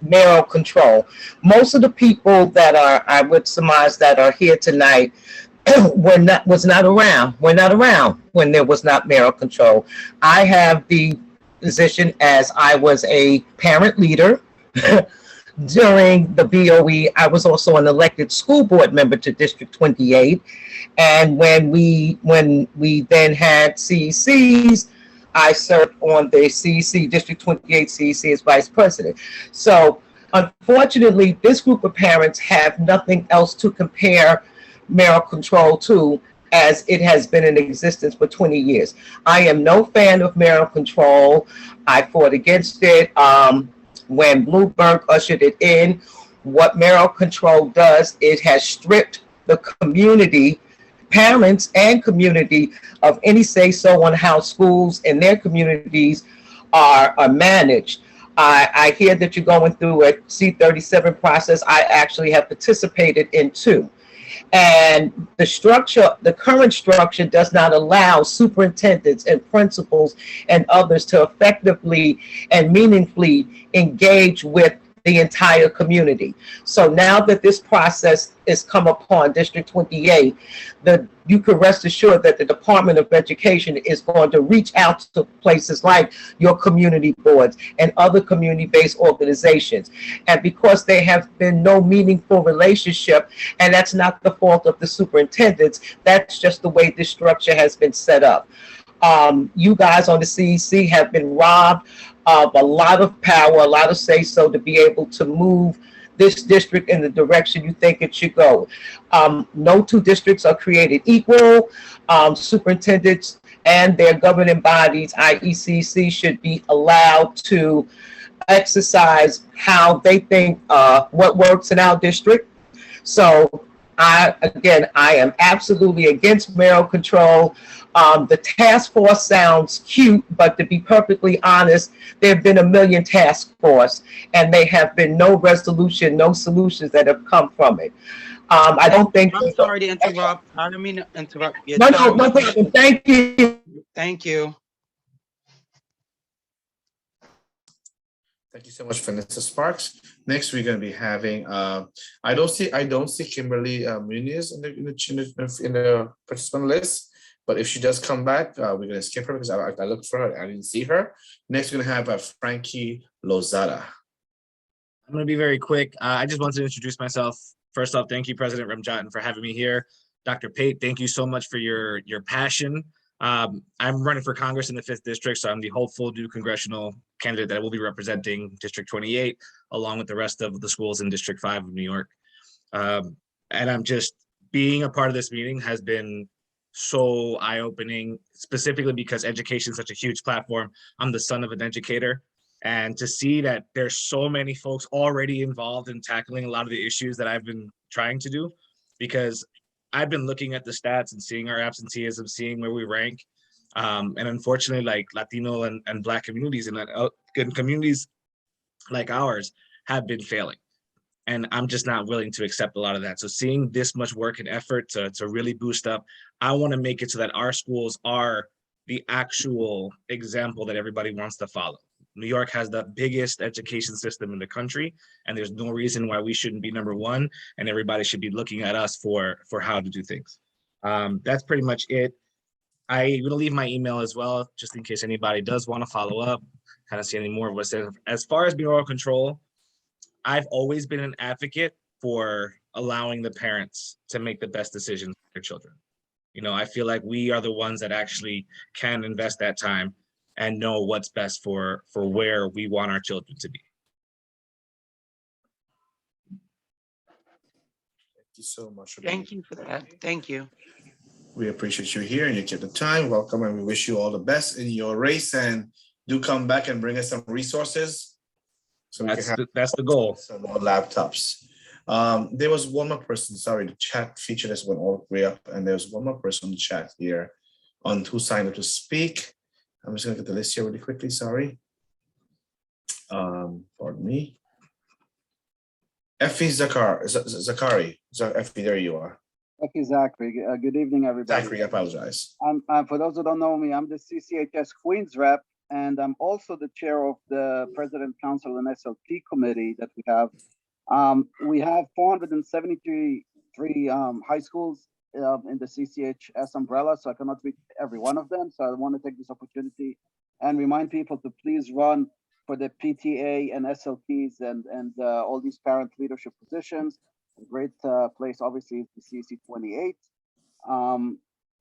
mayoral control. Most of the people that are, I would surmise, that are here tonight were not around when there was not mayoral control. I have the position as I was a parent leader during the BOE. I was also an elected school board member to District 28. And when we then had CECs, I served on the CEC, District 28 CEC as vice president. So unfortunately, this group of parents have nothing else to compare mayoral control to, as it has been in existence for 20 years. I am no fan of mayoral control. I fought against it. When Bloomberg ushered it in, what mayoral control does, it has stripped the community, parents and community, of any say-so on how schools in their communities are managed. I hear that you're going through a C37 process. I actually have participated in 2. And the current structure does not allow superintendents and principals and others to effectively and meaningfully engage with the entire community. So now that this process is come upon District 28, you can rest assured that the Department of Education is going to reach out to places like your community boards and other community-based organizations. And because there have been no meaningful relationship, and that's not the fault of the superintendents, that's just the way this structure has been set up. You guys on the CEC have been robbed of a lot of power, a lot of say-so to be able to move this district in the direction you think it should go. No 2 districts are created equal. Superintendents and their governing bodies, i.e. CEC, should be allowed to exercise how they think what works in our district. So I am absolutely against mayoral control. The task force sounds cute, but to be perfectly honest, there have been a million task force, and there have been no resolution, no solutions that have come from it. I don't think. I'm sorry to interrupt. I don't mean to interrupt. No, problem. Thank you. Thank you. Thank you so much, Vanessa Sparks. Next, we're going to be having. I don't see Kimberly Muniz in the participant list. But if she does come back, we're going to skip her because I looked for her. I didn't see her. Next, we're going to have Frankie Lozada. I'm going to be very quick. I just wanted to introduce myself. First off, thank you, President Ramjatan, for having me here. Dr. Pate, thank you so much for your passion. I'm running for Congress in the 5th District, so I'm the hopeful new congressional candidate that will be representing District 28, along with the rest of the schools in District 5 of New York. And I'm just, being a part of this meeting has been so eye-opening, specifically because education is such a huge platform. I'm the son of an educator. And to see that there's so many folks already involved in tackling a lot of the issues that I've been trying to do, because I've been looking at the stats and seeing our absenteeism, seeing where we rank. And unfortunately, like Latino and Black communities and communities like ours have been failing. And I'm just not willing to accept a lot of that. So seeing this much work and effort to really boost up, I want to make it so that our schools are the actual example that everybody wants to follow. New York has the biggest education system in the country, and there's no reason why we shouldn't be number one, and everybody should be looking at us for how to do things. That's pretty much it. I'm gonna leave my email as well, just in case anybody does want to follow up, kind of see any more of what's there. As far as mayoral control, I've always been an advocate for allowing the parents to make the best decisions for their children. You know, I feel like we are the ones that actually can invest that time and know what's best for where we want our children to be. Thank you so much. Thank you for that. Thank you. We appreciate you here and you take the time. Welcome, and we wish you all the best in your race. And do come back and bring us some resources. So that's the goal. Some more laptops. There was one more person. Sorry, the chat feature just went all the way up, and there was one more person in the chat here on who signed up to speak. I'm just gonna get the list here really quickly. Sorry. Pardon me. Effie Zakari. Effie, there you are. Okay, Zachary. Good evening, everybody. Zachary, I apologize. For those who don't know me, I'm the CCHS Queens rep, and I'm also the chair of the President Council and SLT committee that we have. We have 473 high schools in the CCHS umbrella, so I cannot read every one of them. So I want to take this opportunity and remind people to please run for the PTA and SLTs and all these parent leadership positions. A great place, obviously, is the CEC28.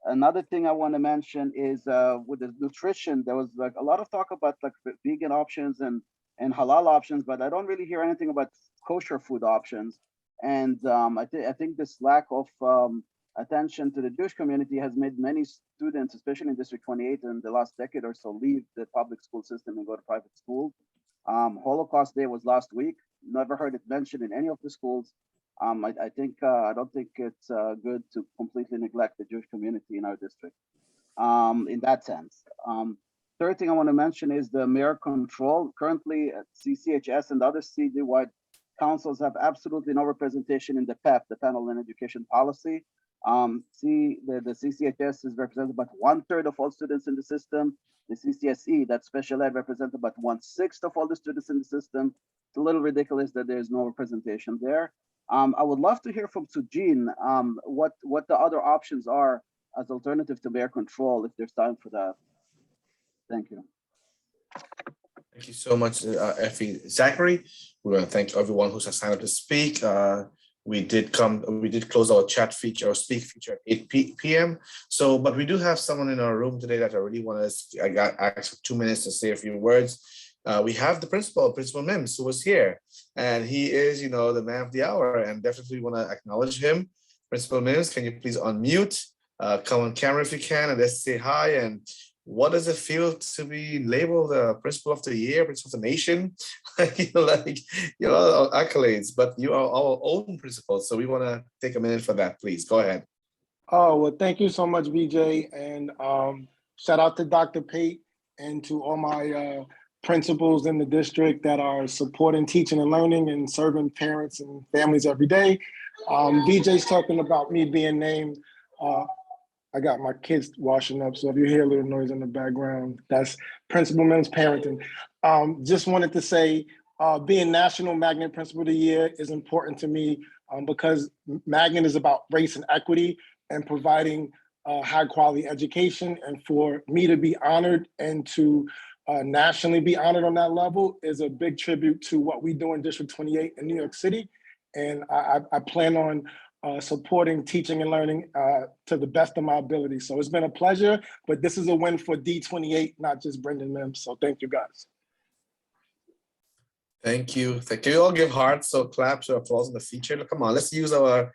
Another thing I want to mention is with the nutrition, there was like a lot of talk about like vegan options and halal options, but I don't really hear anything about kosher food options. And I think this lack of attention to the Jewish community has made many students, especially in District 28 in the last decade or so, leave the public school system and go to private school. Holocaust Day was last week. Never heard it mentioned in any of the schools. I don't think it's good to completely neglect the Jewish community in our district in that sense. Third thing I want to mention is the mayor control. Currently, CCHS and other citywide councils have absolutely no representation in the PEP, the Panel on Education Policy. The CCHS is represented about 1/3 of all students in the system. The CCSE, that special ed, represents about 1/6 of all the students in the system. It's a little ridiculous that there's no representation there. I would love to hear from Sujin what the other options are as alternative to mayor control, if there's time for that. Thank you. Thank you so much, Effie. Zachary, we want to thank everyone who's signed up to speak. We did close our chat feature, our speak feature at 8 p.m. So, but we do have someone in our room today that I really want to, I got asked for 2 minutes to say a few words. We have the Principal Mims, who was here, and he is, the man of the hour, and definitely want to acknowledge him. Principal Mims, can you please unmute, come on camera if you can, and let's say hi. And what does it feel to be labeled the Principal of the Year, Principal of the Nation? Accolades, but you are our own principal, so we want to take a minute for that, please. Go ahead. Oh, well, thank you so much, BJ, and shout out to Dr. Pate and to all my principals in the district that are supporting teaching and learning and serving parents and families every day. BJ's talking about me being named. I got my kids washing up, so if you hear a little noise in the background, that's Principal Mims Parenting. Just wanted to say, being National Magnet Principal of the Year is important to me because Magnet is about race and equity and providing high quality education. And for me to be honored and to nationally be honored on that level is a big tribute to what we do in District 28 in New York City. And I plan on supporting teaching and learning to the best of my ability. So it's been a pleasure, but this is a win for D28, not just Brendan Mims. So thank you guys. Thank you. Can you all give hearts or claps or applause in the feature? Come on, let's use our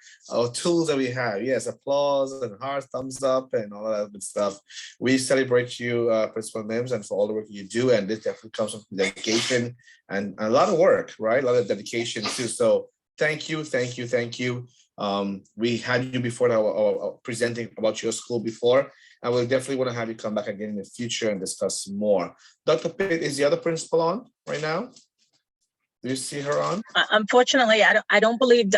tools that we have. Yes, applause and hearts, thumbs up, and all that good stuff. We celebrate you, Principal Mims, and for all the work you do. And this definitely comes from dedication and a lot of work, right? A lot of dedication too. So thank you, thank you, thank you. We had you before now presenting about your school before. I will definitely want to have you come back again in the future and discuss more. Dr. Pitt, is the other principal on right now? Do you see her on? Unfortunately, I don't believe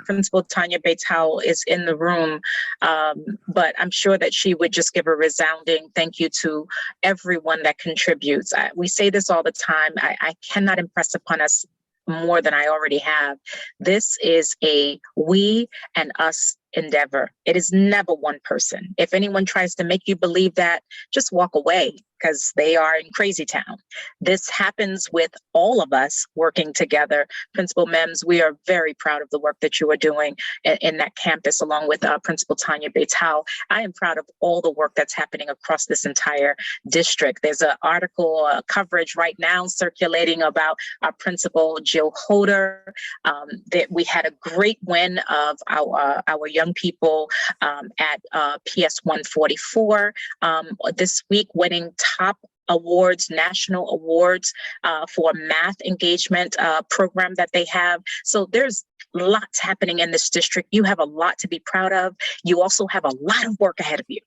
Principal Tanya Bates Howell is in the room, but I'm sure that she would just give a resounding thank you to everyone that contributes. We say this all the time. I cannot impress upon us more than I already have. This is a we and us endeavor. It is never one person. If anyone tries to make you believe that, just walk away, because they are in crazy town. This happens with all of us working together. Principal Mims, we are very proud of the work that you are doing in that campus, along with Principal Tanya Bates Howell. I am proud of all the work that's happening across this entire district. There's an article coverage right now circulating about our principal, Jill Hoder, that we had a great win of our young people at PS 144 this week, winning top awards, national awards for math engagement program that they have. So there's lots happening in this district. You have a lot to be proud of. You also have a lot of work ahead of you.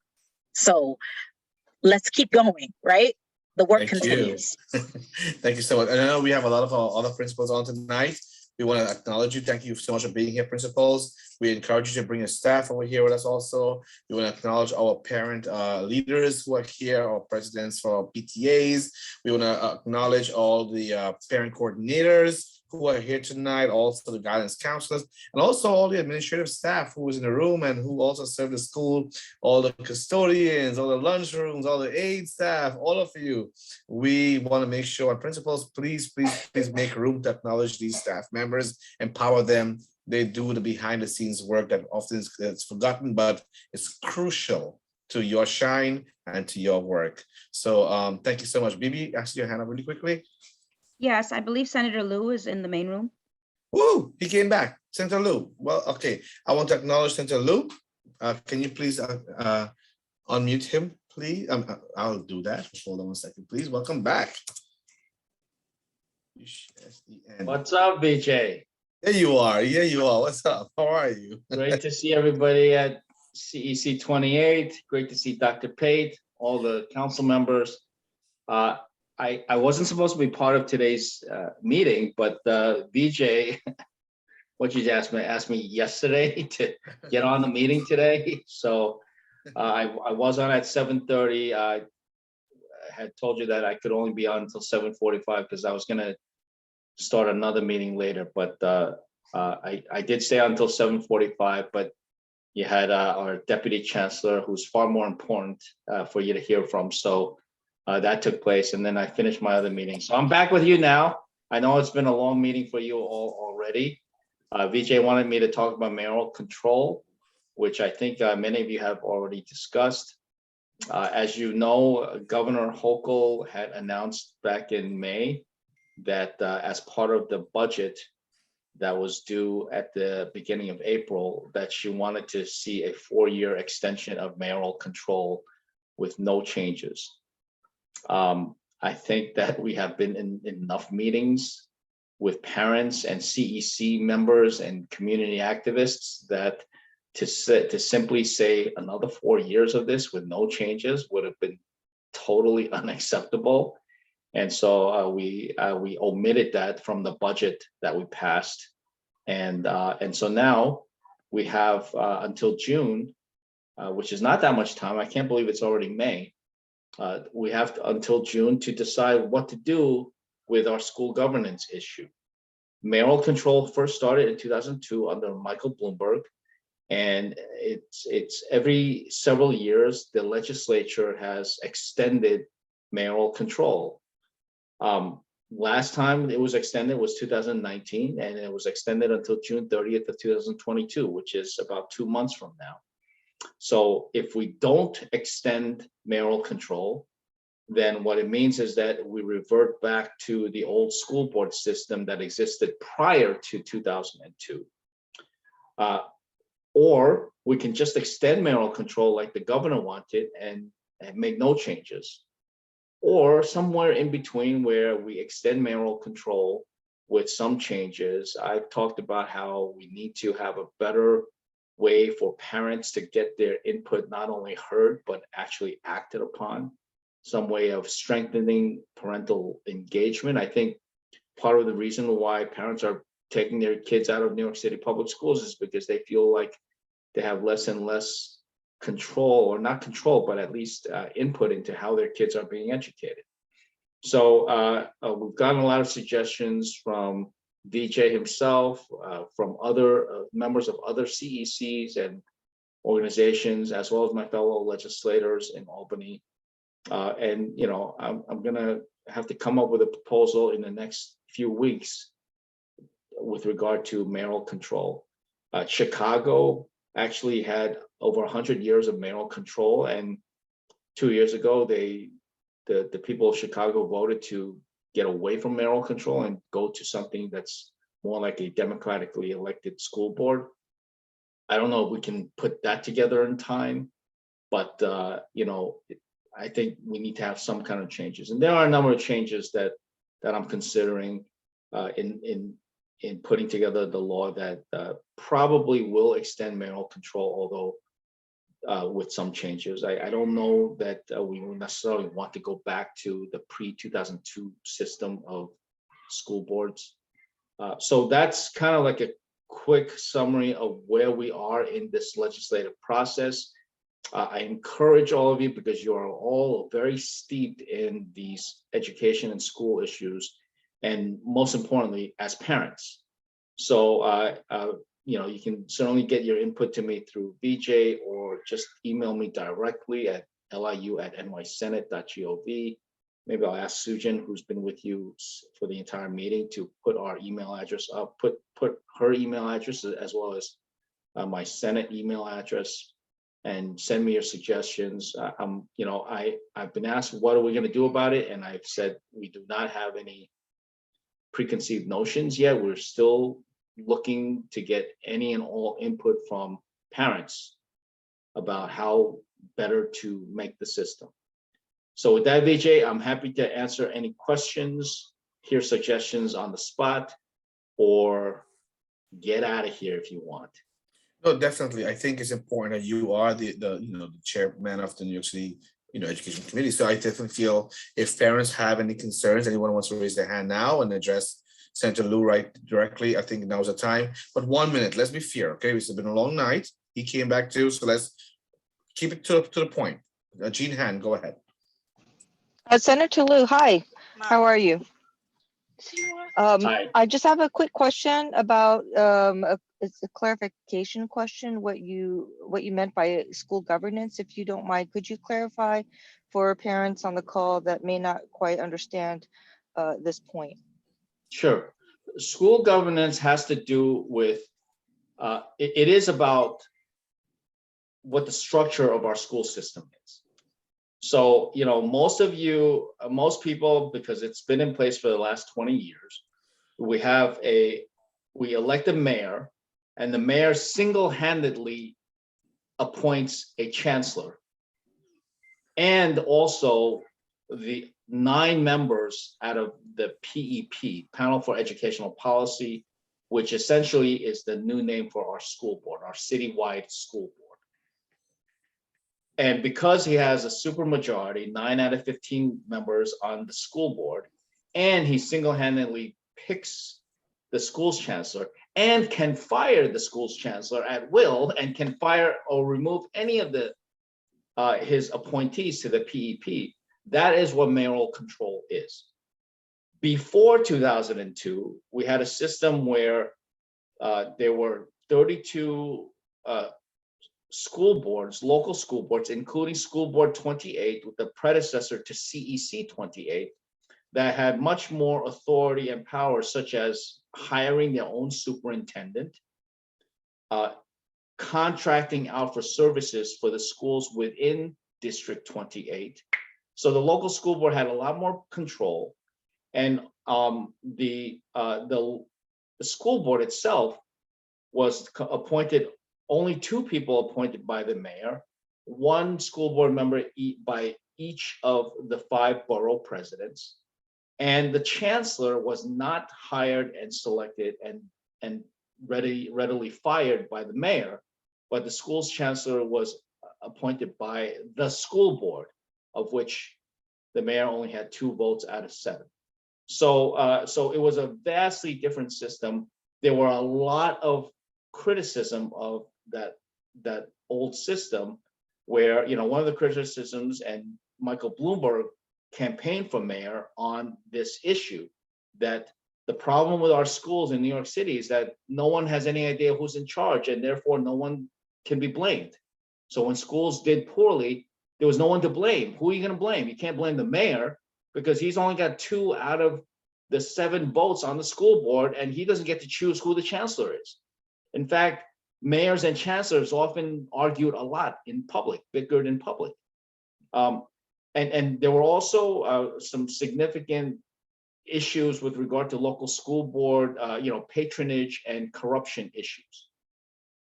So let's keep going, right? The work continues. Thank you so much. And I know we have a lot of our other principals on tonight. We want to acknowledge you. Thank you so much for being here, principals. We encourage you to bring your staff over here with us also. We want to acknowledge our parent leaders who are here, our presidents for our PTAs. We want to acknowledge all the parent coordinators who are here tonight, also the guidance counselors, and also all the administrative staff who is in the room and who also serve the school, all the custodians, all the lunchrooms, all the aid staff, all of you. We want to make sure, and principals, please make room to acknowledge these staff members, empower them. They do the behind the scenes work that often is forgotten, but it's crucial to your shine and to your work. So thank you so much. Bibi, ask your hand up really quickly. Yes, I believe Senator Liu is in the main room. Woo, he came back. Senator Liu. Well, okay. I want to acknowledge Senator Liu. Can you please unmute him, please? I'll do that. Hold on one second, please. Welcome back. What's up, BJ? There you are. Yeah, you are. What's up? How are you? Great to see everybody at CEC28. Great to see Dr. Pate, all the council members. I wasn't supposed to be part of today's meeting, but BJ, what you asked me yesterday to get on the meeting today. So I was on at 7:30. I had told you that I could only be on until 7:45 because I was gonna start another meeting later, but I did stay on until 7:45, but you had our Deputy Chancellor, who's far more important for you to hear from. So that took place, and then I finished my other meeting. So I'm back with you now. I know it's been a long meeting for you all already. Vijay wanted me to talk about mayoral control, which I think many of you have already discussed. As you know, Governor Hochul had announced back in May that as part of the budget that was due at the beginning of April, that she wanted to see a 4-year extension of mayoral control with no changes. I think that we have been in enough meetings with parents and CEC members and community activists that to simply say another 4 years of this with no changes would have been totally unacceptable. And so we omitted that from the budget that we passed. And so now we have until June, which is not that much time. I can't believe it's already May. We have until June to decide what to do with our school governance issue. Mayoral control first started in 2002 under Michael Bloomberg, and it's every several years the legislature has extended mayoral control. Last time it was extended was 2019, and it was extended until June 30th of 2022, which is about 2 months from now. So if we don't extend mayoral control, then what it means is that we revert back to the old school board system that existed prior to 2002. Or we can just extend mayoral control like the governor wanted and make no changes. Or somewhere in between where we extend mayoral control with some changes. I've talked about how we need to have a better way for parents to get their input not only heard, but actually acted upon. Some way of strengthening parental engagement. I think part of the reason why parents are taking their kids out of New York City public schools is because they feel like they have less and less control, or not control, but at least input into how their kids are being educated. So we've gotten a lot of suggestions from VJ himself, from other members of other CECs and organizations, as well as my fellow legislators in Albany. And I'm gonna have to come up with a proposal in the next few weeks with regard to mayoral control. Chicago actually had over 100 years of mayoral control, and 2 years ago, the people of Chicago voted to get away from mayoral control and go to something that's more like a democratically elected school board. I don't know if we can put that together in time, but I think we need to have some kind of changes, and there are a number of changes that I'm considering in putting together the law that probably will extend mayoral control, although with some changes. I don't know that we necessarily want to go back to the pre-2002 system of school boards. So that's kind of like a quick summary of where we are in this legislative process. I encourage all of you, because you are all very steeped in these education and school issues, and most importantly, as parents. So, you can certainly get your input to me through VJ, or just email me directly at liu@nysenate.gov. Maybe I'll ask Sujan, who's been with you for the entire meeting, to put our email address up, put her email address as well as my Senate email address, and send me your suggestions. I've been asked, what are we going to do about it? And I've said, we do not have any preconceived notions yet. We're still looking to get any and all input from parents about how better to make the system. So with that, VJ, I'm happy to answer any questions, hear suggestions on the spot, or get out of here if you want. No, definitely. I think it's important that you are the chairman of the New York City Education Committee. So I definitely feel if parents have any concerns, anyone wants to raise their hand now and address Senator Liu directly, I think now's the time. But 1 minute, let's be fair, okay? It's been a long night. He came back too, so let's keep it to the point. Jean Han, go ahead. Senator Liu, hi. How are you? Hi. I just have a quick question about it's a clarification question, what you meant by school governance. If you don't mind, could you clarify for parents on the call that may not quite understand this point? Sure. School governance has to do with, it is about what the structure of our school system is. So, most people, because it's been in place for the last 20 years, we elect a mayor, and the mayor single-handedly appoints a chancellor. And also the 9 members out of the PEP, Panel for Educational Policy, which essentially is the new name for our school board, our citywide school board. And because he has a supermajority, 9 out of 15 members on the school board, and he single-handedly picks the school's chancellor and can fire the school's chancellor at will, and can fire or remove any of his appointees to the PEP, that is what mayoral control is. Before 2002, we had a system where there were 32 school boards, local school boards, including School Board 28, with the predecessor to CEC28, that had much more authority and power, such as hiring their own superintendent, contracting out for services for the schools within District 28, So the local school board had a lot more control, and the school board itself was appointed, only 2 people appointed by the mayor, 1 school board member by each of the 5 borough presidents, and the chancellor was not hired and selected and readily fired by the mayor, but the school's chancellor was appointed by the school board, of which the mayor only had 2 votes out of 7. So, so it was a vastly different system. There were a lot of criticism of that old system, where, you know, one of the criticisms, and Michael Bloomberg campaigned for mayor on this issue, that the problem with our schools in New York City is that no one has any idea who's in charge, and therefore no one can be blamed. So when schools did poorly, there was no one to blame. Who are you going to blame? You can't blame the mayor, because he's only got 2 out of the 7 votes on the school board, and he doesn't get to choose who the chancellor is. In fact, mayors and chancellors often argued a lot in public, bickered in public. And there were also some significant issues with regard to local school board, you know, patronage and corruption issues.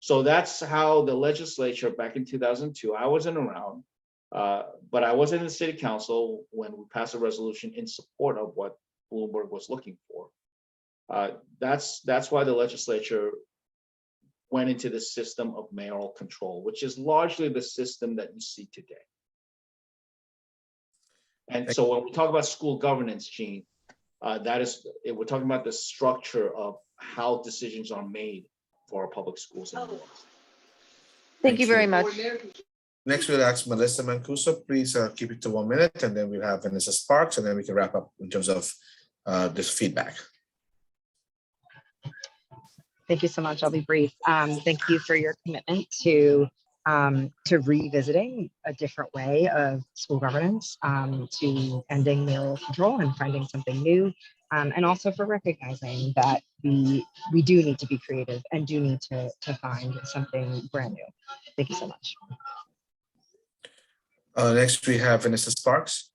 So that's how the legislature back in 2002, I wasn't around, but I was in the city council when we passed a resolution in support of what Bloomberg was looking for. That's why the legislature went into the system of mayoral control, which is largely the system that you see today. And so when we talk about school governance, Gene, we're talking about the structure of how decisions are made for our public schools in New York. Thank you very much. Next, we'll ask Melissa Mancuso. Please keep it to 1 minute, and then we'll have Vanessa Sparks, and then we can wrap up in terms of this feedback. Thank you so much. I'll be brief. Thank you for your commitment to revisiting a different way of school governance, to ending mayoral control and finding something new, and also for recognizing that we do need to be creative and do need to find something brand new. Thank you so much. Next, we have Vanessa Sparks.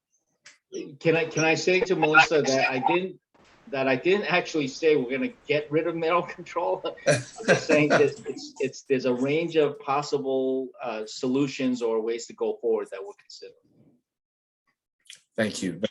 Can I say to Melissa that I didn't actually say we're going to get rid of mayoral control. I'm just saying that there's a range of possible solutions or ways to go forward that we'll consider. Thank you.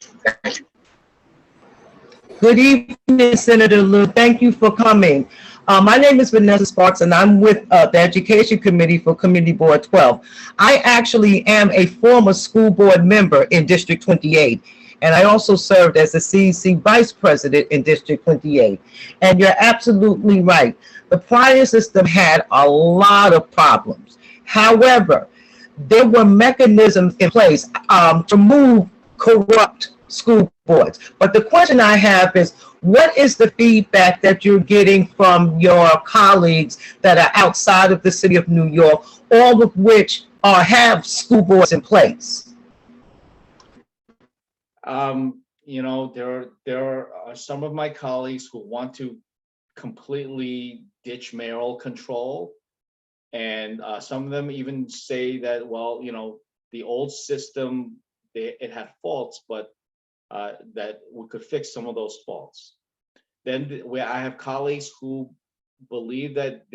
Good evening, Senator Liu. Thank you for coming. My name is Vanessa Sparks, and I'm with the Education Committee for Community Board 12. I actually am a former school board member in District 28, and I also served as the CEC Vice President in District 28. And you're absolutely right. The prior system had a lot of problems. However, there were mechanisms in place to move corrupt school boards. But the question I have is, what is the feedback that you're getting from your colleagues that are outside of the city of New York, all of which have school boards in place? You know, there are some of my colleagues who want to completely ditch mayoral control. And some of them even say that, well, you know, the old system, it had faults, but that we could fix some of those faults. Then I have colleagues who believe that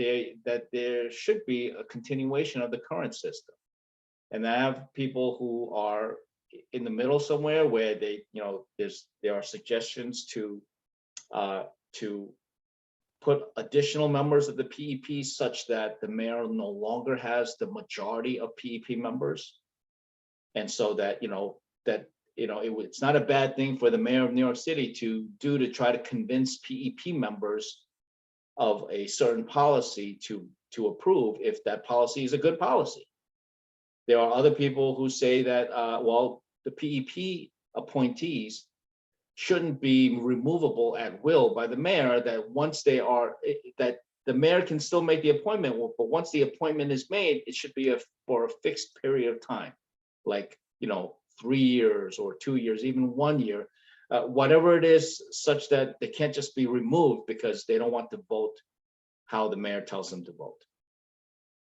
there should be a continuation of the current system. And I have people who are in the middle somewhere, where they, you know, there are suggestions to put additional members of the PEP such that the mayor no longer has the majority of PEP members. And so that, it's not a bad thing for the mayor of New York City to try to convince PEP members of a certain policy to approve if that policy is a good policy. There are other people who say that, well, the PEP appointees shouldn't be removable at will by the mayor, that once they are, that the mayor can still make the appointment, but once the appointment is made, it should be for a fixed period of time, like, 3 years or 2 years, even 1 year, whatever it is, such that they can't just be removed because they don't want to vote how the mayor tells them to vote.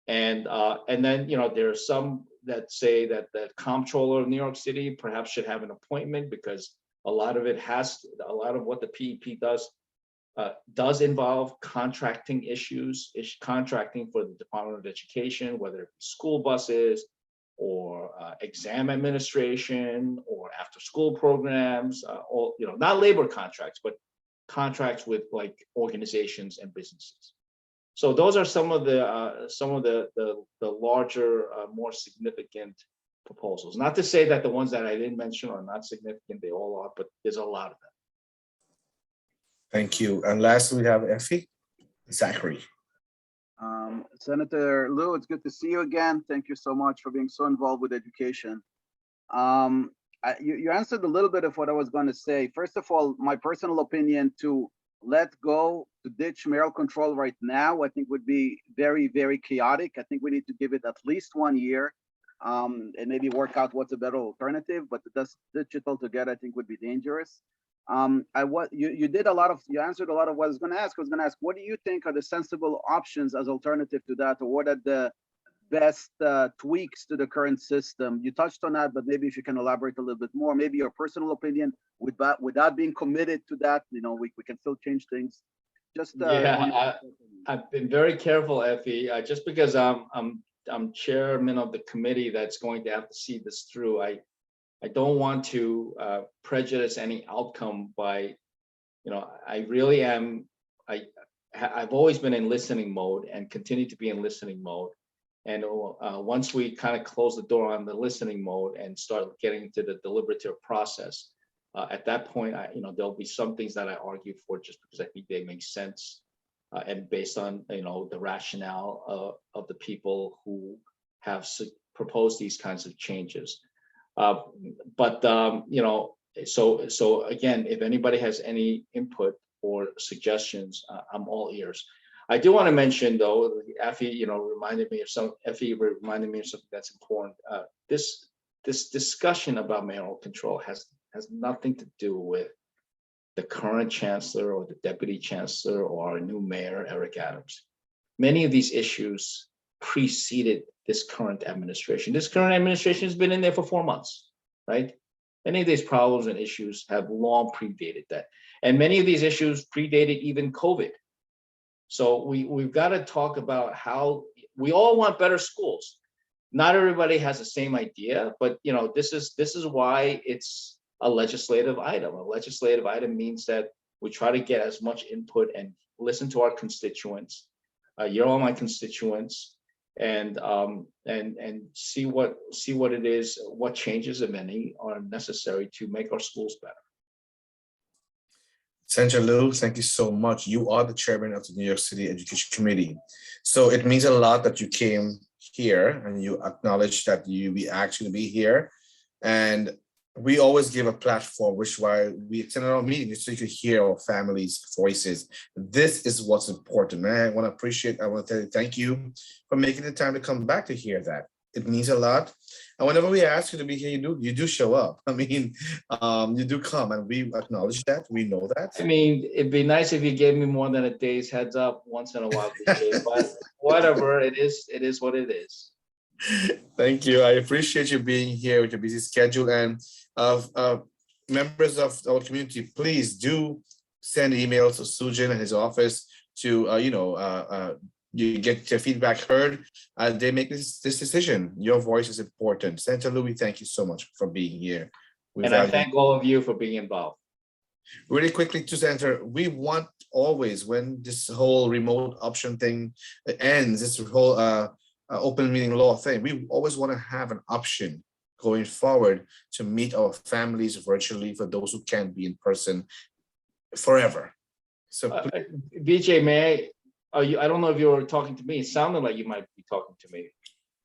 And then, there are some that say that the comptroller of New York City perhaps should have an appointment, because a lot of what the PEP does involve contracting issues, contracting for the Department of Education, whether it be school buses or exam administration or after school programs, all, not labor contracts, but contracts with like organizations and businesses. So those are some of the larger, more significant proposals. Not to say that the ones that I didn't mention are not significant, they all are, but there's a lot of them. Thank you. And lastly, we have Effie Zachary. Senator Liu, it's good to see you again. Thank you so much for being so involved with education. You answered a little bit of what I was going to say. First of all, my personal opinion, to let go, to ditch mayoral control right now, I think would be very, very chaotic. I think we need to give it at least 1 year and maybe work out what's a better alternative, but to ditch it altogether, I think would be dangerous. You answered a lot of what I was going to ask. What do you think are the sensible options as alternative to that, or what are the best tweaks to the current system? You touched on that, but maybe if you can elaborate a little bit more, maybe your personal opinion without being committed to that, we can still change things. Just I've been very careful, Effie, just because I'm chairman of the committee that's going to have to see this through. I don't want to prejudice any outcome by, I really am, I've always been in listening mode and continue to be in listening mode. And once we kind of close the door on the listening mode and start getting into the deliberative process, at that point, there'll be some things that I argue for just because I think they make sense and based on, the rationale of the people who have proposed these kinds of changes. So again, if anybody has any input or suggestions, I'm all ears. I do want to mention, though, Effie, reminded me of something that's important. This discussion about mayoral control has nothing to do with the current chancellor or the deputy chancellor or our new mayor, Eric Adams. Many of these issues preceded this current administration. This current administration has been in there for 4 months, right? Many of these problems and issues have long predated that. And many of these issues predated even COVID. So we've got to talk about how we all want better schools. Not everybody has the same idea, but this is why it's a legislative item. A legislative item means that we try to get as much input and listen to our constituents. You're all my constituents, and see what it is, what changes, if any, are necessary to make our schools better. Senator Liu, thank you so much. You are the chairman of the New York City Education Committee. So it means a lot that you came here and you acknowledge that you be actually be here. And we always give a platform, which is why we attend our meetings, so you can hear our families' voices. This is what's important. And I want to tell you thank you for making the time to come back to hear that. It means a lot. And whenever we ask you to be here, you do show up. I mean, you do come, and we acknowledge that. We know that. I mean, it'd be nice if you gave me more than a day's heads up once in a while, but whatever, it is what it is. Thank you. I appreciate you being here with your busy schedule, and members of our community, please do send emails to Sujin and his office to you get your feedback heard. They make this decision. Your voice is important. Senator Louis, thank you so much for being here. And I thank all of you for being involved. Really quickly to Senator, we want always, when this whole remote option thing ends, this whole open meeting law thing, we always want to have an option going forward to meet our families virtually for those who can't be in person forever. So VJ, I don't know if you were talking to me. It sounded like you might be talking to me.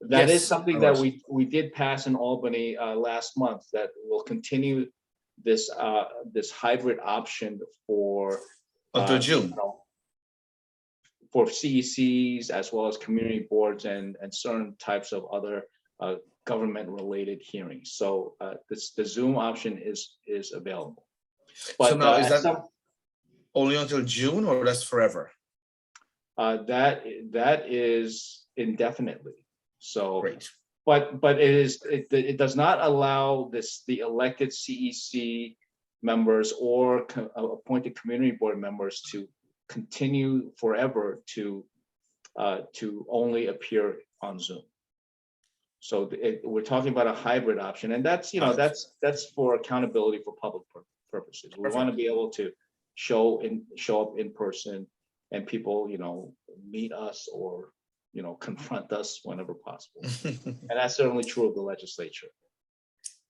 That is something that we did pass in Albany last month, that will continue this hybrid option for until June. For CECs as well as community boards and certain types of other government-related hearings. So the Zoom option is available. But so now is that only until June, or that's forever? That is indefinitely. So, great. but it does not allow the elected CEC members or appointed community board members to continue forever to only appear on Zoom. So we're talking about a hybrid option, and that's that's for accountability for public purposes. We want to be able to show up in person, and people meet us or confront us whenever possible. And that's certainly true of the legislature.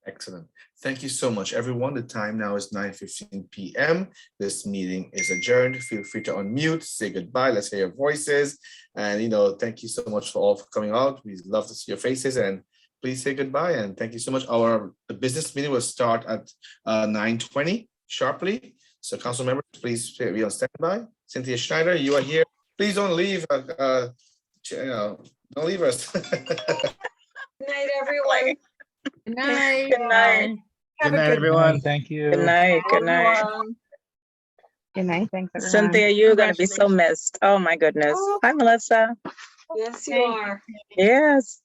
Excellent. Thank you so much, everyone. The time now is 9:15 p.m. This meeting is adjourned. Feel free to unmute, say goodbye. Let's hear your voices. And, thank you so much for coming out. We love to see your faces, and please say goodbye. And thank you so much. The business meeting will start at 9:20 sharply. So council members, please be on standby. Cynthia Schneider, you are here. Please don't leave. Don't leave us. Good night, everyone. Good night. Good night. Good night, everyone. Thank you. Good night. Good night. Good night. Thanks, everyone. Cynthia, you're going to be so missed. Oh, my goodness. Hi, Melissa. Yes, you are. Yes.